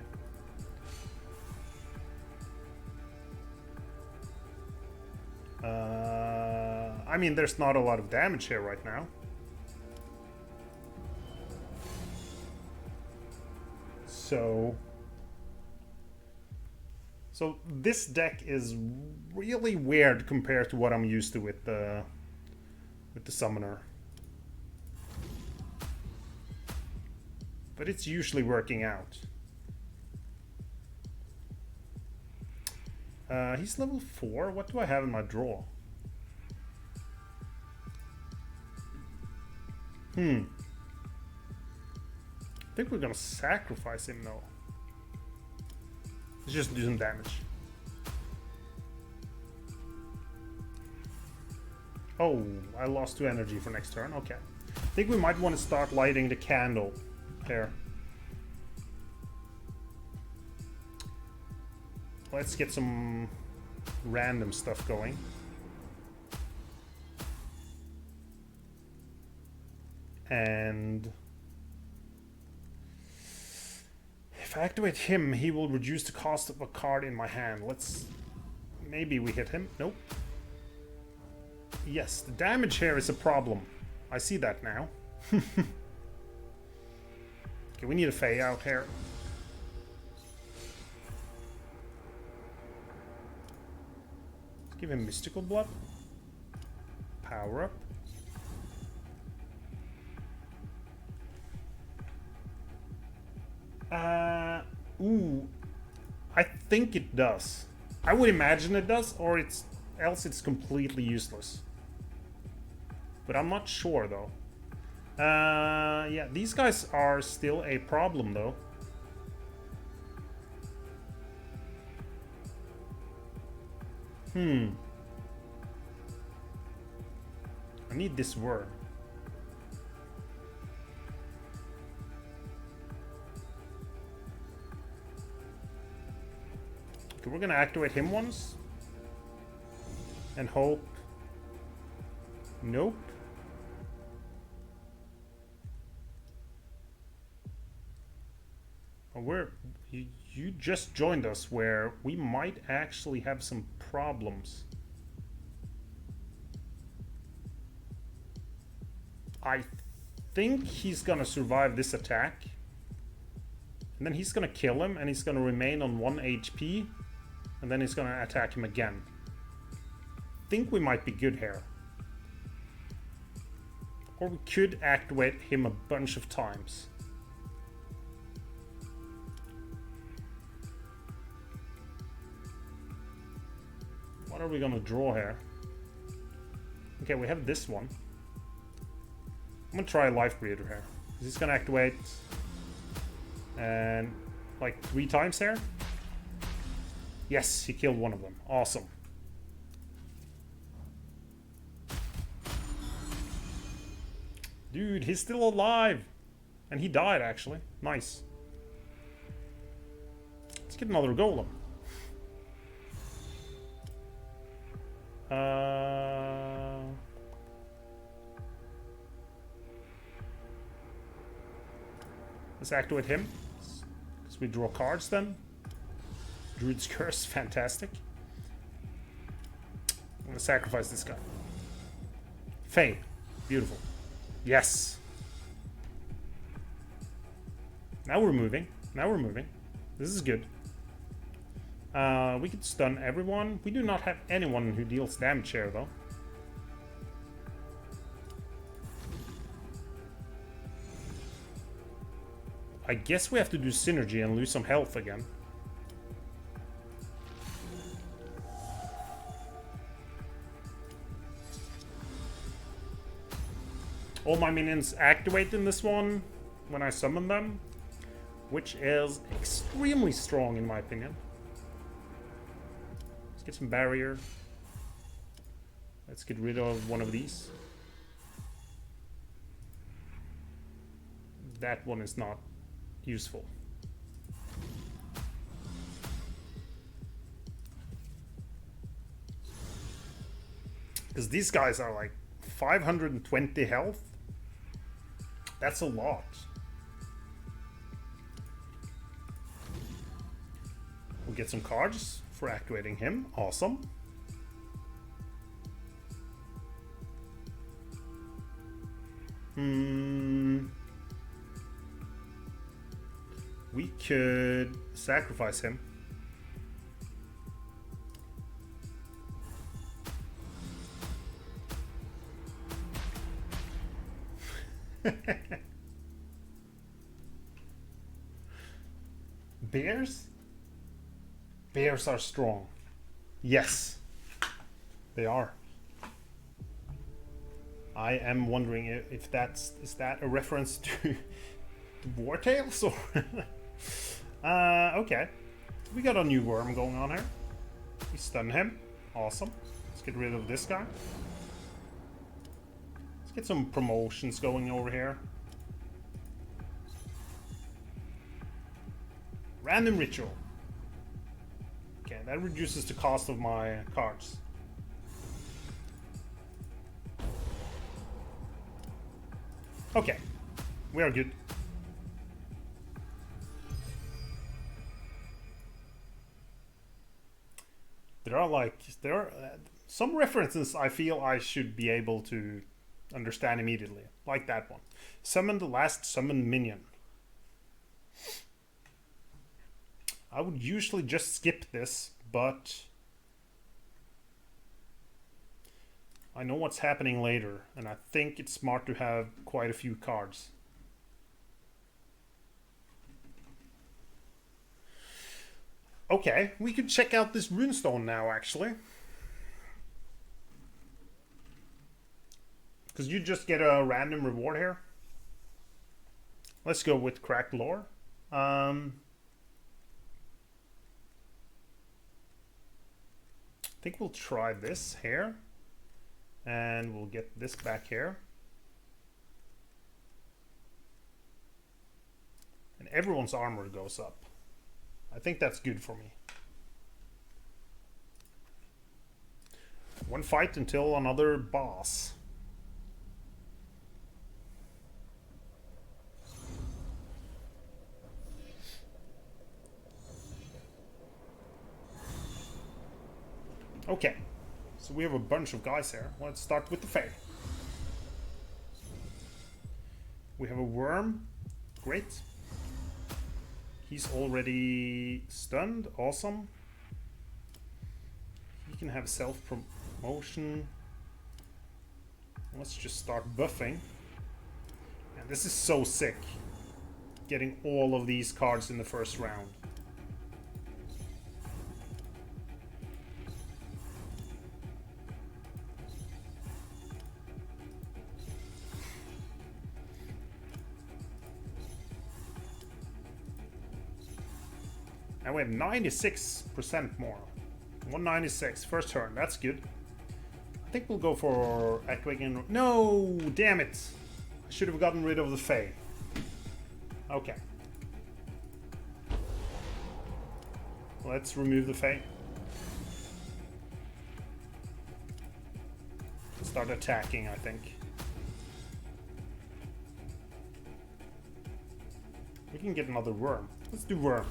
I mean, there's not a lot of damage here right now. So this deck is really weird compared to what I'm used to with the summoner. But it's usually working out. He's level 4. What do I have in my draw? I think we're gonna sacrifice him though. Let's just do some damage. Oh, I lost 2 energy for next turn. Okay. I think we might want to start lighting the candle there. Let's get some random stuff going. And if I activate him, he will reduce the cost of a card in my hand. Let's... Maybe we hit him. Nope. Yes, the damage here is a problem. I see that now. Okay, we need a Fae out here. Let's give him Mystical Blood. Power up. Ooh, I think it does. I would imagine it does, or else it's completely useless. But I'm not sure though. Yeah, these guys are still a problem though. I need this word. Okay, we're gonna activate him once. And hope. Nope. Oh, you just joined us where we might actually have some problems. I think he's gonna survive this attack. And then he's gonna kill him and he's gonna remain on 1 HP. And then he's gonna attack him again. I think we might be good here. Or we could activate him a bunch of times. What are we gonna draw here? Okay, we have this one. I'm gonna try a Life Breather here. He's gonna activate and like 3 times here. Yes, he killed one of them. Awesome. Dude, he's still alive. And he died, actually. Nice. Let's get another golem. Let's activate him. Because we draw cards then. Druid's Curse, fantastic. I'm gonna sacrifice this guy. Fae, beautiful. Yes. Now we're moving. Now we're moving. This is good. We could stun everyone. We do not have anyone who deals damage here, though. I guess we have to do synergy and lose some health again. All my minions activate in this one when I summon them, which is extremely strong in my opinion. Let's get some barrier. Let's get rid of one of these. That one is not useful. Because these guys are like 520 health. That's a lot. We'll get some cards for activating him. Awesome. We could sacrifice him. Bears? Bears are strong. Yes, they are. I am wondering if is that a reference to War Tales or okay. We got a new worm going on here. We stun him. Awesome. Let's get rid of this guy. Let's get some promotions going over here. Random ritual. Okay, that reduces the cost of my cards. Okay, we are good. There are some references I feel I should be able to understand immediately, like that one. Summon the last summoned minion. I would usually just skip this, but I know what's happening later, and I think it's smart to have quite a few cards. Okay, we could check out this runestone now, actually. Because you just get a random reward here. Let's go with Cracked Lore. I think we'll try this here. And we'll get this back here. And everyone's armor goes up. I think that's good for me. One fight until another boss. Okay, so we have a bunch of guys here. Let's start with the Fae. We have a worm. Great. He's already stunned. Awesome. He can have self-promotion. Let's just start buffing. And this is so sick. Getting all of these cards in the first round. And we have 96% more. 196, first turn, that's good. I think we'll go for activating. No, damn it! I should have gotten rid of the Fae. Okay. Let's remove the Fae. Start attacking, I think. We can get another worm. Let's do worm.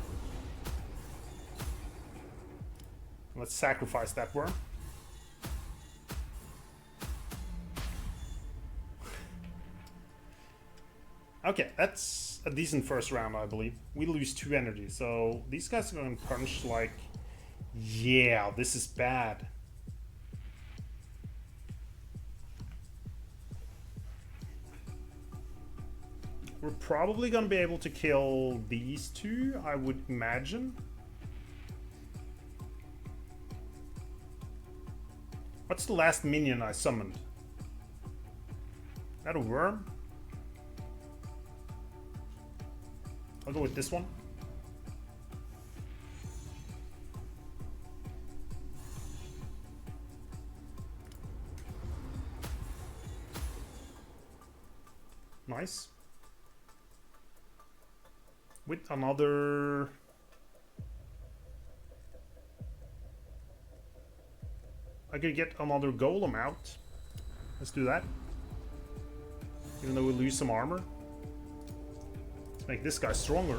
Let's sacrifice that worm. Okay, that's a decent first round, I believe. We lose 2 energy, so these guys are going to punch like... Yeah, this is bad. We're probably going to be able to kill these 2, I would imagine. What's the last minion I summoned? Is that a worm? I'll go with this one. Nice. With another... I could get another golem out. Let's do that. Even though we lose some armor. Let's make this guy stronger.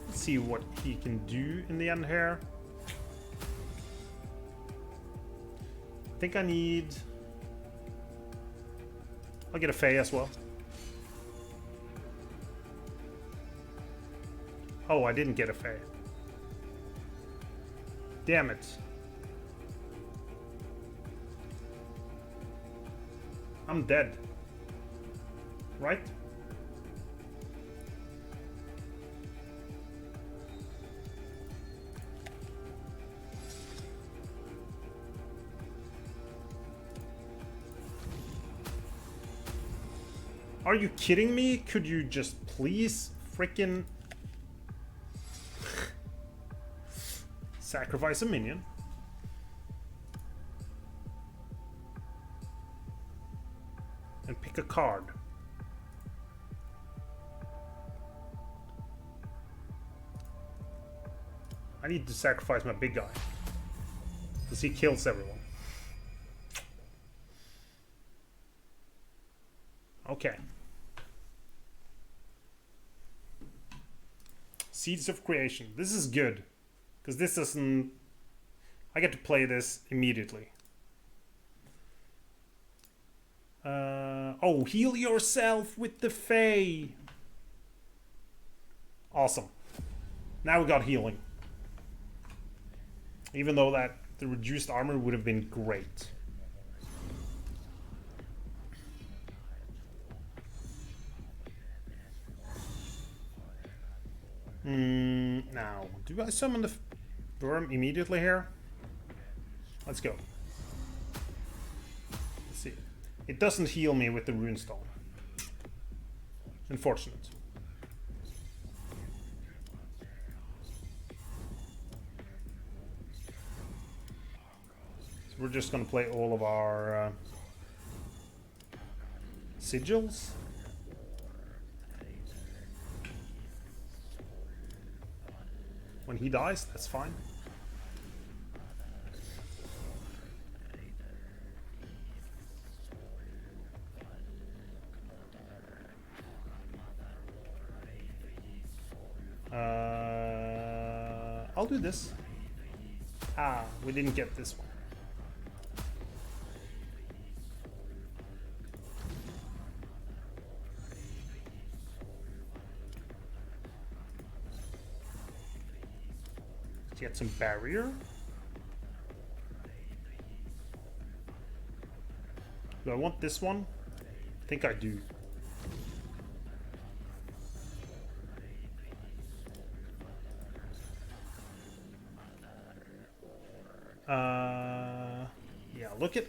Let's see what he can do in the end here. I think I need... I'll get a Fae as well. Oh, I didn't get a Fae. Damn it. I'm dead. Right? Are you kidding me? Could you just please frickin' sacrifice a minion? And pick a card. I need to sacrifice my big guy. Because he kills everyone. Okay. Seeds of Creation. This is good. Because this doesn't... I get to play this immediately. Oh, heal yourself with the Fae. Awesome. Now we got healing. Even though that the reduced armor would have been great. Now, do I summon the worm immediately here? Let's go. Let's see. It doesn't heal me with the runestone. Unfortunate. So we're just gonna play all of our sigils. When he dies, that's fine. I'll do this. Ah, we didn't get this one. Get some barrier. Do I want this one? I think I do. Yeah, look at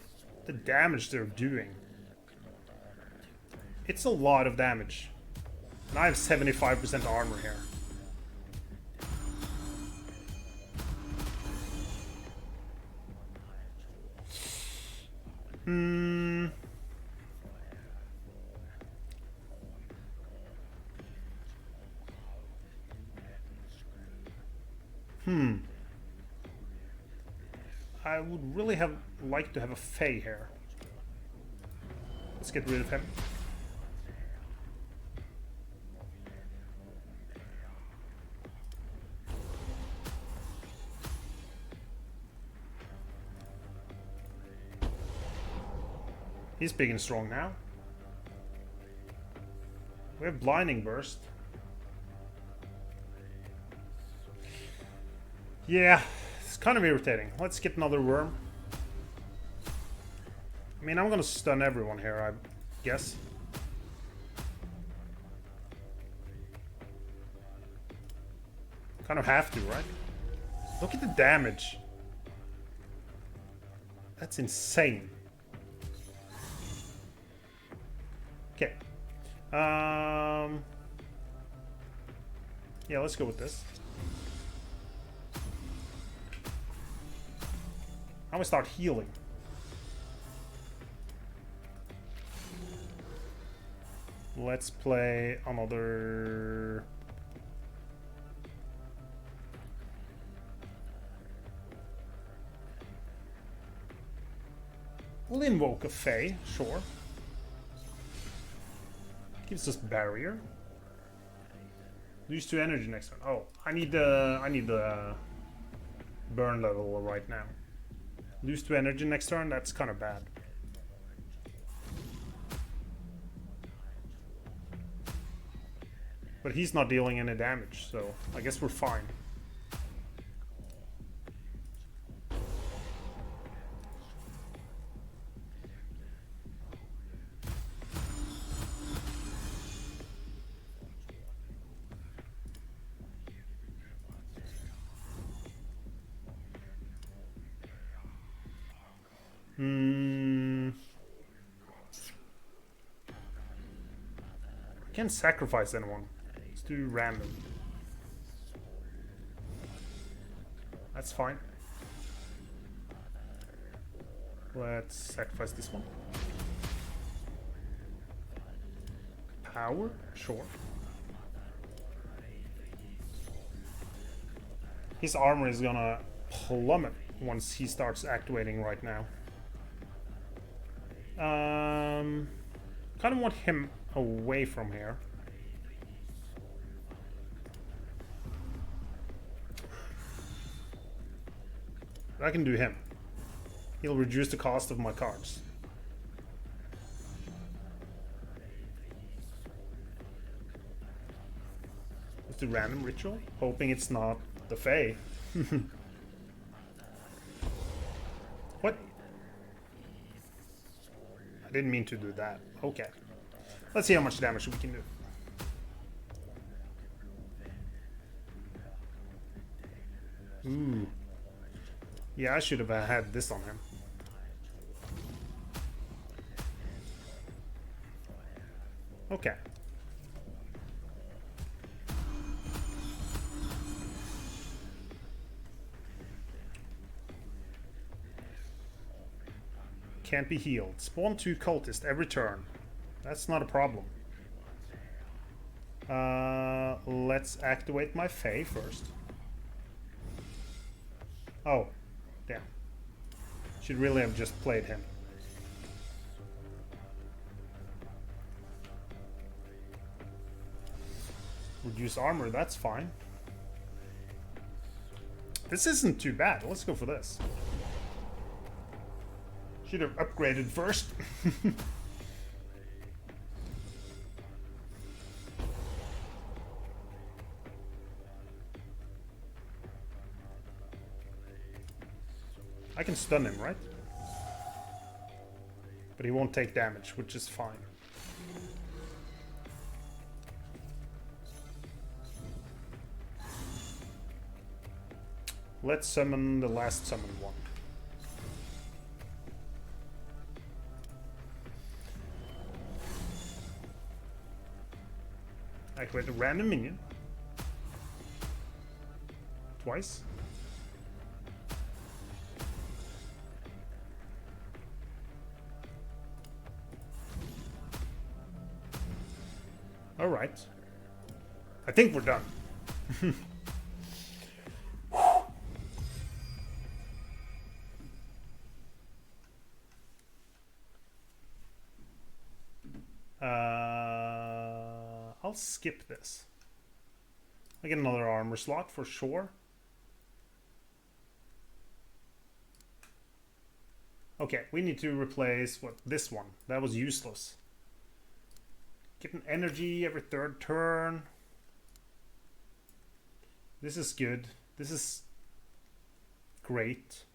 the damage they're doing. It's a lot of damage. And I have 75% armor here. I would really have liked to have a Fae here. Let's get rid of him. He's big and strong now. We have Blinding Burst. Yeah, it's kind of irritating. Let's get another worm. I mean, I'm gonna stun everyone here, I guess. Kind of have to, right? Look at the damage. That's insane. Okay. Yeah, let's go with this. Now we start healing. Let's play another... We'll invoke a Fae, sure. Gives us barrier. Lose 2 energy next turn. Oh, I need the burn level right now. Lose 2 energy next turn, that's kind of bad. But he's not dealing any damage, so I guess we're fine. I can't sacrifice anyone. Let's do random. That's fine. Let's sacrifice this one. Power? Sure. His armor is gonna plummet once he starts activating right now. Kind of want him away from here. I can do him. He'll reduce the cost of my cards. Let's do random ritual, hoping it's not the Fae. What? I didn't mean to do that. Okay. Let's see how much damage we can do. Ooh. Yeah, I should have had this on him. Okay. Can't be healed. Spawn 2 cultists every turn. That's not a problem. Let's activate my Fae first. Oh, damn. Should really have just played him. Reduce armor, that's fine. This isn't too bad. Let's go for this. Should have upgraded first. I can stun him, right? But he won't take damage, which is fine. Let's summon the last summoned one. Activate a random minion. Twice. All right. I think we're done. I'll skip this. I get another armor slot for sure. Okay, we need to replace this one. That was useless. Get an energy every third turn. This is good. This is great.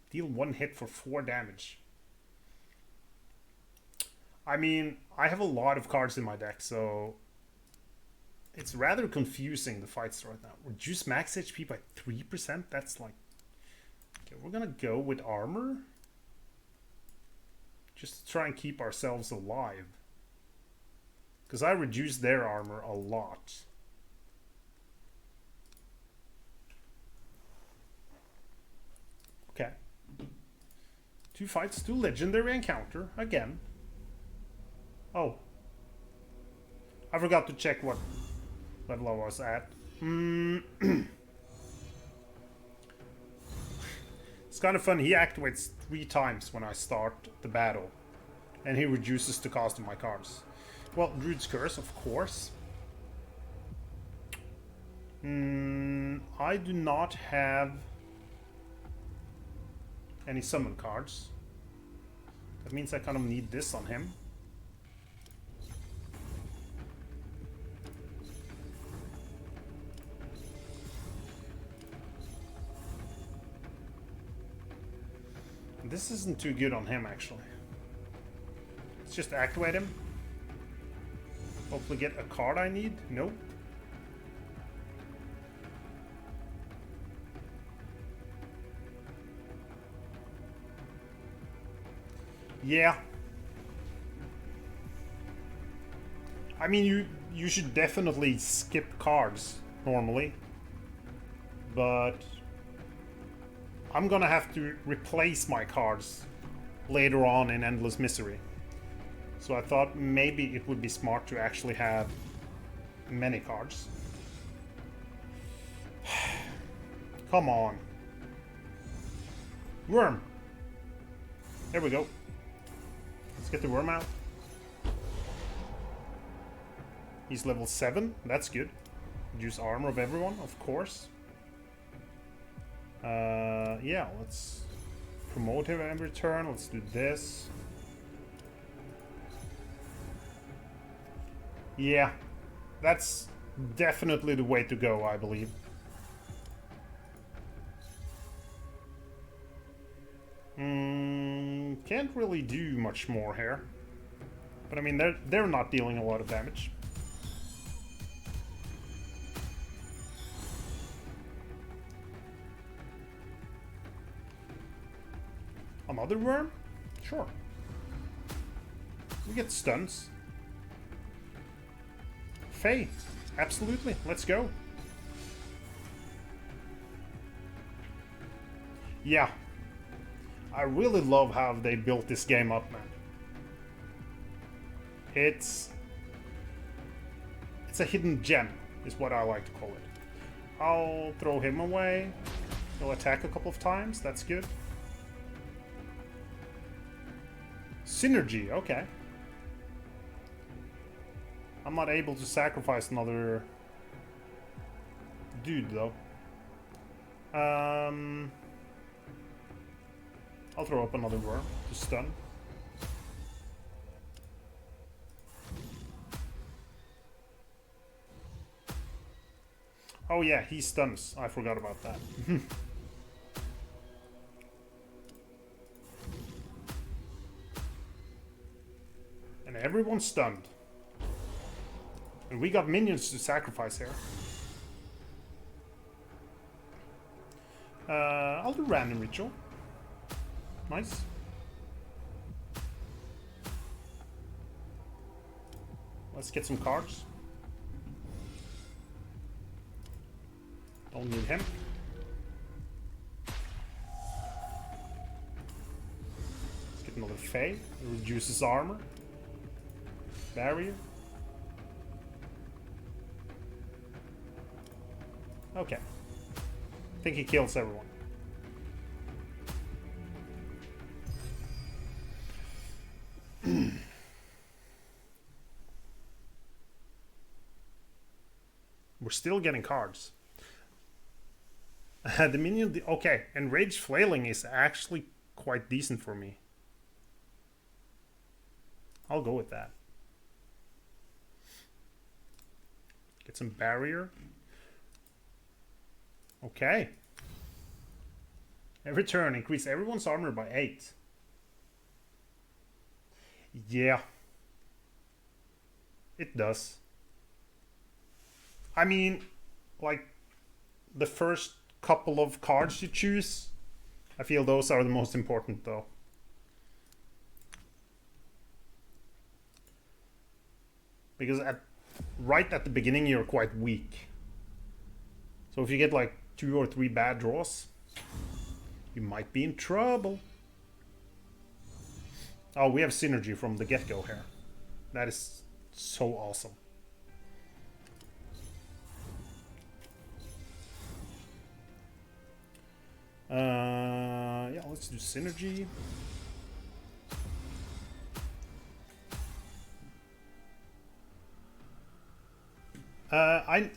Deal 1 hit for 4 damage. I mean, I have a lot of cards in my deck, so it's rather confusing, the fights right now. Reduce max HP by 3%? That's like... Okay, we're gonna go with armor. Just to try and keep ourselves alive. Because I reduced their armor a lot. 2 fights, 2 legendary encounter, again. Oh. I forgot to check what level I was at. It's kind of fun, he activates 3 times when I start the battle. And he reduces the cost of my cards. Well, Druid's Curse, of course. I do not have any summon cards. That means I kind of need this on him. This isn't too good on him, actually. Let's just activate him. Hopefully get a card I need. Nope. Yeah. I mean, you should definitely skip cards normally. But I'm gonna have to replace my cards later on in Endless Misery. So I thought maybe it would be smart to actually have many cards. Come on. Worm. There we go. Let's get the worm out. He's level 7. That's good. Reduce armor of everyone, of course. Yeah, let's promote him every turn. Let's do this. Yeah, that's definitely the way to go, I believe. Can't really do much more here. But I mean, they're not dealing a lot of damage. Another worm? Sure. We get stuns. Faye, absolutely. Let's go. Yeah. I really love how they built this game up, man. It's a hidden gem, is what I like to call it. I'll throw him away. He'll attack a couple of times. That's good. Synergy, okay. I'm not able to sacrifice another dude, though. I'll throw up another worm to stun. Oh yeah, he stuns. I forgot about that. And everyone's stunned. And we got minions to sacrifice here. I'll do random ritual. Nice. Let's get some cards. Don't need him. Let's get another Fae. It reduces armor. Barrier. Okay. I think he kills everyone. We're still getting cards. The minion... Okay, and Rage Flailing is actually quite decent for me. I'll go with that. Get some barrier. Okay. Every turn, increase everyone's armor by 8. Yeah. It does. I mean, like, the first couple of cards you choose, I feel those are the most important, though. Because right at the beginning, you're quite weak. So if you get, like, 2 or 3 bad draws, you might be in trouble. Oh, we have synergy from the get-go here. That is so awesome. Yeah, let's do synergy.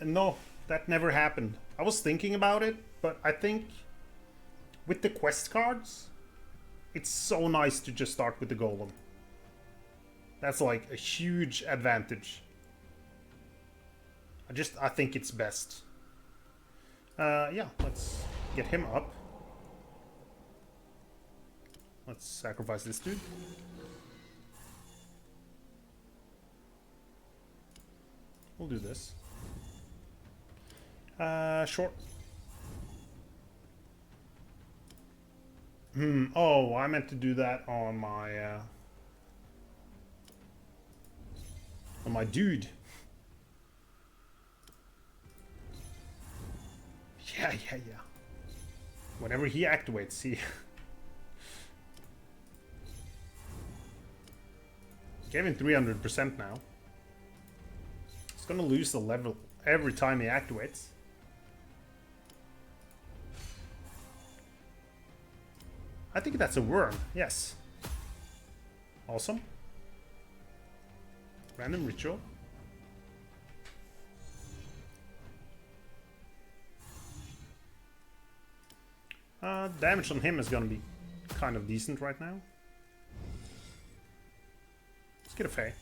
No, that never happened. I was thinking about it, but I think with the quest cards, it's so nice to just start with the golem. That's like a huge advantage. I think it's best. Yeah, let's get him up. Let's sacrifice this dude. We'll do this. Short. Oh, I meant to do that on my dude. Yeah. Whenever he activates, he gave him 300% now. He's gonna lose the level every time he activates. I think that's a worm, yes. Awesome. Random ritual. Damage on him is gonna be kind of decent right now. Let's get a Fae.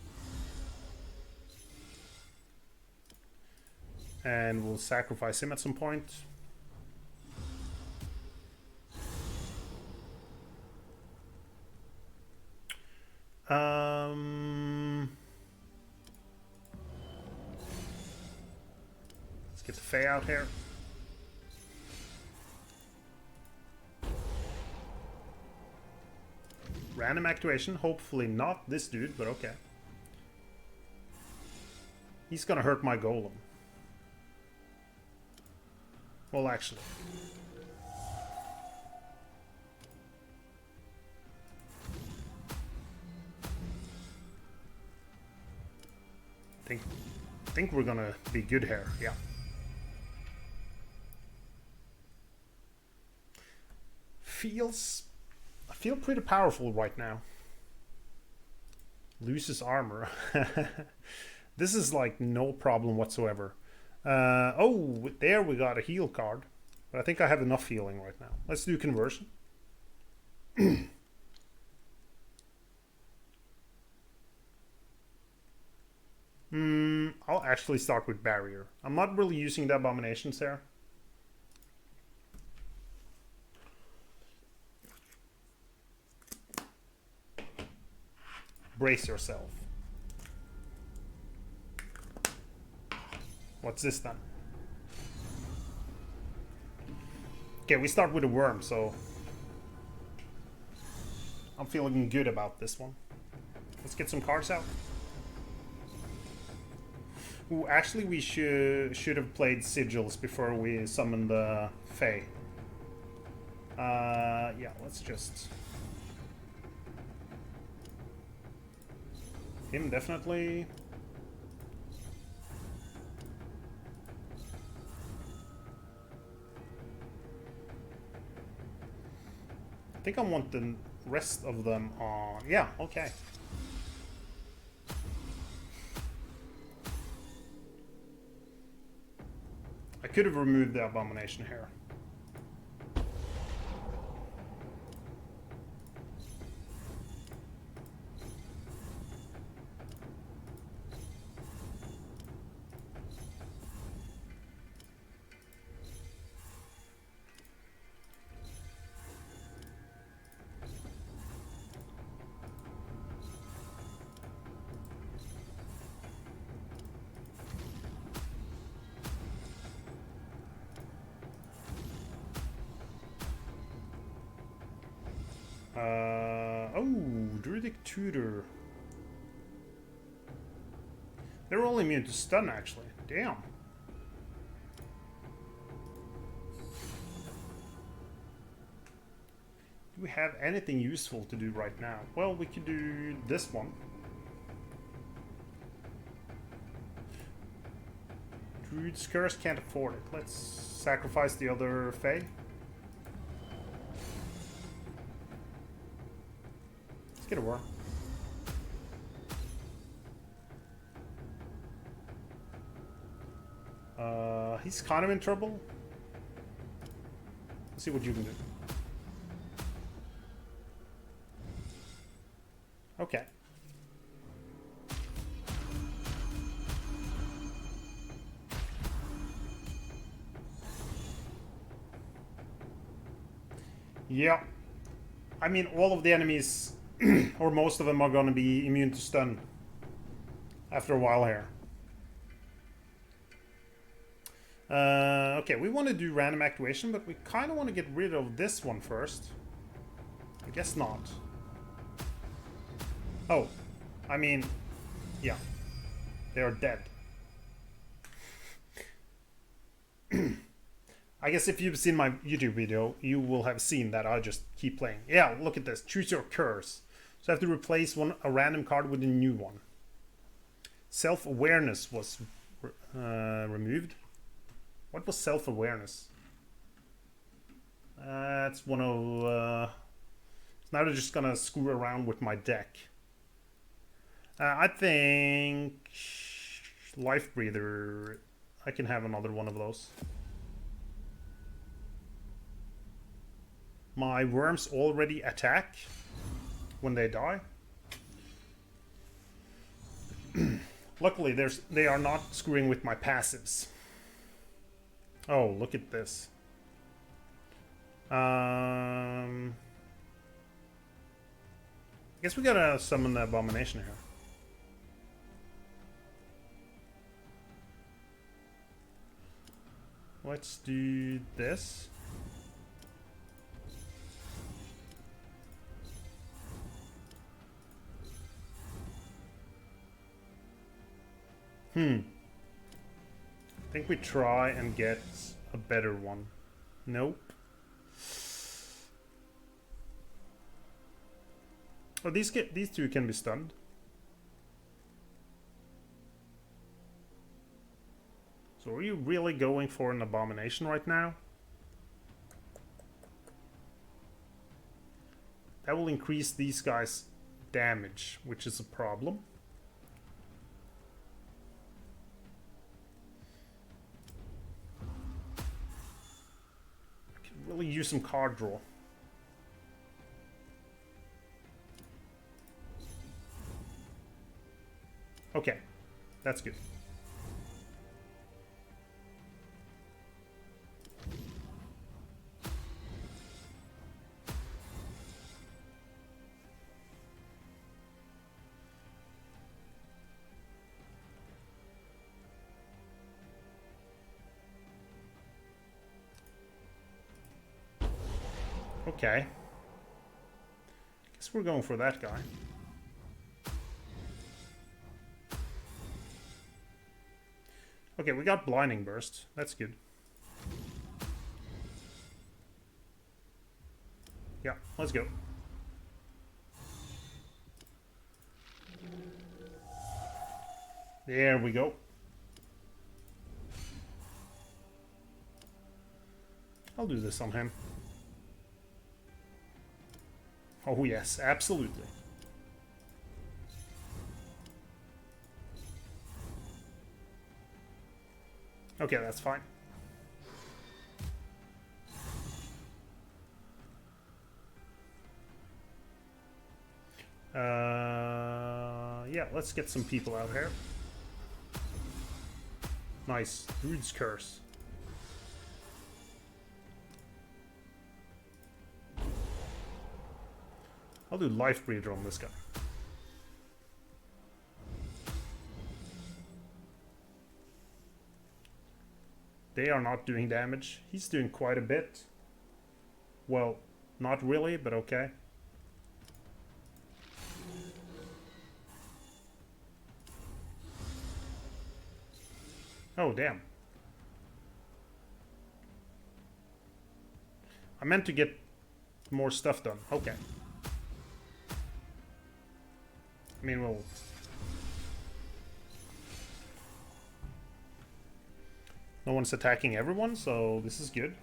And we'll sacrifice him at some point. Let's get the Fae out here. Random activation, hopefully not this dude, but okay. He's gonna hurt my golem. Well, actually. I think we're gonna be good here, yeah. I feel pretty powerful right now. Loses armor. This is like no problem whatsoever. Oh, there we got a heal card. But I think I have enough healing right now. Let's do conversion. I'll actually start with barrier. I'm not really using the abominations here. Brace yourself. What's this then? Okay, we start with a worm, so I'm feeling good about this one. Let's get some cards out. Ooh, actually we should have played sigils before we summoned the Fae. Yeah, let's just... Him, definitely. I think I want the rest of them on... Yeah, okay. I could have removed the abomination here. Oh, Druidic Tutor. They're all immune to stun, actually. Damn. Do we have anything useful to do right now? Well, we could do this one. Druid's Curse can't afford it. Let's sacrifice the other Fae. Let's get a war. He's kind of in trouble. Let's see what you can do. Okay. Yeah. I mean, all of the enemies, or most of them, are going to be immune to stun after a while here. Okay, we want to do random activation, but we kind of want to get rid of this one first. I guess not. Oh, I mean, yeah. They are dead. I guess if you've seen my YouTube video, you will have seen that I just keep playing. Yeah, look at this. Choose your curse. So I have to replace a random card with a new one. Self-awareness was removed. What was self-awareness? That's one of... now they're just gonna screw around with my deck. I think... Life Breather... I can have another one of those. My worms already attack when they die. Luckily, they are not screwing with my passives. Oh, look at this. I guess we gotta summon the abomination here. Let's do this. I think we try and get a better one. Nope. Oh, these two can be stunned. So are you really going for an abomination right now? That will increase these guys' damage, which is a problem. Really use some card draw. Okay, that's good. Okay. Guess we're going for that guy. Okay, we got Blinding Burst. That's good. Yeah, let's go. There we go. I'll do this on him. Oh yes, absolutely. Okay, that's fine. Yeah, let's get some people out here. Nice. Druid's Curse. I'll do Life Breather on this guy. They are not doing damage. He's doing quite a bit. Well, not really, but okay. Oh, damn. I meant to get more stuff done. Okay. I mean, we'll... No one's attacking everyone, so this is good.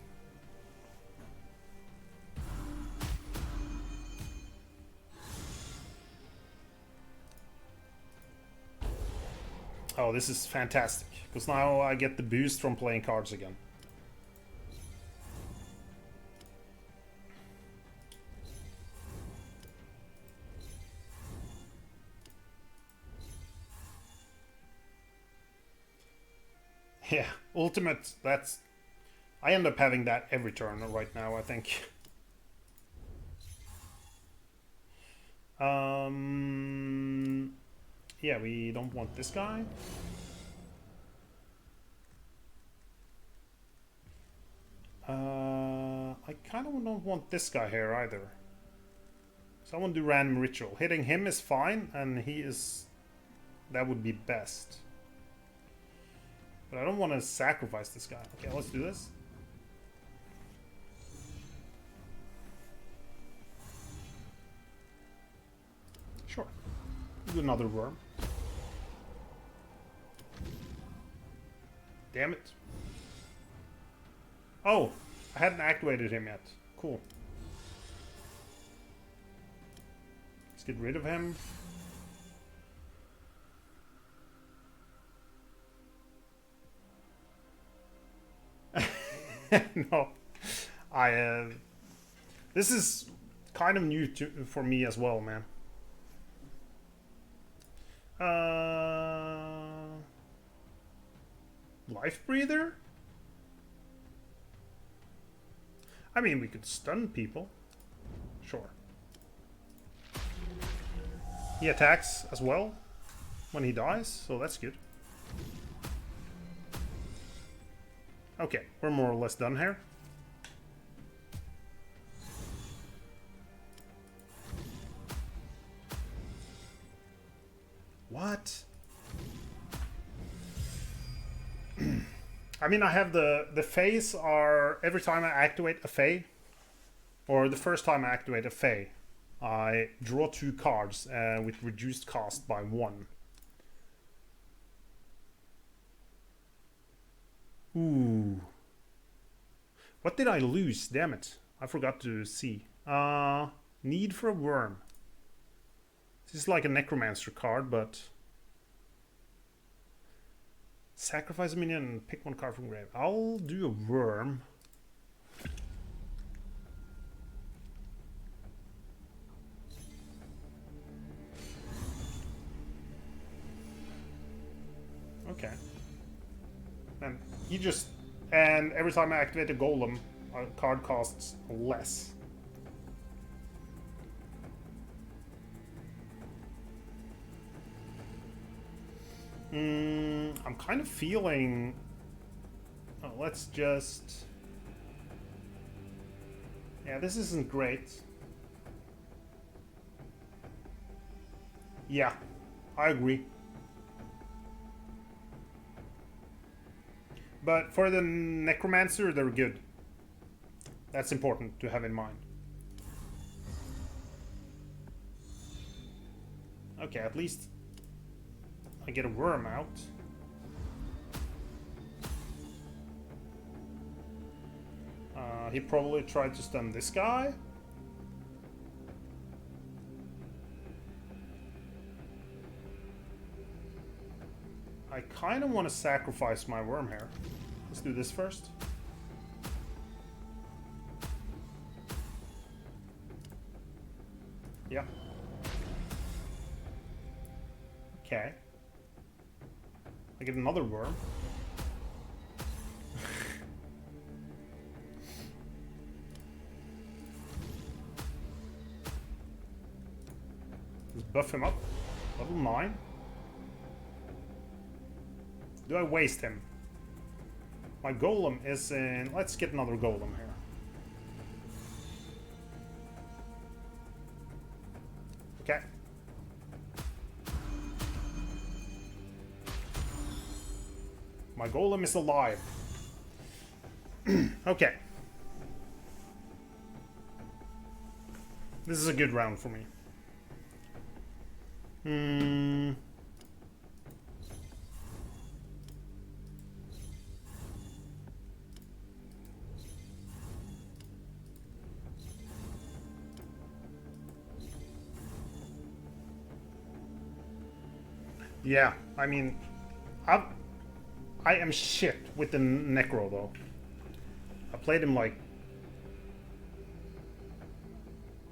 Oh, this is fantastic, because now I get the boost from playing cards again. Yeah, ultimate, that's... I end up having that every turn right now, I think. Yeah, we don't want this guy. I kind of don't want this guy here either. So I want to do random ritual. Hitting him is fine, and he is... That would be best. But I don't want to sacrifice this guy. Okay, let's do this. Sure. Do another worm. Damn it. Oh, I hadn't activated him yet. Cool. Let's get rid of him. No, this is kind of new for me as well, man. Life breather? I mean, we could stun people. Sure. He attacks as well when he dies, so that's good. Okay, we're more or less done here. What? I mean, I have the Fays are... Every time I activate a Fey, or the first time I activate a Fey, I draw 2 cards with reduced cost by 1. Ooh. What did I lose? Damn it. I forgot to see. Need for a worm. This is like a necromancer card, but... Sacrifice a minion and pick 1 card from grave. I'll do a worm. Okay. And he just... And every time I activate a golem, a card costs less. I'm kind of feeling... Oh, let's just... Yeah, this isn't great. Yeah, I agree. But for the necromancer, they're good. That's important to have in mind. Okay, at least I get a worm out. He probably tried to stun this guy. I kind of want to sacrifice my worm here. Let's do this first. Yeah. Okay. I get another worm. Let's buff him up. Level 9. Do I waste him? My golem is in... Let's get another golem here. Okay. My golem is alive. Okay. This is a good round for me. Hmm. Yeah, I mean, I am shit with the Necro though. I played him like...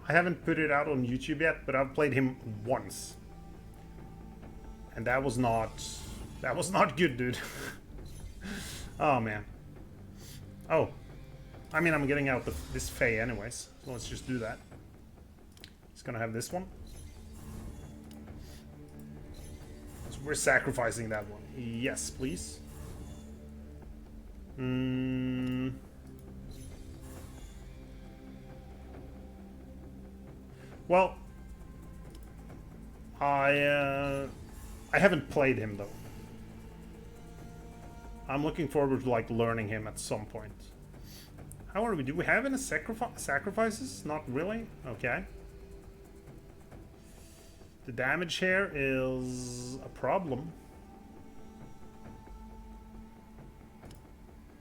I haven't put it out on YouTube yet, but I've played him once. And that was not good, dude. Oh, man. Oh. I mean, I'm getting out this Fae anyways, so let's just do that. It's gonna have this one. So we're sacrificing that one. Yes, please. Well, I haven't played him though. I'm looking forward to like learning him at some point. How are we? Do we have any sacrifices? Not really. Okay. The damage here is a problem.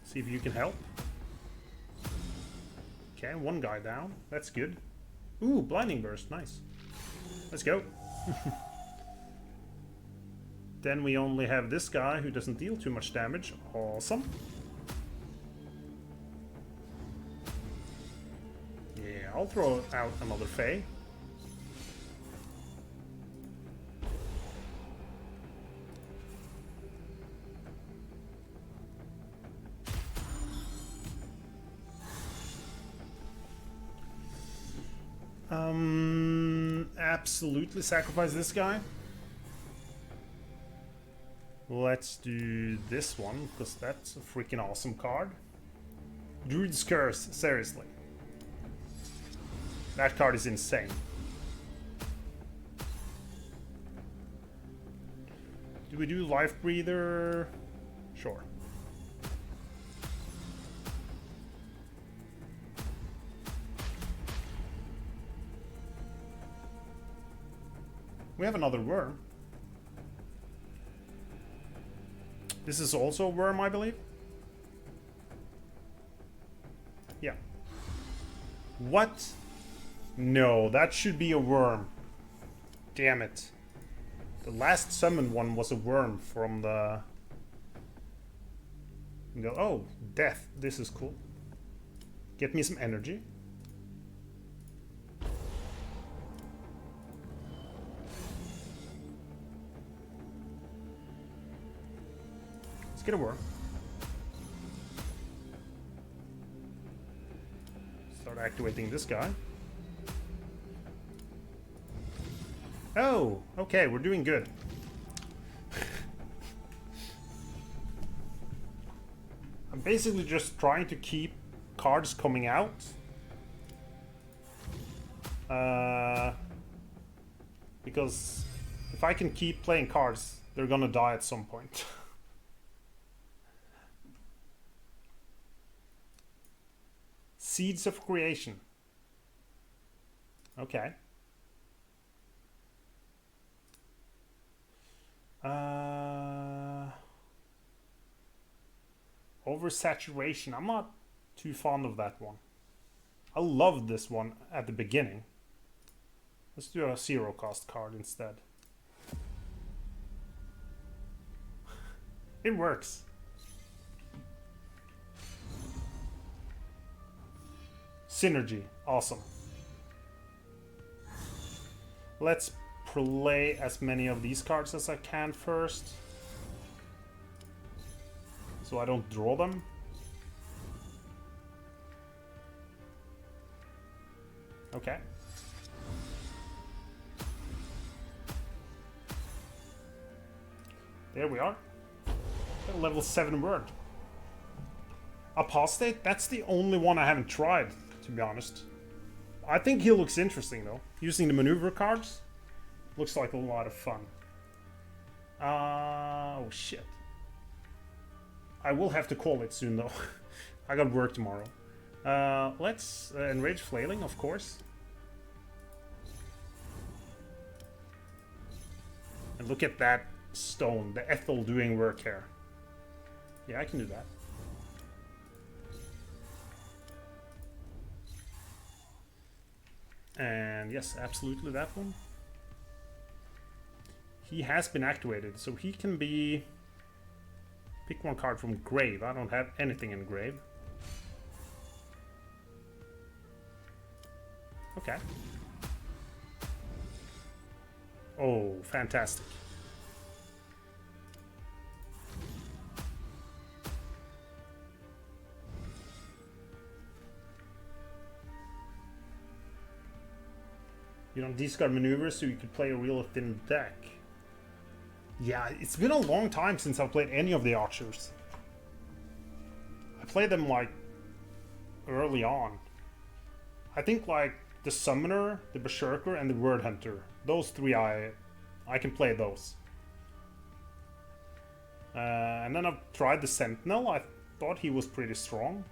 See if you can help. Okay, one guy down. That's good. Ooh, blinding burst. Nice. Let's go. Then we only have this guy who doesn't deal too much damage. Awesome. Yeah, I'll throw out another Fae. Absolutely sacrifice this guy. Let's do this one, because that's a freaking awesome card. Druid's Curse, seriously. That card is insane. Do we do Life Breather? Sure. We have another worm. This is also a worm, I believe. Yeah. What? No, that should be a worm. Damn it. The last summon one was a worm from the... Oh, death. This is cool. Get me some energy. Get a worm. Start activating this guy. Oh, okay, we're doing good. I'm basically just trying to keep cards coming out. Because if I can keep playing cards, they're gonna die at some point. Seeds of Creation. Okay. Oversaturation. I'm not too fond of that one. I loved this one at the beginning. Let's do a 0 cost card instead. It works. Synergy, awesome. Let's play as many of these cards as I can first, so I don't draw them. Okay. There we are. A level 7 word. Apostate? That's the only one I haven't tried, to be honest. I think he looks interesting though. Using the maneuver cards looks like a lot of fun. Oh shit. I will have to call it soon though. I got work tomorrow. Let's enrage flailing, of course. And look at that stone, the Ethel doing work here. Yeah, I can do that. And yes, absolutely that one. He has been activated, so he can be... Pick one card from Grave. I don't have anything in Grave. Okay. Oh, fantastic. You don't discard maneuvers, so you could play a real thin deck. Yeah, it's been a long time since I've played any of the archers. I played them like early on. I think like the Summoner, the Berserker, and the Word Hunter. Those three I can play those. And then I've tried the Sentinel. I thought he was pretty strong.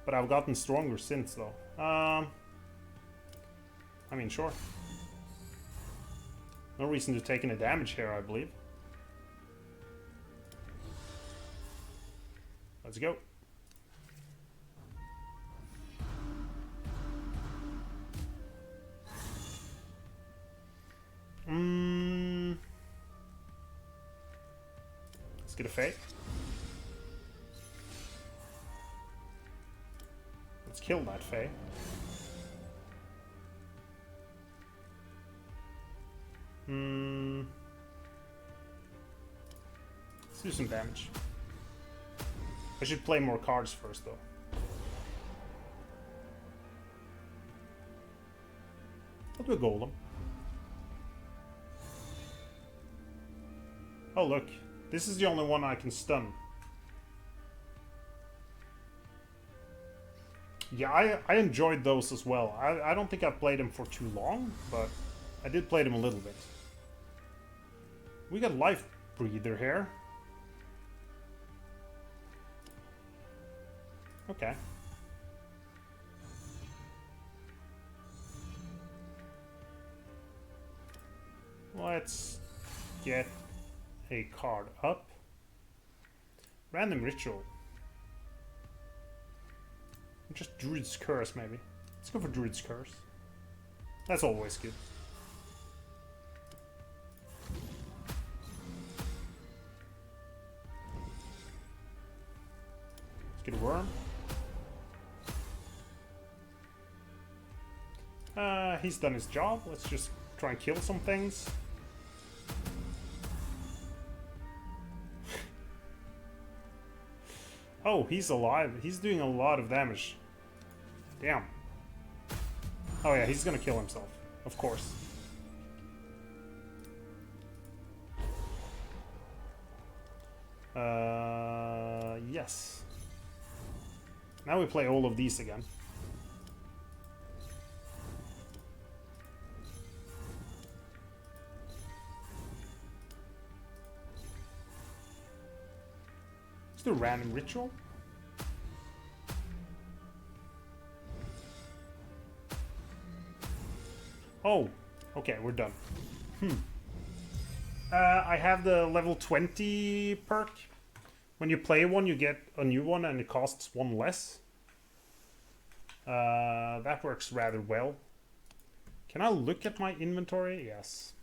But I've gotten stronger since though. I mean, sure. No reason to take any damage here, I believe. Let's go. Let's get a Fae. Let's kill that Fae. Let's do some damage. I should play more cards first, though. I'll do a golem. Oh, look. This is the only one I can stun. Yeah, I enjoyed those as well. I don't think I've played them for too long, but I did play them a little bit. We got Life Breather here. Okay. Let's get a card up. Random Ritual. Just Druid's Curse, maybe. Let's go for Druid's Curse. That's always good. Let's get a Worm. He's done his job. Let's just try and kill some things. Oh, he's alive. He's doing a lot of damage. Damn. Oh yeah, he's gonna kill himself. Of course. Yes. Now we play all of these again. Let's do a random ritual. Oh, okay, we're done. I have the level 20 perk. When you play one, you get a new one and it costs one less. That works rather well. Can I look at my inventory? Yes.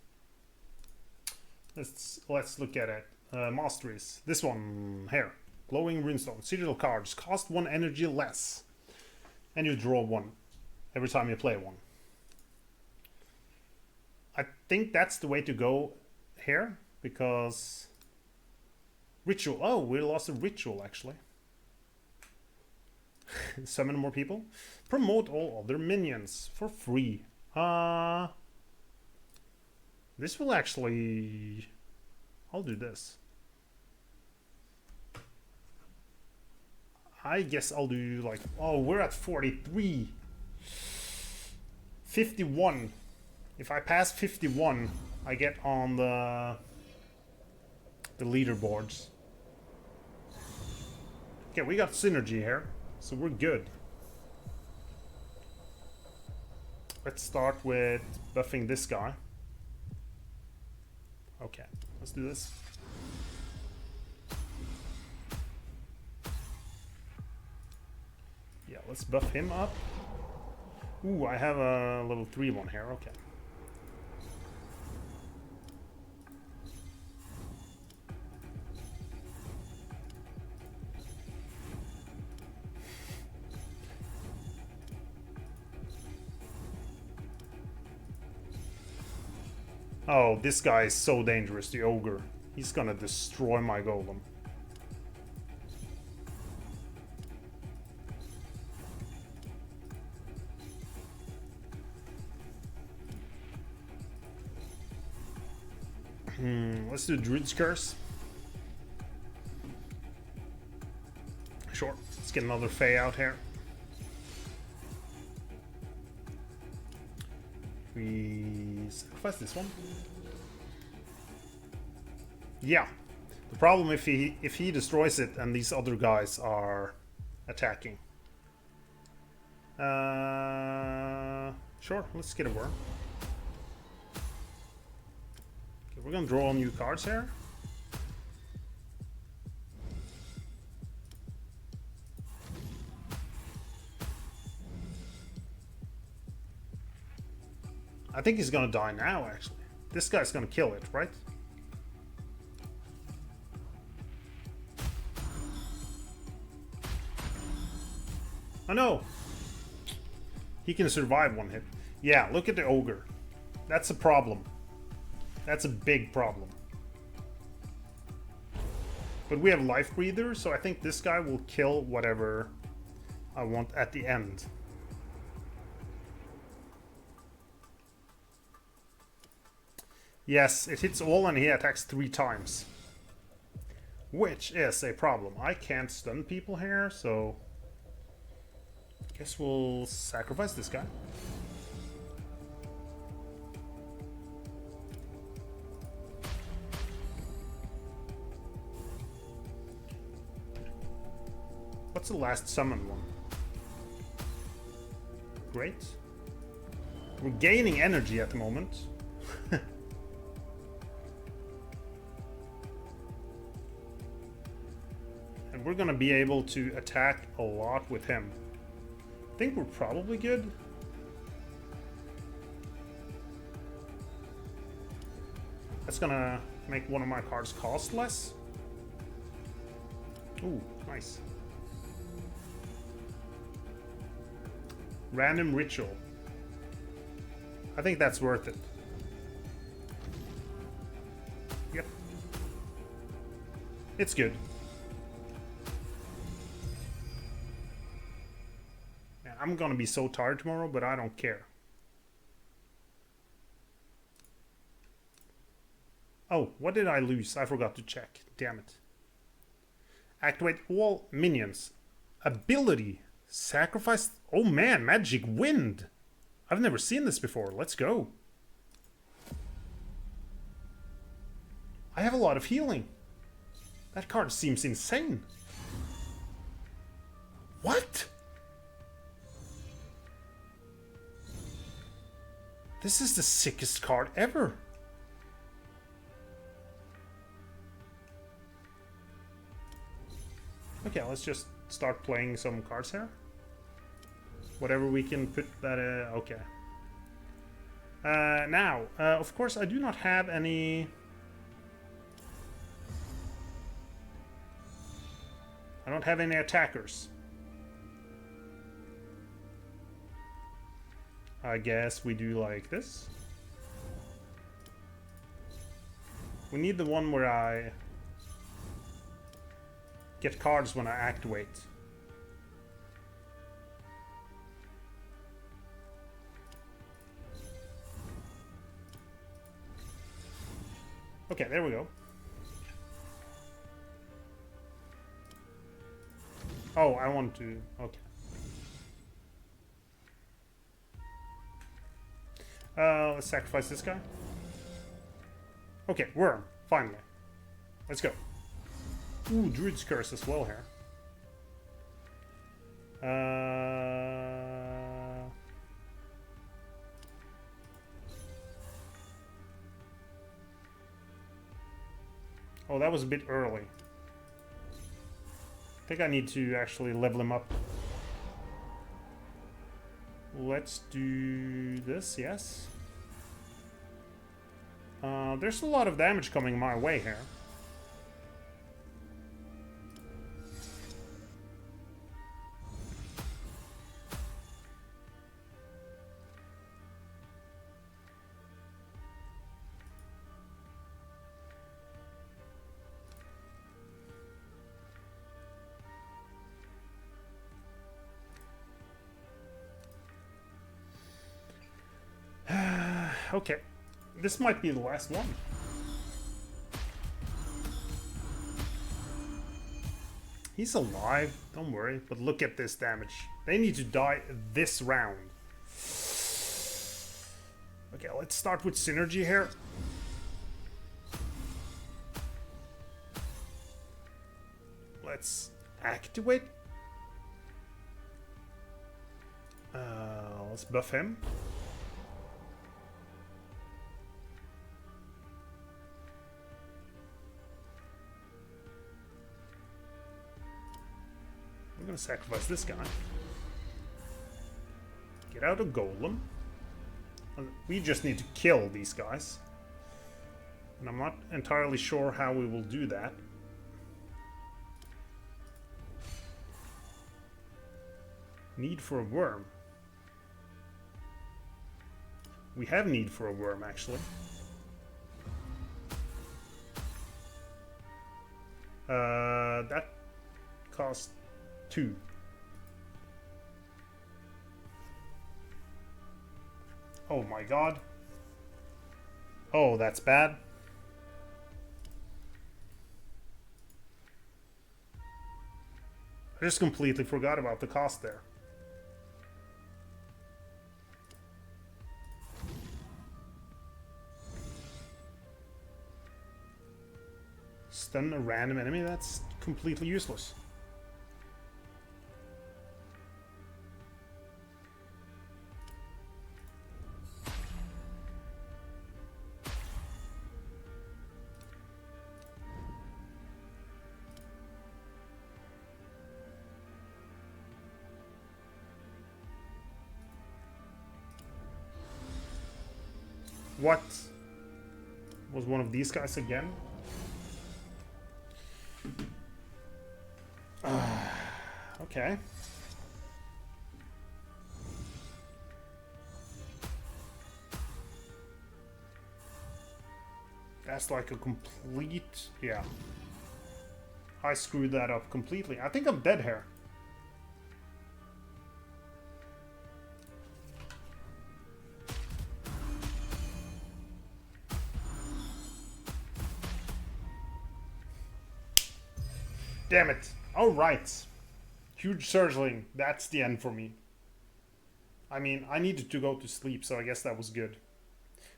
Let's look at it. Masteries. This one here. Glowing Runestone. Sigil cards. Cost one energy less. And you draw one every time you play one. I think that's the way to go here. Because... Ritual. Oh, we lost a ritual actually. Summon more people. Promote all other minions for free. This will actually... I'll do this. I guess I'll do like... Oh, we're at 43. 51. If I pass 51, I get on the leaderboards. Okay, we got synergy here, so we're good. Let's start with buffing this guy. Okay, let's do this. Yeah, let's buff him up. Ooh, I have a level 3 one here. Okay. Oh, this guy is so dangerous, the ogre. He's gonna destroy my golem. Let's do Druid's Curse. Sure, let's get another Fae out here. We sacrifice this one. Yeah. The problem if he destroys it and these other guys are attacking. Sure, let's get a worm. Okay, we're gonna draw new cards here. I think he's gonna die now, actually. This guy's gonna kill it, right? Oh no! He can survive one hit. Yeah, look at the ogre. That's a problem. That's a big problem. But we have life breather, so I think this guy will kill whatever I want at the end. Yes, it hits all and he attacks 3 times. Which is a problem. I can't stun people here, so... guess we'll sacrifice this guy. What's the last summon one? Great. We're gaining energy at the moment. And we're gonna be able to attack a lot with him. I think we're probably good. That's gonna make one of my cards cost less. Ooh, nice. Random ritual. I think that's worth it. Yep. It's good. Man, I'm gonna be so tired tomorrow, but I don't care. Oh, what did I lose? I forgot to check. Damn it. Activate all minions. Ability. Sacrifice. Oh man, magic wind. I've never seen this before. Let's go. I have a lot of healing. That card seems insane. What? This is the sickest card ever. Okay, let's just start playing some cards here. Whatever we can put that... okay. Now, of course, I do not have any... I don't have any attackers. I guess we do like this. We need the one where I get cards when I activate. Okay, there we go. Oh, I want to... okay. Let's sacrifice this guy. Okay, worm. Finally. Let's go. Ooh, Druid's Curse as well here. Oh, that was a bit early. I think I need to actually level him up. Let's do this, yes. There's a lot of damage coming my way here. Okay, this might be the last one. He's alive, don't worry, but look at this damage. They need to die this round. Okay, let's start with synergy here. Let's activate. Let's buff him. We're gonna sacrifice this guy. Get out a golem. We just need to kill these guys. And I'm not entirely sure how we will do that. Need for a worm. We have need for a worm, actually. That costs 2. Oh my god. Oh, that's bad. I just completely forgot about the cost there. Stun a random enemy? That's completely useless. What? Was one of these guys again? Okay. That's like a complete... yeah. I screwed that up completely. I think I'm dead here. Damn it. Alright. Huge surgeling. That's the end for me. I mean, I needed to go to sleep, so I guess that was good.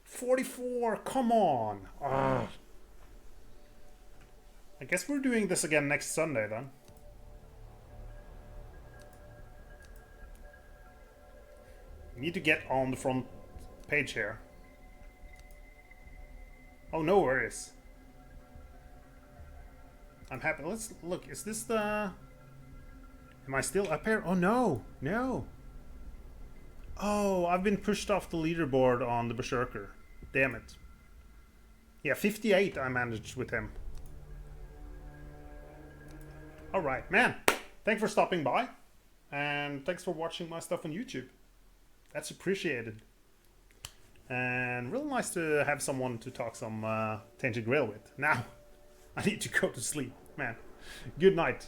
44! Come on! Ugh. I guess we're doing this again next Sunday, then. We need to get on the front page here. Oh, no worries. I'm happy. Let's look. Is this the... Am I still up here? Oh, no. No. Oh, I've been pushed off the leaderboard on the Berserker. Damn it. Yeah, 58 I managed with him. Alright, man. Thanks for stopping by. And thanks for watching my stuff on YouTube. That's appreciated. And real nice to have someone to talk some Tainted Grail with. Now, I need to go to sleep. Man, good night.